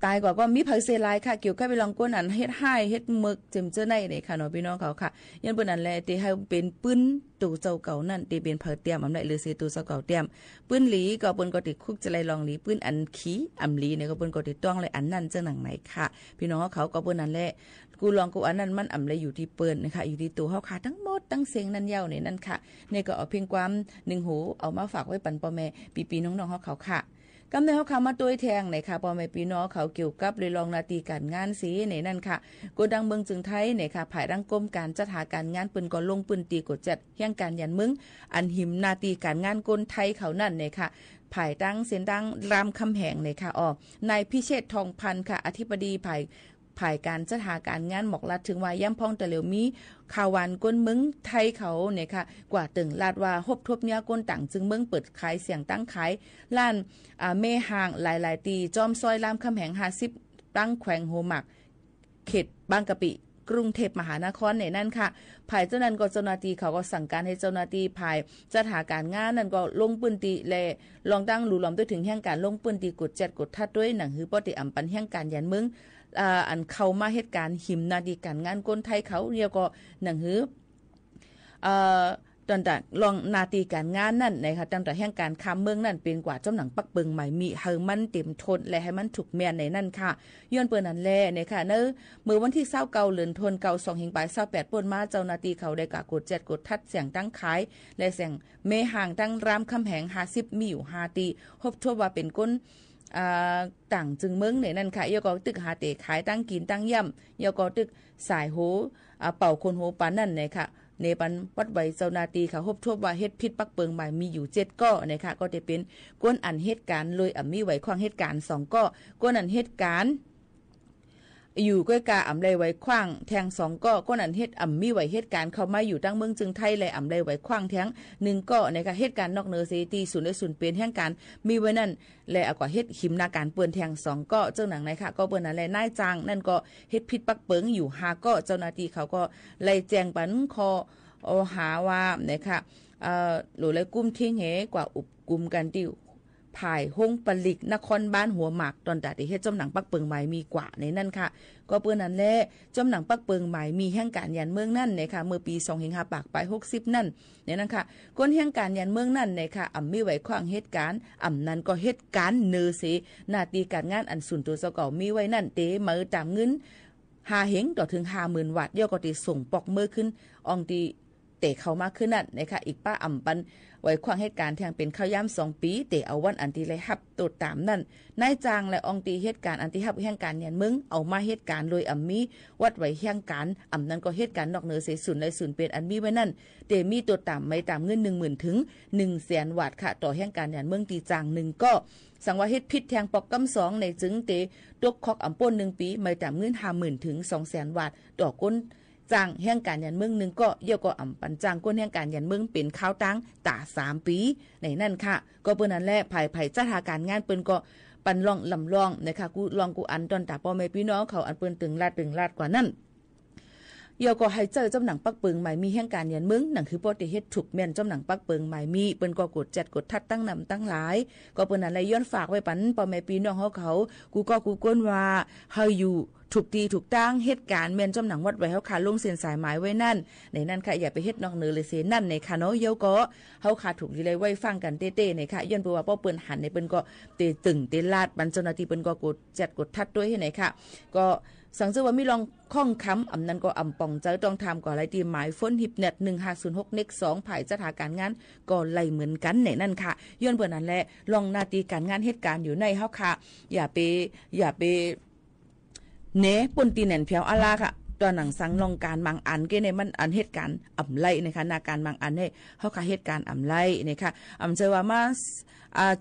ตายกว่าก็มีเผยเซลายค่ะเกี่ยวกับไปลองก้นอันเฮ็ดให้เฮ็ดมึกจิมเจอในนี่ค่ะเนาะพี่น้องเขาค่ะยันเปิ้นอันแลที่ให้เป็นปืนตู่เจ้าเก่านั่นที่เป็นเผยเตรียมอำได้หรือสิตู่เจ้าเก่าเตรียมปืนหลีก็เปิ้นก็ติดคุกจะไล่ลองหลีปืนอันขี้อำหลีเนี่ยก็เปิ้นก็ติดต้องเลยอันนั้นจังหนังไหนค่ะพี่น้องเขาก็เปิ้นนั่นแหละกูลองกูอันนั้นมันอำเลยอยู่ที่เปิ้นนะคะอยู่ที่ตัวเฮาค่ะทั้งหมดทั้งเสียงนั่นยาวนี่นั่นค่ะนี่ก็เอาเพียงความ1หูเอามาฝากไว้ปันพ่อแม่ปีๆน้องๆเฮาเขาค่ะกำเนิดเขาเข้ามาตัวแทงในค่ะพ่อแม่พี่น้องเขาเกี่ยวกับเลยลองนาตีการงานสีในนั่นค่ะโกดังเมืองจึงไทยในค่ะภายดังกรมการจัดหาการงานปืนก็ลงปืนตีกดจัดเฮียงการยันมึงอันหิมนาตีการงานกลไทยเขานั่นในค่ะภายดังเส้นดังรามคำแหงในค่ะนายพิเชษทองพันธ์ค่ะอธิบดีภายการจัดหาการงานหมอกลัดถึงว่าย่ำพ้องแต่เหลียวมีข่าววันก้นมึงไทยเขาเนี่ยค่ะกว่าตึงลาดว่าฮบทบเนี้ยก้นต่างจึงเมืองเปิดขายเสียงตั้งขายล้านเมห่างหลายๆตีจอมซอยรามคำแหง50ตั้งแขวงโฮมักเขตบางกะปิกรุงเทพมหานครในนั่นค่ะภายเจ้านั้นก็เจ้าหน้าที่เขาก็สั่งการให้เจ้าหน้าที่ภายจัดหาการงานนั่นก็ลงปืนตีและลองตั้งหลู่หลอมด้วยถึงแห่งการลงปืนตีกดจัดกดทัดด้วยหนังหือปอติอำปันแห่งการยันมึงอันเข้ามาเหตุการณ์หิมนาดีการงานคนไทยเขาเรียกก็หนังหือตอนแต่ลองนาตีการงานนั่นนะคะตั้งแต่แห่งการคำเมืองนั่นเป็นกว่าเจ้าหนังปักเปิงใหม่มีให้มันเต็มทนและให้มันถูกแม่นในนั่นค่ะย้อนเปิ้นนั่นแลนะคะเนอะเมื่อวันที่29เดือนธันวาคม2 ปลาย28ป่นมาเจ้าหน้าที่เขาได้กะกด7กดทัดเสียงตั้งขายและเสียงเมห่างตั้งรามคำแหง50มีอยู่5ตีพบทั่วว่าเป็นก้นต่างจึงเมืองในนั่นค่ะยก็ตึกหาเตะขายตั้งกินตั้งย่ำยก็ตึกสายโหเป่าคนโหปานนั่นเนี่ยค่ะในปันวัดไว้เจ้านาตีค่ะพบทั่วว่าเฮ็ดพิษปักเปิงใหม่มีอยู่7ก้อนะคะก็จะเป็นก้นอันเหตุการณ์เลยมีไว้ขวางเหตุการณ์2ก้อก้นอันเหตุการณ์อยู่ก้อยกาอำไลไว้ขว้างแทง2ก้อก้นอันเฮ็ดมีไว้เหตุการณ์เข้ามาอยู่ตั้งเมืองจึงไทยและอำไลไว้ขว้างแทง1ก้อนะคะเหตุการณ์นอกเหนือเสตี0.0เป็นแห่งการมีไว้นั่นและก็เฮ็ดหิมนาการเปื้อนแทง2ก้อเจ้าหนังนะคะก็เปิ้นนั่นแหละนายจ้างนั่นก็เฮ็ดผิดปักเปิงอยู่5ก้อเจ้าหน้าที่เขาก็ไล่แจ้งปันคอหาว่านะคะหรือเลยกุ้มทิ้งเหกว่าอุบกุมกันที่ภายห้องปลิกนครบ้านหัวหมากตอนแต่ที่เฮ็ดจอมหนังปักเปิงใหม่มีกว่าในนั่นค่ะก็เปิ้นนั่นแหละจอมหนังปักเปิงใหม่มีแห่งการยันเมืองนั่นนะคะเมื่อปี25ปากไป60นั่นเนี่ยนั่นค่ะคนแห่งการยันเมืองนั่นนะคะมีไว้ขวางเหตุการณ์นั้นก็เหตุการณ์เนเสหน้าที่การงานอันสุนตัวเจ้าเก่ามีไว้นั่นเตมือตามเงิน5 เฮงต่อถึง 50,000 วัตต์ย่อก็ติส่งปอกมือขึ้นอองตีเตะเข้ามาขึ้นนั่นนะคะอีกป้าปันไว้ขวางเหตุการณ์แทงเป็นข้าวย่ำ2 ปีเตะเอาวันอันที่เลยฮับตดตามนั่นนายจางและอองตีเหตุการณ์อันที่ฮับแห่งการยันมึงเอามาเหตุการณ์โดยมีวัดไว้แห่งการนั้นก็เหตุการณ์นอกเหนือเสสุนและสุนเป็นอันมีไว้นั่นเตมีตัวตามไม่ตามเงิน 10,000 ถึง 100,000 วัตต์ค่ะต่อแห่งการยันเมืองตีจาง1ก็สังว่าเฮ็ดผิดแทงปอกกำ2ในจึงเตตกคอกอำป่น1 ปีไม่ตามเงิน 50,000 ถึง 200,000 วัตต์ต่อก้นจ้างแห่งการยันเมือง1ก็เยอะก็ปันจ้างก้นแห่งการยันเมืองเป็นข้าวตั้งตา3 ปีในนั่นค่ะก็เปิ้นนั่นแหละภายจัดหาการงานเปิ้นก็ปันลองลำลองนะคะกูลองกูอันตอนตาพ่อแม่พี่น้องเขาอันเปิ้นตึงลาดกว่านั้นเยาก็ให้เจอจำหนังปักเปิงใหม่มีแห่งการยันมึงหนังคือปอติเฮ็ดถูกแม่นจำหนังปักเปิงใหม่มีเปิ้นก็กด7กดทัดตั้งนำตั้งหลายก็เปิ้นนั่นแหละย้อนฝากไว้ปันพ่อแม่พี่น้องเขากูก้นว่าเฮาอยู่ถูกตีถูกตั้งเหตุการณ์แม่นจำหนังวัดไว้เฮาขาลงเส้นสายหมายไว้นั่นในนั่นค่ะอย่าไปเฮ็ดนอกเหนือเลยเสนั่นในค่ะเนาะเยาก็เฮาขาถูกดีเลยไว้ฟังกันเต้ๆในค่ะย้อนเพราะว่าป้อเปิ้นหันในเปิ้นก็เตตึงเตลาดบรรเจ้าหน้าที่เปิ้นก็กด7กดทัดด้วยให้ไหนค่ะก็สังเกตว่ามีลองข้องค้ำนั้นก็ป่องใจต้องทำก่อไรตีหมายฟ้นฮิปเน็ต1506เน็ก2ภายจัดหาการงานก็ไล่เหมือนกันในนั่นค่ะย้อนเปิ้นนั่นแหละลองนาตีการงานเหตุการณ์อยู่ในเฮาค่ะอย่าไปเนปุ่นตีแหน่นเพียวอาลาค่ะตอนหนังสังลองการบางอันเกในมันอันเหตุการณ์ไล่นะคะนาการบางอันให้เฮาค่ะเหตุการณ์ไล่นะคะเจอว่ามา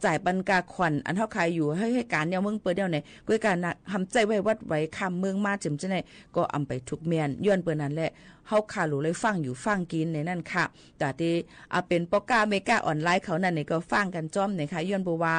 จ่ายปันกาขวัญอันเท่าใครอยู่ให้การเนี่ยเมืองเปิดเดียวไหนก็การทำใจไว้วัดไว้คำเมืองมาจิมจะไหนก็ไปทุกเมียนย้อนเปิดนั่นแหละเฮาขาหลูเลยฟังอยู่ฟังกินในนั่นค่ะแต่ที่เป็นปอกาเมกาออนไลน์เขานั่นนี่ก็ฟังกันจ้อมนะคะย้อนบัวว่า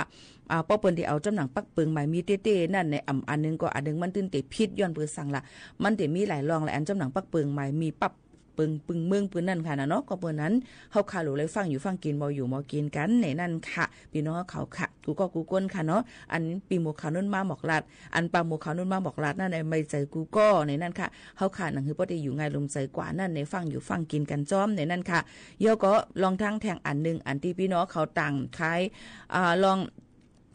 ป้อเปิ้นที่เอาจำหนังปักเปิงใหม่มีเต้ๆนั่นในอันนึงก็อันนึงมันตื่นเตะพิษย้อนเปิดสั่งละมันเตมีหลายรองหลายอันจำหนังปักเปิงใหม่มีปับปึงเมืองปืนนั่นค่ะนะเนาะก็เปิ้นนั้นเฮาขาหลูเลยฟังอยู่ฟังกินบ่อยู่บ่กินกันในนั่นค่ะพี่น้องเขาค่ะ กูก็กูก้นค่ะเนาะอันปีหมูขาวนุ่นมาหมอกลาดอันปลาหมูขาวนุ่นมาหมอกลาดนั่นในไม่ใจกูก็ในนั่นค่ะเฮาขาดหนังคือบ่ได้อยู่ไงลมใจกว่านั่นในฟังอยู่ฟังกินกันจ้อมในนั่นค่ะเยอะก็ลองทั้งแทงอันนึงอันที่พี่น้องเขาต่างคล้ายลอง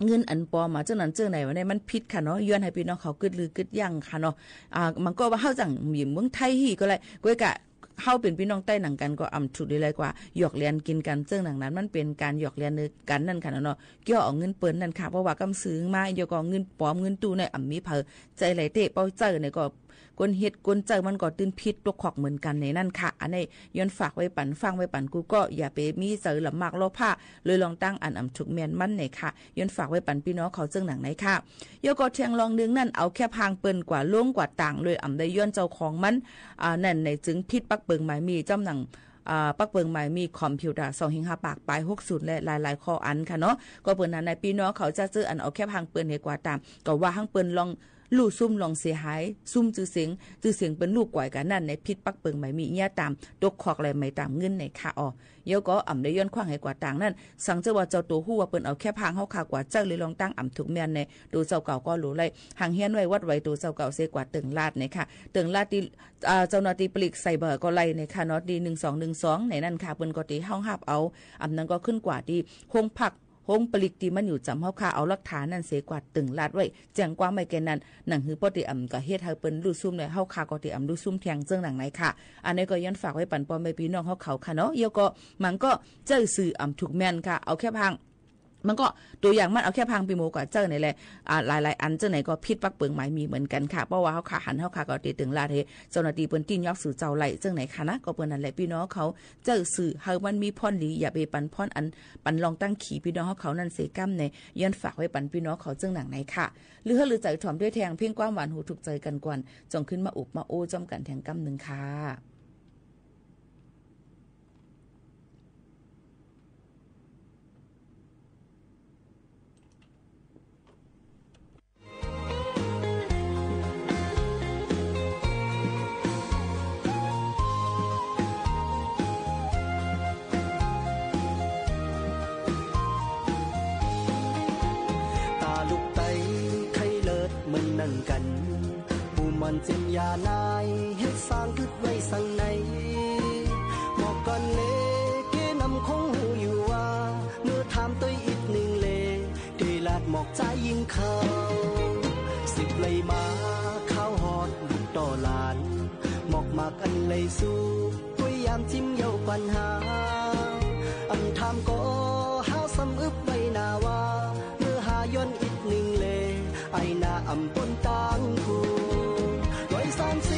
เงินอันปอมาเจ้านั้นเจ้าไหนวะเนี่ยมันผิดค่ะเนาะย้อนให้พี่น้องเขากึดลือกึดยั่งค่ะเนาะมันก็ว่าเฮาจังหยิมเมืองไทยฮีก็เลยก้อยกะเฮาเป็นพี่น้องใต้หนังกันก็อำถูกได้เลยกว่าหยอกเลียนกินกันซึ่งหนังนั้นมันเป็นการหยอกเลียนกันนั่นค่ะเนาะเกี่ยวเอาเงินเปิ้นนั่นค่ะเพราะว่ากำซื้อมาเดี๋ยวก็เงินปลอมเงินตู้ในอำมีเผอใจไหลเตะเป้าเจอเนี่ยก็กนเฮ็ดกนเจอมันก็ตื่นพิษตกขอกเหมือนกันในนั่นค่ะอันนี้ย้อนฝากไว้ปั่นฟังไว้ปั่นกูก็อย่าไปมีเจอละมากโลภะเลยลองตั้งอันอำถูกแม่นมันในค่ะย้อนฝากไว้ปั่นพี่น้องเขาซึ่งหนังไหนค่ะเดี๋ยวก็เทียงลองนึงนั่นเอาแค่พางเปิ้นกว่าล่วงกว่าต่างเลยอำได้ย้อนเจ้าของมันนั่นในจึงพิษปักเปิงหมายมีจำหนังปักเปิงหมายมีคอมพิวเตอร์2-5ปากปลาย60และหลายๆข้ออันค่ะเนาะก็เปิ้นนั้นในพี่น้องเขาจะซื้ออันเอาแค่พางเปิ้นให้กว่าตามก็ว่าหังเปิ้นลองลู่ซุ่มลองเสียหายซุ่มจื้อเสียงเป็นลูกก่อยกันนั่นในพิษปักเปิงหมายมีเนี่ยตามตกขอกอะไรไม่ตามเงินในค่ะเดี๋ยวก็อ่ำได้ย้อนขว้างให้กว่าต่างนั่นสังเจ้าว่าเจ้าตัวฮู้ว่าเปิ้นเอาแค่พางเฮาคากว่าเจ้าเลยลองตั้งอ่ำถูกแม่นในดูเจ้าเก่าก็รู้เลยห่างเฮียนไว้วัดไว้ตัวเจ้าเก่าเสกว่าตึงลาดในค่ะตึงลาดที่เจ้าหน้าที่ปลีกไซเบอร์ก็ไล่ในค่ะเนาะดี1212ในนั่นค่ะเปิ้นก็ที่เฮาฮับเอาอ่ำนั้นก็ขึ้นกว่าที่คงพักห้องปลิกที่มันอยู่จำเฮาค่ะเอาหลักฐานนั่นเสกว่าตึงลาดไว้แจ้งกว่าไม่แก่นั้นหนังหือปติอำก็เฮ็ดให้เปิ้นรู้ซุ่มเลยเฮาค่ะก็ติอำรู้ซุ่มแทงเจิงหนังไหนค่ะอันนี้ก็ย้อนฝากไว้ปั่นปอมไปพี่น้องเฮาเขาค่ะเนาะเดี๋ยวก็มันก็เจ้าสื่ออำถูกแม่นค่ะเอาแค่พังมันก็ตัวอย่างมันเอาแค่พังปีโมกว่าเจ้าไหนแหละหลายๆอันเจ้าไหนก็พิษปักเปิงหมายมีเหมือนกันค่ะเพราะว่าเฮาขาหันเฮาขาก็ติตึงลาดเฮเจ้าหน้าที่เปิ้นติ้นยอกสู่เจ้าไหลเจ้าไหนค่ะนะก็เปิ้นนั่นแหละพี่น้องเขาเจ้าสื่อเฮามันมีพรหลีอย่าไปปันพรอันปันลองตั้งขี่พี่น้องเฮาเขานั่นเสก้ำในย้อนฝากไว้ปันพี่น้องเขาเจ้าหนังไหนค่ะหรือใจถ่อมด้วยแทงเพียงความหวานหูถูกใจกันก่อนจงขึ้นมาอุบมาโอ้จ้อมกันแทงกำนึงค่ะกันผู้มันเจ็มยานายเฮ็ดสร้างกึดไว้สังในบอกก่อนเลเกนำคงหูอยู่ว่าเมื่อถามตัวอีกหนึ่งเลเดลาดหมอกใจยิ่งเขา10เลยมาข้าวหอดต่อลานหมอกมากอันเลยสู้พยายามจิ้มเย้าปัญหาอันถามก็หาสำอึบไว้นาว่าเมื่อหาย้อนอีกหนึ่งเลไอนาอำปนตางคูไว้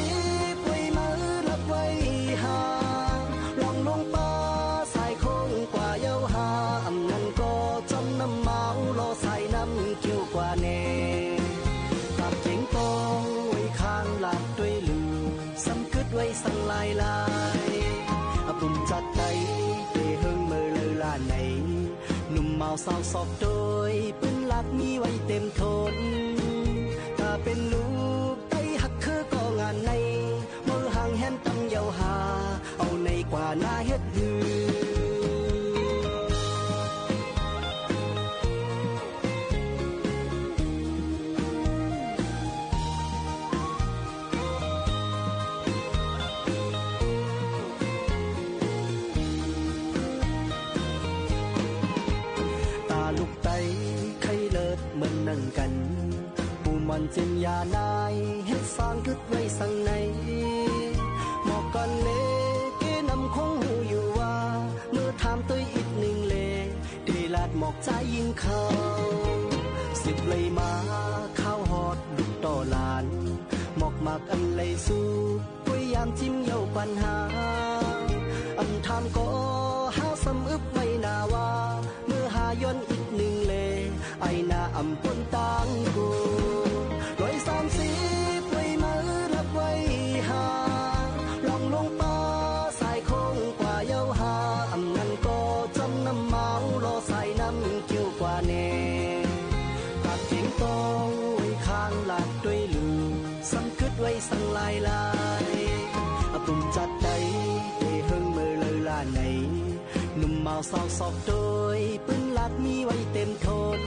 30ไว้มือลับไว้หาลองลงป่าสายคงกว่าเย้าหาอำนั้นก็จำน้ำเมารอสายน้ำเกี่ยวกว่าแน่ตัดเจ๋งตองไว้ข้างหลักด้วยลือสำกึดไว้สั่งลายปุ่มจัดใจเตะเฮิงมือเลยลาไหนหนุ่มเมาสาวสอบโดยปืนลักมีไว้เต็มทนถ้าเป็นลูกไต้หักคือก็งานในมือห่างแหนตำเยาหาเอาในกว่าหน้าเฮ็ดหือกันผู้มันเจ็มยานายเฮ็ดสร้างกึดไว้สังในหมอกก่อนเลเกนำคงหูอยู่ว่าเมื่อถามตัวอีกหนึ่งเลเดลาดหมอกใจยิ่งเขา10เลยมาข้าวหอดลูกต่อลานหมอกมากอันเลยสู้พยายามจิ้มเย้าปัญหาอันถามก็หาสำอึบไว้นาว่าเมื่อหาย้อนอีกหนึ่งเลไอนาอำปนตางกู130ไว้มือลับไว้หาลองลงป่าสายคงกว่าเย้าหาอำนั้นก็จำน้ำเมารอสายน้ำเกี่ยวกว่าแน่ตัดเถียงตองไว้ข้างหลักด้วยลือสำกึดไว้สั่งลายปุ่มจัดใจเตะเฮิงมือเลยลาไหนหนุ่มเมาสาวสอบโดยปืนลักมีไว้เต็มทน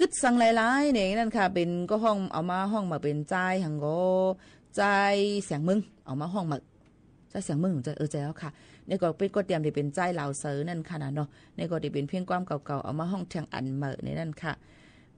ดสังหลายๆเนี่ยนั่นค่ะเป็นก็ห้องเอามาห้องมาเป็นใจหังก็ใจเสียงมึงเอามาห้องมาใจเสียงมึงใจใจแล้วค่ะในก็เป็นก็เตรียมที่เป็นใจลาวเสือนั่นค่ะนะเนาะในก็ที่เป็นเพียงความเก่าๆเอามาห้องเทียงอันเหม่อในนั่นค่ะ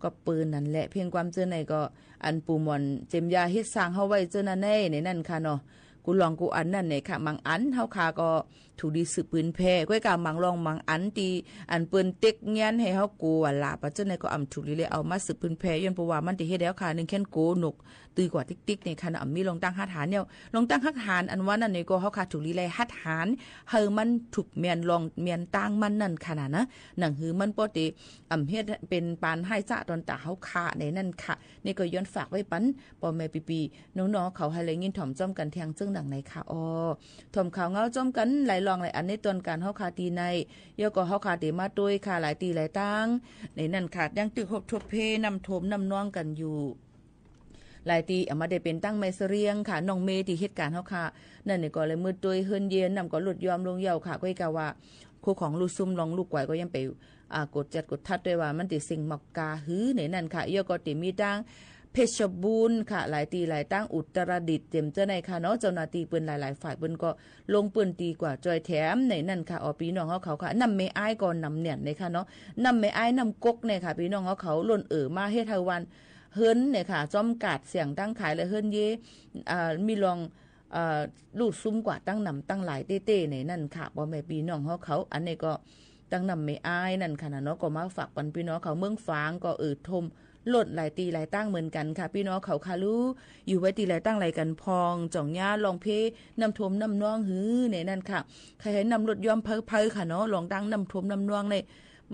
ก็ปืนนั่นแหละเพียงความเจอในก็อันปูมอนเจมยาเฮ็ดสร้างเฮาไว้เจอนั่นในนั่นค่ะเนาะกูลองกูอันนั่นเนี่ยค่ะมังอันเฮาค่ะก็ถูกดีสืบปืนแพ้ก้อยกามังลองมังอันตีอันปืนเต็กเงี้ยนให้เฮากูว่าล่ะปัจจุบันก็อำถูกดีเลยเอามาสืบปืนแพ้ย้อนเพราะว่ามันสิเฮ็ดแล้วค่ะนึงแค่นโกนกตือกว่าติ๊กๆเนี่ยค่ะอำมีลงตั้งหัดหารเนี่ยลงตั้งหัดหารอันว่านั่นนี่ก็เฮาค่ะถูกดีเลยหัดหารเฮามันถูกเมียนลองเมียนตั้งมันนั่นขนาดนะหนังหือมันปกติอำเฮ็ดเป็นปานให้ซะตอนตาเฮาค่ะในนั่นค่ะนี่ก็ย้อนฝากไว้ปันพ่อแม่ปีๆน้องๆเขาให้เลยยินถ่อมจ้อมกันแทงจึงดังไหนค่ะอ๋อถ่อมข่าวเงาจ้อมกันหลายลองหลายอันในตอนการเฮาคาตีในยก็เฮาคาตีมาด้วยค่ะหลายตีหลายตั้งในนั่นค่ะยังตึกหบทบเพนำโถมนำน้องกันอยู่หลายตีเอามาได้เป็นตั้งไม้เสรียงค่ะน้องเมที่เหตุการณ์เฮาค่ะนั่นนี่ก็เลยมืดตัวเฮือนเย็นนำก็หลุดยอมลงเหี่ยวค่ะก็กะว่าคู่ของลูกซุ่มลองลูกไว้ก็ยังไปกดจัดกดทัดด้วยว่ามันติสิ่งหมอกกาหื้อในนั่นค่ะยก็ติมีตั้งเพชรบูรณ์ค่ะหลายตีหลายตั้งอุตรดิตถ์เต็มเจ้าในค่ะเนาะเจ้าหน้าที่ปืนหลายๆฝ่ายปืนก็ลงปืนตีกว่าจอยแถมในนั่นค่ะพี่น้องเขาค่ะนำไม่อ้ายก่อนนำเนี่ยในค่ะเนาะนำไม่อ้ายนำกกเนี่ยค่ะพี่น้องเขาหล่นมาเฮ็ดเฮาวันเฮิรนเนี่ยค่ะจอมกาดเสียงตั้งขายเลยเฮิรนเยมีลองลูดซุ้มกว่าตั้งนำตั้งหลายเต้ๆในนั่นค่ะบ่แม่พี่น้องเขาอันนี้ก็ตั้งนำไม่อ้ายนั่นค่ะเนาะก็มาฝากปันพี่น้องเขาเมืองฝางก็ทมหลดหลายตีหลายตั้งเหมือนกันค่ะพี่น้องเขาคารู้อยู่ไว้ตีหลายตั้งหลายกันพองจ่องหญ้าลองเพนำทมนำน้องหื้อในนั่นค่ะใครให้นำรถย้อมเพอค่ะเนาะลองตั้งนำทมนำน้องใน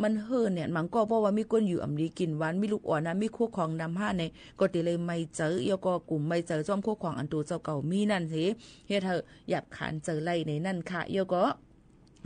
มันเฮิรเนี่ยมันก็เพราะว่ามีก้นอยู่อำลีกินหวานมีลูกอ่อนนะมีคู่ของนำห้าในก็ติเลยไม่เจอยก็กลุ่มไม่เจอจอมคู่ของอันตัวเจ้าเก่ามีนั่นสิเฮ็ดเธอหยับขานเจอไล่ในนั่นค่ะยก็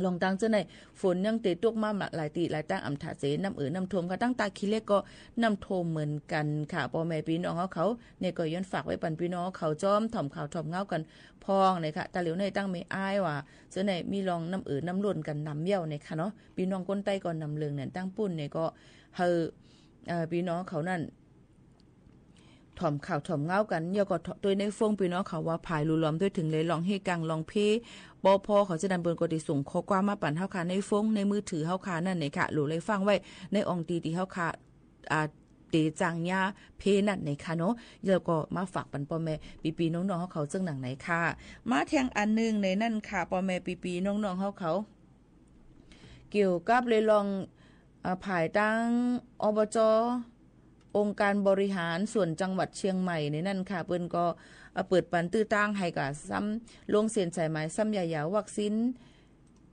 ลองตั้งเจ้าในฝนยังเตะตกมาหลายตีหลายตั้งอำถาเสน้ำน้ำท่วมค่ะตั้งตาขี้เล็กก็น้ำท่วมเหมือนกันค่ะพ่อแม่พี่น้องเขาเนี่ยก็ย้อนฝากไว้ปันพี่น้องเขาจอมถ่อมข่าวถ่อมเงากันพองเลยค่ะตาเหลียวในตั้งไม่อ้ายว่าเจ้าในมีลองน้ำน้ำล้นกันน้ำเยี่ยวเนี่ยค่ะเนาะพี่น้องคนใต้ก่อนนำเลืองเนี่ยตั้งปุ่นเนี่ยก็พี่น้องเขานั่นถ่อมข่าวถ่อมเงากันยก็โดยในฟงพี่น้องเขาว่าภายรูล้อมด้วยถึงเลยลองให้กังลองเพบพอเขาจะนำเปิ้นก็ได้ส่งข้อความมาปั่นเฮาค่ะในฟงในมือถือเฮาค่ะนั่นนี่ค่ะหลูเลยฟังไว้ในอองตีที่เฮาค่ะเตจังยาเพนั่นในค่ะเนาะแล้วก็มาฝากปันพ่อแม่ปีๆน้องๆเขาจังหนังไหนค่ะมาแทงอันนึงในนั่นค่ะพ่อแม่ปีๆน้องๆเขาเกี่ยวกับเลยลองภายตั้งอบจองค์การบริหารส่วนจังหวัดเชียงใหม่ในนั่นค่ะเปิ้นก็เปิดปันตื้อตั้งให้กับซ้ำลงเส้นสายไหมซ้ำยาวๆวัคซีน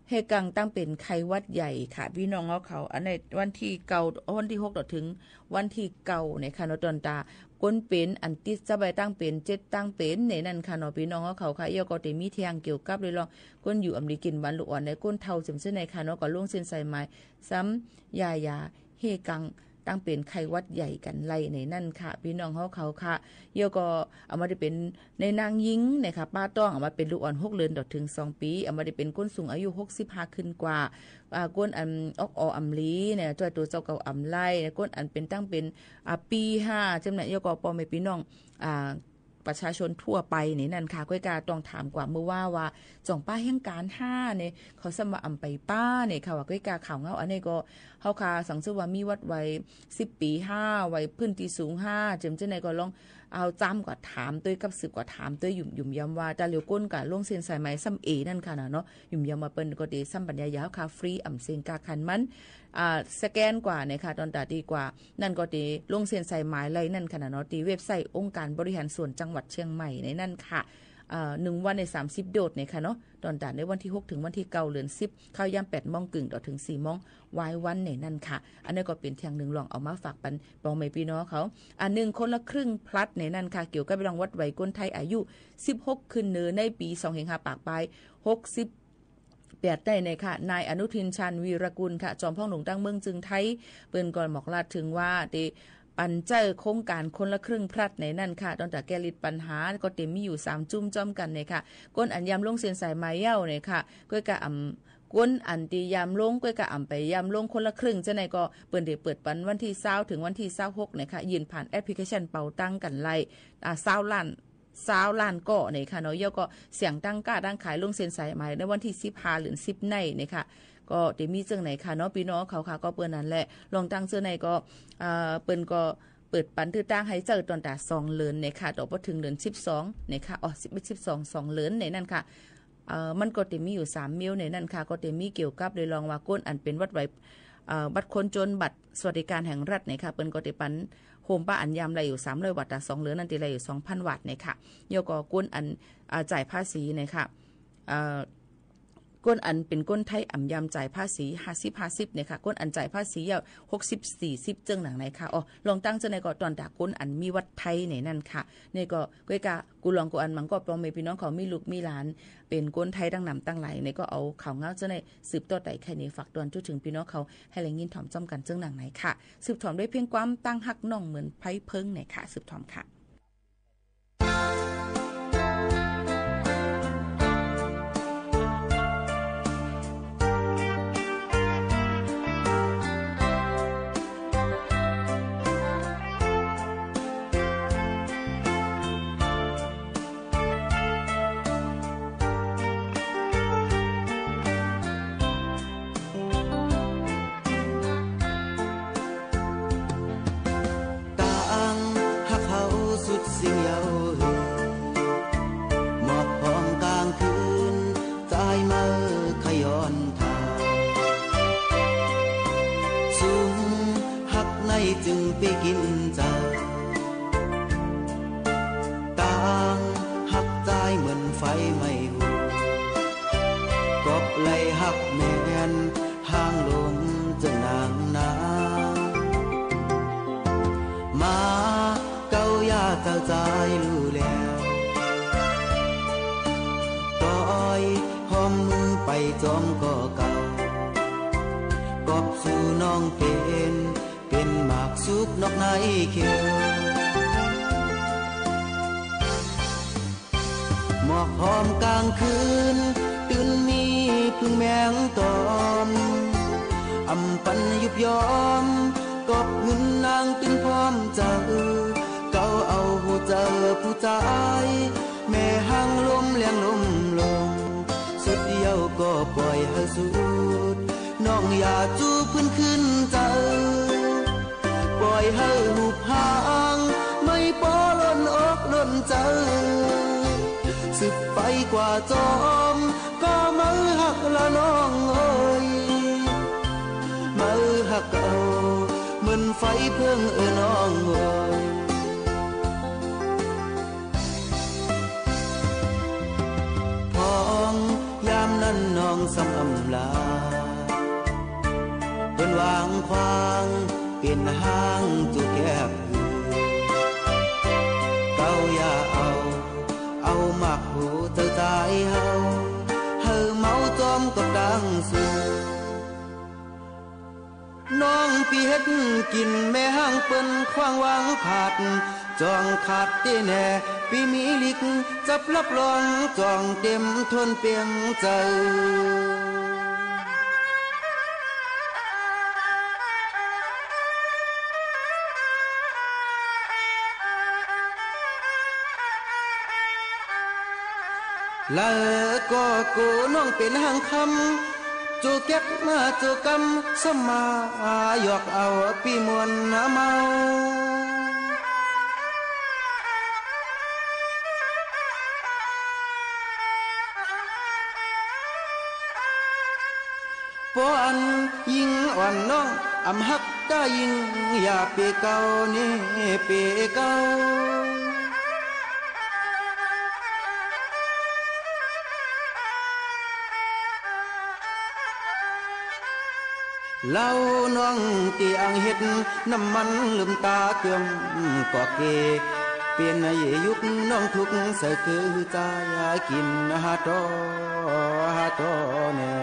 ให้กังตั้งเป็นไข้หวัดใหญ่ค่ะพี่น้องเขาอันในวันที่เก่าวันที่6ต่อถึงวันที่เก่าในค่ะเนาะตอนตาก้นเป็นอันติดสบายตั้งเป็น7ตั้งเป็นในนั่นค่ะเนาะพี่น้องเขาค่ะยก็ได้มีเที่ยงเกี่ยวกับเลยลองก้นอยู่อำลีกินวันลูกอ่อนในก้นเท่าจำเส้นในค่ะเนาะก็ลงเส้นสายไหมซ้ำยาเฮกังตั้งเป็นไข้หวัดใหญ่กันไล่ในนั่นค่ะพี่น้องเขาค่ะเยอะก็เอามาได้เป็นในนางยิงนะคะป้าต้องเอามาเป็นลูกอ่อน6เดือนถึง2ปีเอามาได้เป็นก้นสูงอายุ65ขึ้นกว่าก้นอันอำลีเนี่ยตัวเจ้าเก่าอำไล่ก้นอันเป็นตั้งเป็นปี5จำนวนเยอะก็ปอแม่พี่น้องประชาชนทั่วไปนี่นั่นค่ะก้อยกาต้องถามกว่าเมื่อว่าจ่องป้าแห่งการ5เนี่ยเขาสมาอำไปป้าเนี่ยค่ะว่าก้อยกาข่าวเงาอันนี้ก็เฮาค่ะสังสือว่ามีวัดไว้10ปี5ไว้พื้นที่สูง5จึงจังได๋ก็ลองเอาจ้ำกว่าถามด้วยกับ10กว่าถามด้วยยุ่มย้ำว่าตาเหลียวก้นกะลงเส้นสายไหมซ้ำเอนั่นค่ะเนาะยุ่มย้ำมาเปิ้นก็ได้ซ้ำปัญญายาวค่ะฟรีอำเสียงกาคันมันสแกนกว่าเนี่ยค่ะตอนตาดีกว่านั่นก็ดีลงเส้นสายไหมไล่นั่นค่ะเนาะที่เว็บไซต์องค์การบริหารส่วนจังหวัดเชียงใหม่ในนั่นค่ะ1วันใน30โดดเนี่ยค่ะเนาะตอนตาในวันที่6ถึงวันที่9เดือน10เข้ายาม 8:00 นต่อถึง 4:00 นวายวันในนั่นค่ะอันนี้ก็เป็นเที่ยงนึงลองเอามาฝากปันบอกแม่พี่น้องเขาอันนึงคนละครึ่งพลัดในนั่นค่ะเกี่ยวกับรางวัดไว้คนไทยอายุ16ขึ้นเนือในปี25ปากปลาย60 8ได้ในค่ะนายอนุทินชาญวีรกุลค่ะจอมพ่อหลวงตั้งเมืองจึงไทยเปิ้นก่อนบอกลาดถึงว่าปันเจอโครงการคนละครึ่งพลัดในนั่นค่ะตอนแต่แกลิดปัญหาก็เต็มมีอยู่3จุ่มจ้อมกันเนี่ยค่ะก้นอันยำลงเส้นสายไม้เย้าเนี่ยค่ะก้อยกะ ก้นอันตียามลงก้อยกะอ่ำไปยามลงคนละครึ่งจะไหนก็เปิดเดเปิดปันวันที่20ถึงวันที่26เนี่ยค่ะยืนผ่านแอปพลิเคชันเป่าตังกันไล่20ล้านก็เนี่ยค่ะเนาะย่อก็เสียงตั้งกล้าตั้งขายลงเซ็นสายหมายในวันที่15หรือ10ในเนี่ยค่ะก็เดี๋ยวมีเจังไหนค่ะเนาะพี่น้องเขาค่ะก็เปิ้นนั่นแหละลองตั้งเสื้อในก็เปิ้นก็เปิดปันตื้อตั้งให้เจอตอนตา2เดือนเนี่ยค่ะดอกบ่ถึงเดือน12เนี่ยค่ะ2เดือนในนั่นค่ะมันก็จะมีอยู่3มิลในนั่นค่ะก็จะมีเกี่ยวกับโดยรองว่าก้นอันเป็นวัดไว้บัตรคนจนบัตรสวัสดิการแห่งรัฐเนี่ยค่ะเปิ้นก็จะปันโฮมป้าอันยามไรอยู่300 วัตต์2เหลือนั่นติไรอยู่ 2,000 วัตต์เนี่ยค่ะยกก็ก้นอันจ่ายภาษีเนี่ยค่ะก้นอันเป็นก้นไทยอ่ำยำจ่ายภาษี50เนี่ยค่ะก้นอันจ่ายภาษี60-40เจังหนังไหนค่ะอ๋อลองตั้งเจังไหนก็ตอนตาก้นอันมีวัดไทยในนั่นค่ะนี่ก็ก้อยกะกูลองกูอันมันก็ปอมพี่น้องเขามีลูกมีหลานเป็นก้นไทยตั้งนำตั้งไหลนี่ก็เอาข่าวเงาเจังไหนสืบต่อไต่แค่นี้ฝากตอนถึงพี่น้องเขาให้แรงยินถ่อมจ้อมกันเจังหนังไหนค่ะสืบถ่อมด้วยเพียงความตั้งหักน้องเหมือนไพ่เพิงไหนค่ะสืบถ่อมค่ะสิ่งเยาว์หมอบพร้อมกลางคืนสายมือขย้อนทางสูงหักในจึงไปกินใจต่างหักใจเหมือนไฟไม่หูกบไหลหักแม่นห่างลงจนนางนามาเก้ายาเจ้าใจรู้แล้วต่อยหอมมือไปจอมก็เก่ากอบสู่น้องเป็นหมากสุกนอกในเขียวหมอกหอมกลางคืนตื่นมีพึ่งแมงตอมอำปันยุบยอมกอบหึนนางตื่นพร้อมเจ้าเก่าเอาหูเจอผู้ใจแม่ห้างลมเลี้ยงลมลงสุดเดียวก็ปล่อยให้สุดน้องอย่าจูพื้นขึ้นเจอปล่อยให้หูพางไม่ปอล้นอกล้นเจอสึกไปกว่าจอมก็มือหักละน้องเอ้ยมือหักเอาเหมือนไฟเพิ่งน้องเอ้ยพองยามนั้นน้องสำอำลาเป็นวางควางเป็นห้างจุแคบเก้าอย่าเอาหมักหูเธอตายเฮาเมาจอมกับดังสูน้องปีเฮ็ดกินแม่ห้างเปิ้นควางวางขาดจองขาดที่แน่ปีมีลิกจับรับรองจองเต็มทนเปียงใจแล้วก็กูน้องเป็นห้างคำจูเก็บมาจูกำสมาหยอกเอาปีมวนเมาปอนยิงอ่อนน้องอำหักได้ยิงอย่าเปเก่านี่เปเก่าเล่าน้องตีอังเฮ็ดน้ำมันลืมตาเกือมก็เกเปลี่ยนในยุคน้องทุกใส่คือใจกินหาตอแน่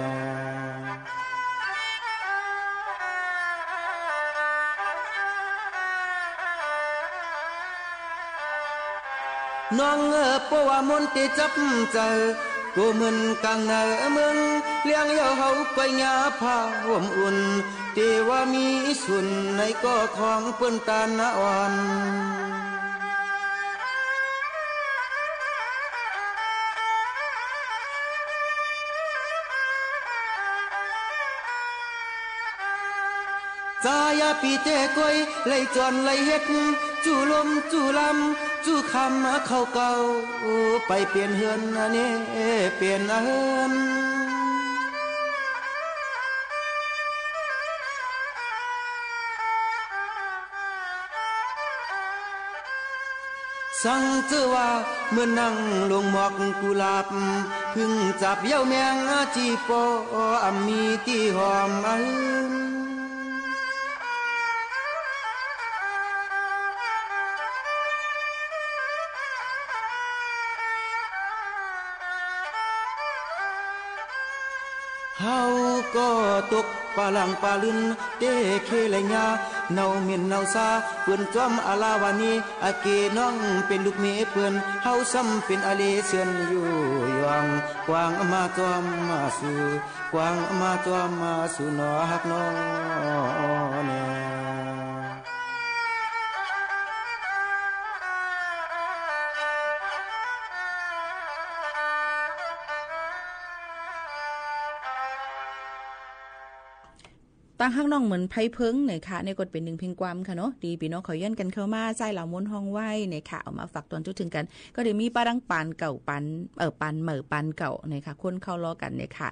น้องเพราะว่ามนต์ที่จับใจ กูมึนกังเนอมึงเลี้ยงเยาเฮาไปหญ้าผ้าห่มอุ่นที่ว่ามีสุนในก็ของเปิ้นตาณอ่อนจายาปีเตกวยไล่จอนไล่เฮ็ดจู่ลมจู่ลำจู่คำเข้าเก่าไปเปลี่ยนเฮือนนี่เปลี่ยนเฮือนสั่งเจอว่าเมื่อนั่งลงหมอกกุหลาบพึ่งจับเย้าแมงจีปอมีที่หอมเฮาก็ตกปาลังปาลินเตเคไลญาเนาเมียนเนาซาเปิ้นจอมอาลาวานีอาเกน้องเป็นลูกเมียเปิ้นเฮาซ้ำเป็นอาเลเสือนอยู่ยองกวางมาจอมมาสู่กวางมาจอมมาสู่นอฮักน้อแน่ตั้งห้างน้องเหมือนไพ่เพิงเนี่ยค่ะในกฎเป็นหนึ่งเพลงความค่ะเนาะดีพี่น้องขอย้อนกันเข้ามาใจเหล่ามนห้องไหวเนี่ยค่ะเอามาฝากตอนจุดถึงกันก็เดี๋ยวมีปลาดังปานเก่าปันปันเหม่อปันเก่าเนี่ยค่ะคนเข้าล้อกันเนี่ยค่ะ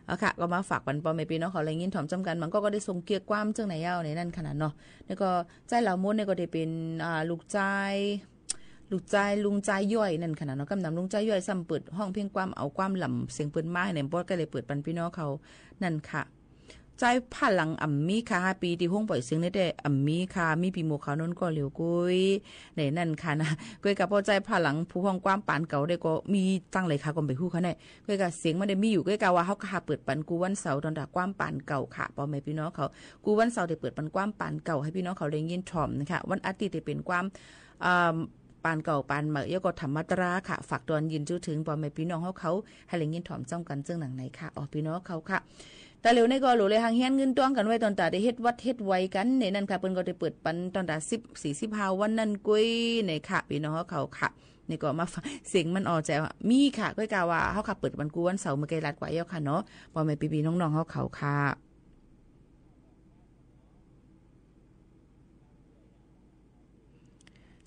เอาค่ะก็มาฝากปันปอไม่พี่น้องขอแรงยินถ่อมจำกันมันก็ได้ทรงเกียร์ความเจ้าไหนเย้าในนั่นขนาดเนาะแล้วก็ใจเหล่ามนเนี่ยก็ได้เป็นลูกใจลุงใจย่อยนั่นขนาดเนาะกำนำลุงใจย่อยซ้ำเปิดห้องเพียงความเอาความหล่ำเสียงเปิ้นไม้เนี่ยบอสก็เลยเปิดปันพี่น้องเขานั่นค่ะใจผ่าหลังอ่ำมีค่ะ5 ปีที่ห้องปล่อยเสียงได้อ่ำมีค่ะมีปีโมขาวนนก็เหลียวกุ้ยในนั่นค่ะนะกุ้ยกับพอใจผ่าหลังผู้ห้องความปานเก่าได้ก็มีตั้งเลยค่ะก็ไปฮู้ค่ะเนี่ยกุ้ยกับเสียงมันได้มีอยู่กุ้ยกับว่าเฮาก็เปิดปันกูวันเสาร์ตอนดาความปานเก่าค่ะพ่อแม่พี่น้องเขากูวันเสาร์ได้เปิดปันความปานเก่าให้พี่น้องเขาได้ยินถ่อมนะคะวันอาทิตย์ได้เป็นความปานเก่าปานเหมยก็ธรรมตราค่ะฝากตอนยินจู้ถึงพ่อแม่พี่น้องเขาให้เล่นยินถ่อมจ้องกันเจ้าหนังไหนค่ะอ๋อพี่น้องเขาค่ะแต่เร็วในก็หลูเลยหางเฮียนเงินต้วงกันไว้ตอนตาได้เฮ็ดวัดเฮ็ดไว้กันในนั่นค่ะเพิ่นก็ได้เปิดปันตอนตา10-45วันนั้นกุ้ยในค่ะพี่น้องเขาค่ะนี่ก็มาเสียงมันออกใจว่ามีค่ะก้อยกาว่าเฮาค่ะเปิดวันกูวันเสาร์มื้อไกลลัดกว่าเยาค่ะเนาะพ่อแม่พี่ๆน้องๆเขาค่ะ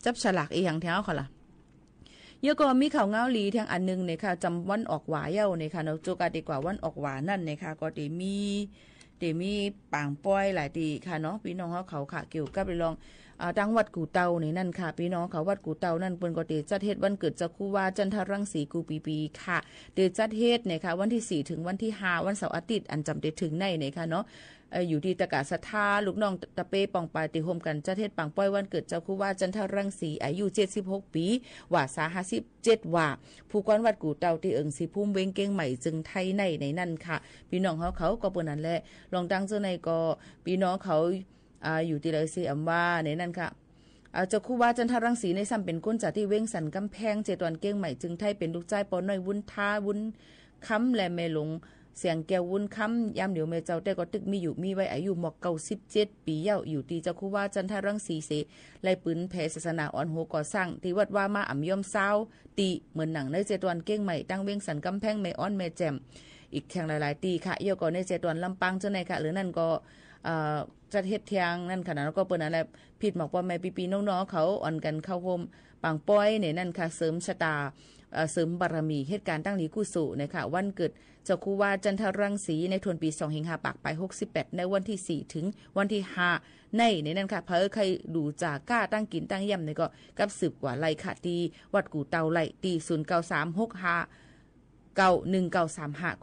จับฉลากอีหยังแถวค่ะล่ะเยอะก็มีข่าวเงาหลีทางอันนึงเนี่ยค่ะจำวันออกหวาเย้าเนี่ยค่ะเนาะโจกาดีกว่าวันออกหวานั่นเนี่ยค่ะก็ได้มีปางป้อยหลายตีค่ะเนาะพี่น้องเขาค่ะเกี่ยวกับลองดังวัดกูเตานี่นั่นค่ะพี่น้องเขาวัดกูเตานั่นเปิ้นก็ได้จัดเฮ็ดวันเกิดเจ้าครูวาจันทรังสีกูปีค่ะได้จัดเฮ็ดเนี่ยค่ะวันที่4ถึงวันที่5วันเสาร์อาทิตย์อันจำได้ถึงในเนี่ยค่ะเนาะอยู่ที่ตะกาศรัทธาลูกน้องตะเป้ปองปายติโฮมกันจัดเฮ็ดปังป้อยวันเกิดเจ้าครูวาจันทรังสีอายุ76ปีวาษา57ว่าผู้กวนวัดกูเตาที่เอิงสิพุ่มเวงเก้งใหม่จึงไทยในนั่นค่ะพี่น้องเขาก็เปิ้นนั่นแหละลองตั้งเจ้าในก็พี่น้องเขาอยู่ที่เลยสิอำว่าในนั่นค่ะเจ้าครูวาจันทรังสีในซ้ำเป็นก้นจากที่เว้งสันกำแพงเจตวันเก้งใหม่จึงไทยเป็นลูกใจปอน้อยวุ้นท่าวุ้นค้ำและแม่หลงเสียงแก้ววุ้นค้ำยามเดี๋ยวแม่เจ้าแต่ก็ตึกมีไว้อายุหมอก97ปีเย้าอยู่ที่เจ้าครูวาจันทรังสีเสไล่ปืนแผ่ศาสนาอ่อนโหก่อสร้างที่วัดว่ามาอ่ำย่อมเศร้าตีเหมือนหนังในเจตวันเก้งใหม่ตั้งเว้งสันกำแพงแม่อ้อนแม่แจ่มอีกแข่งหลายๆตีค่ะเยอะก็ในเจตวันลำปางเจ้าไหนค่ะหรือนั่นก็จัดเฮ็ดเทียงนั่นขนาดแล้วก็เปิ้นอะไรผิดหมอกว่าแม่ปีๆน้องๆเขาอ่อนกันเข้าโฮมปางป้อยเนี่ยนั่นค่ะเสริมชะตาเสริมบารมีเหตุการณ์ตั้งหลีกู้สู่นะคะวันเกิดเจ้าครูวาจันทรังสีในทวนปี25ปากไป68ในวันที่4ถึงวันที่5ในนั่นค่ะเพิ่นใครดูจากก้าตั้งกินตั้งย่ำนี่ก็กับสืบกว่าไล่ค่ะที่วัดกูเตาไล่ที่0936591935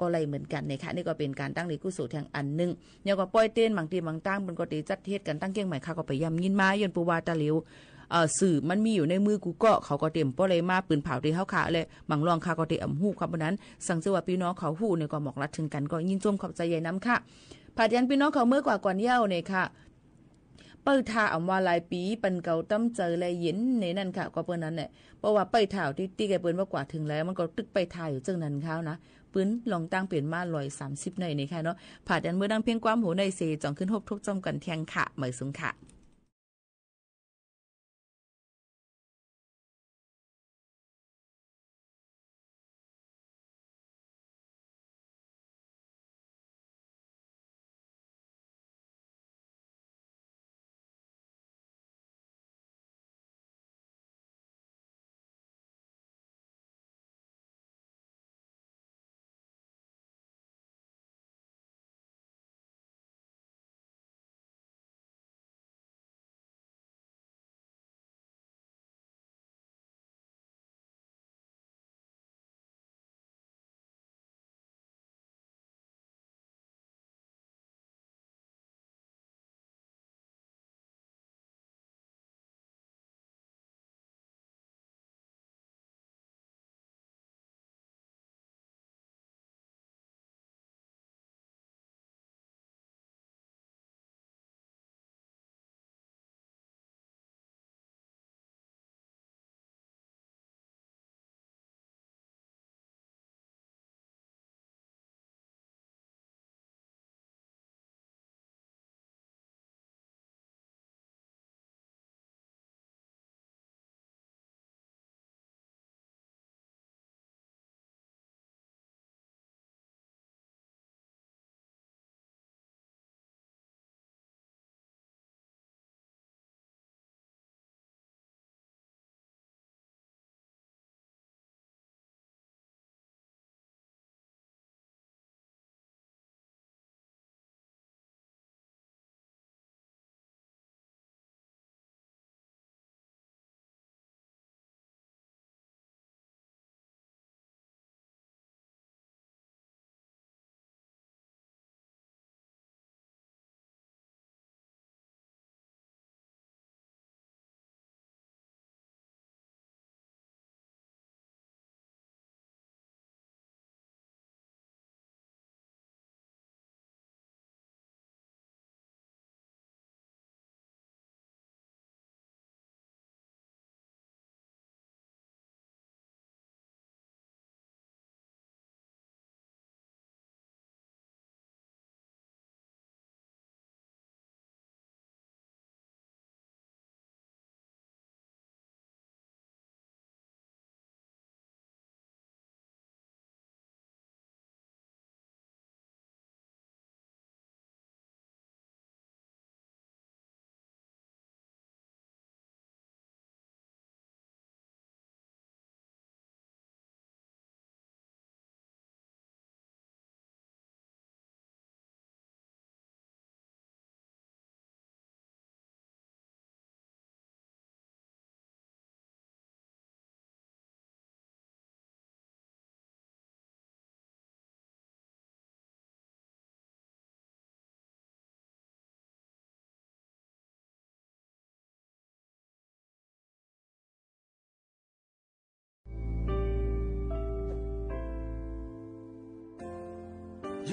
ก็ไล่เหมือนกันนะคะนี่ก็เป็นการตั้งหลีกู้สู่ทางอันนึงแล้วก็ปล่อยเต้นบางทีบางตั้งมันก็ได้จัดเฮ็ดกันตั้งเก้งใหม่ค่ะก็ไปย่ำยินมาย้อนปูวาตะเหลียวสื่อมันมีอยู่ในมือกูก็เขาก็เต็มป้อเลยมาปืนเผาที่เขาขาเลยบางรองค่ะก็เต็มหู้ครับเพราะนั้นสั่งเสว่าพี่น้องเขาหู้เนี่ยก็หมอกรัดถึงกันก็ยินจมขอบใจใหญ่น้ำค่ะผาดยันพี่น้องเขาเมื่อกว่าก่อนเย้าเนี่ยค่ะ เปิ้ท่าอำว่าหลายปีปันเก่าต้ำเจอแลเย็นในนั่นค่ะก็เปิ้นนั้นแหละเพราะว่าไปถ่าวที่แกเปิ้นว่ากว่าถึงแล้วมันก็ตึกไปถ่ายอยู่จังนั้นเขานะปื้นลองตั้งเปลี่ยนมา130หน่อยนี่ค่ะเนาะผ่าดันมื้อดังเพียงความหูในเซจ่องขึ้นฮบทุกจอมกันแทงค่ะหมายสูงค่ะ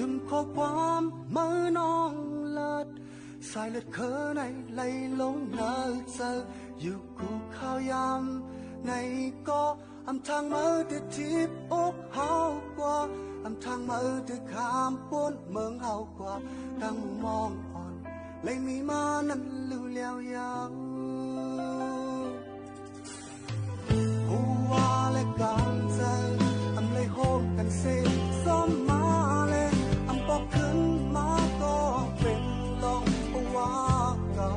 ยืมข้อความมือน้องเลิศสายเลือดเคอในไหลลงเนื้อเจออยู่กูข้าวยำในก็อำทางมือติดทิพย์อกเฮากว่าอำทางมือติดขามป้นเมืองเฮากว่าตั้งมุมมองอ่อนเลยมีมานั้นลือแล้วยังหัวและกันใจอำเลยโฮมกันเสียซ้อมมาเลยอำบอกขึ้นมาก็เป็นลองว่าเก่า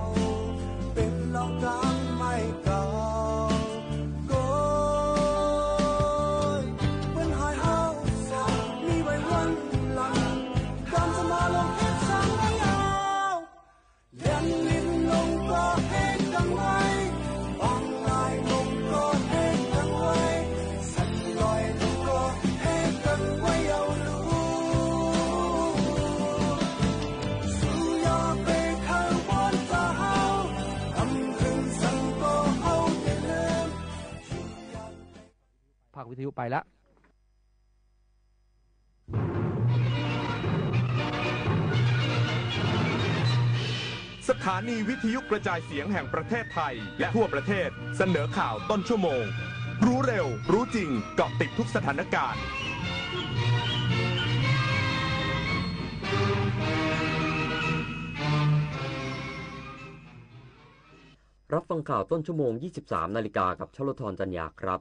เป็นลองดังไม่เก่าก็เป็นหายเฮาสามีไว้วันหลังการจะมาลงเฮ็ดสังยาวเลี้ยงลิ้นลงก็เฮ็ดดังไว้บางลายลงก็เฮ็ดดังไว้สักลอยลงก็เฮ็ดดังไว้เอาลูสู้ยาไปข้างบนตาเฮาอำถึงสังก็เฮาได้เลิกภาควิทยุไปแล้วส ถานีวิทยุกระจายเสียงแห่งประเทศไทยและทั่วประเทศเสนอข่าวต้นชั่วโมงรู้เร็วรู้จริงเกาะติดทุกสถานการณ์รับฟังข่าวต้นชั่วโมง 23 นาฬิกากับชลธรจันยาครับ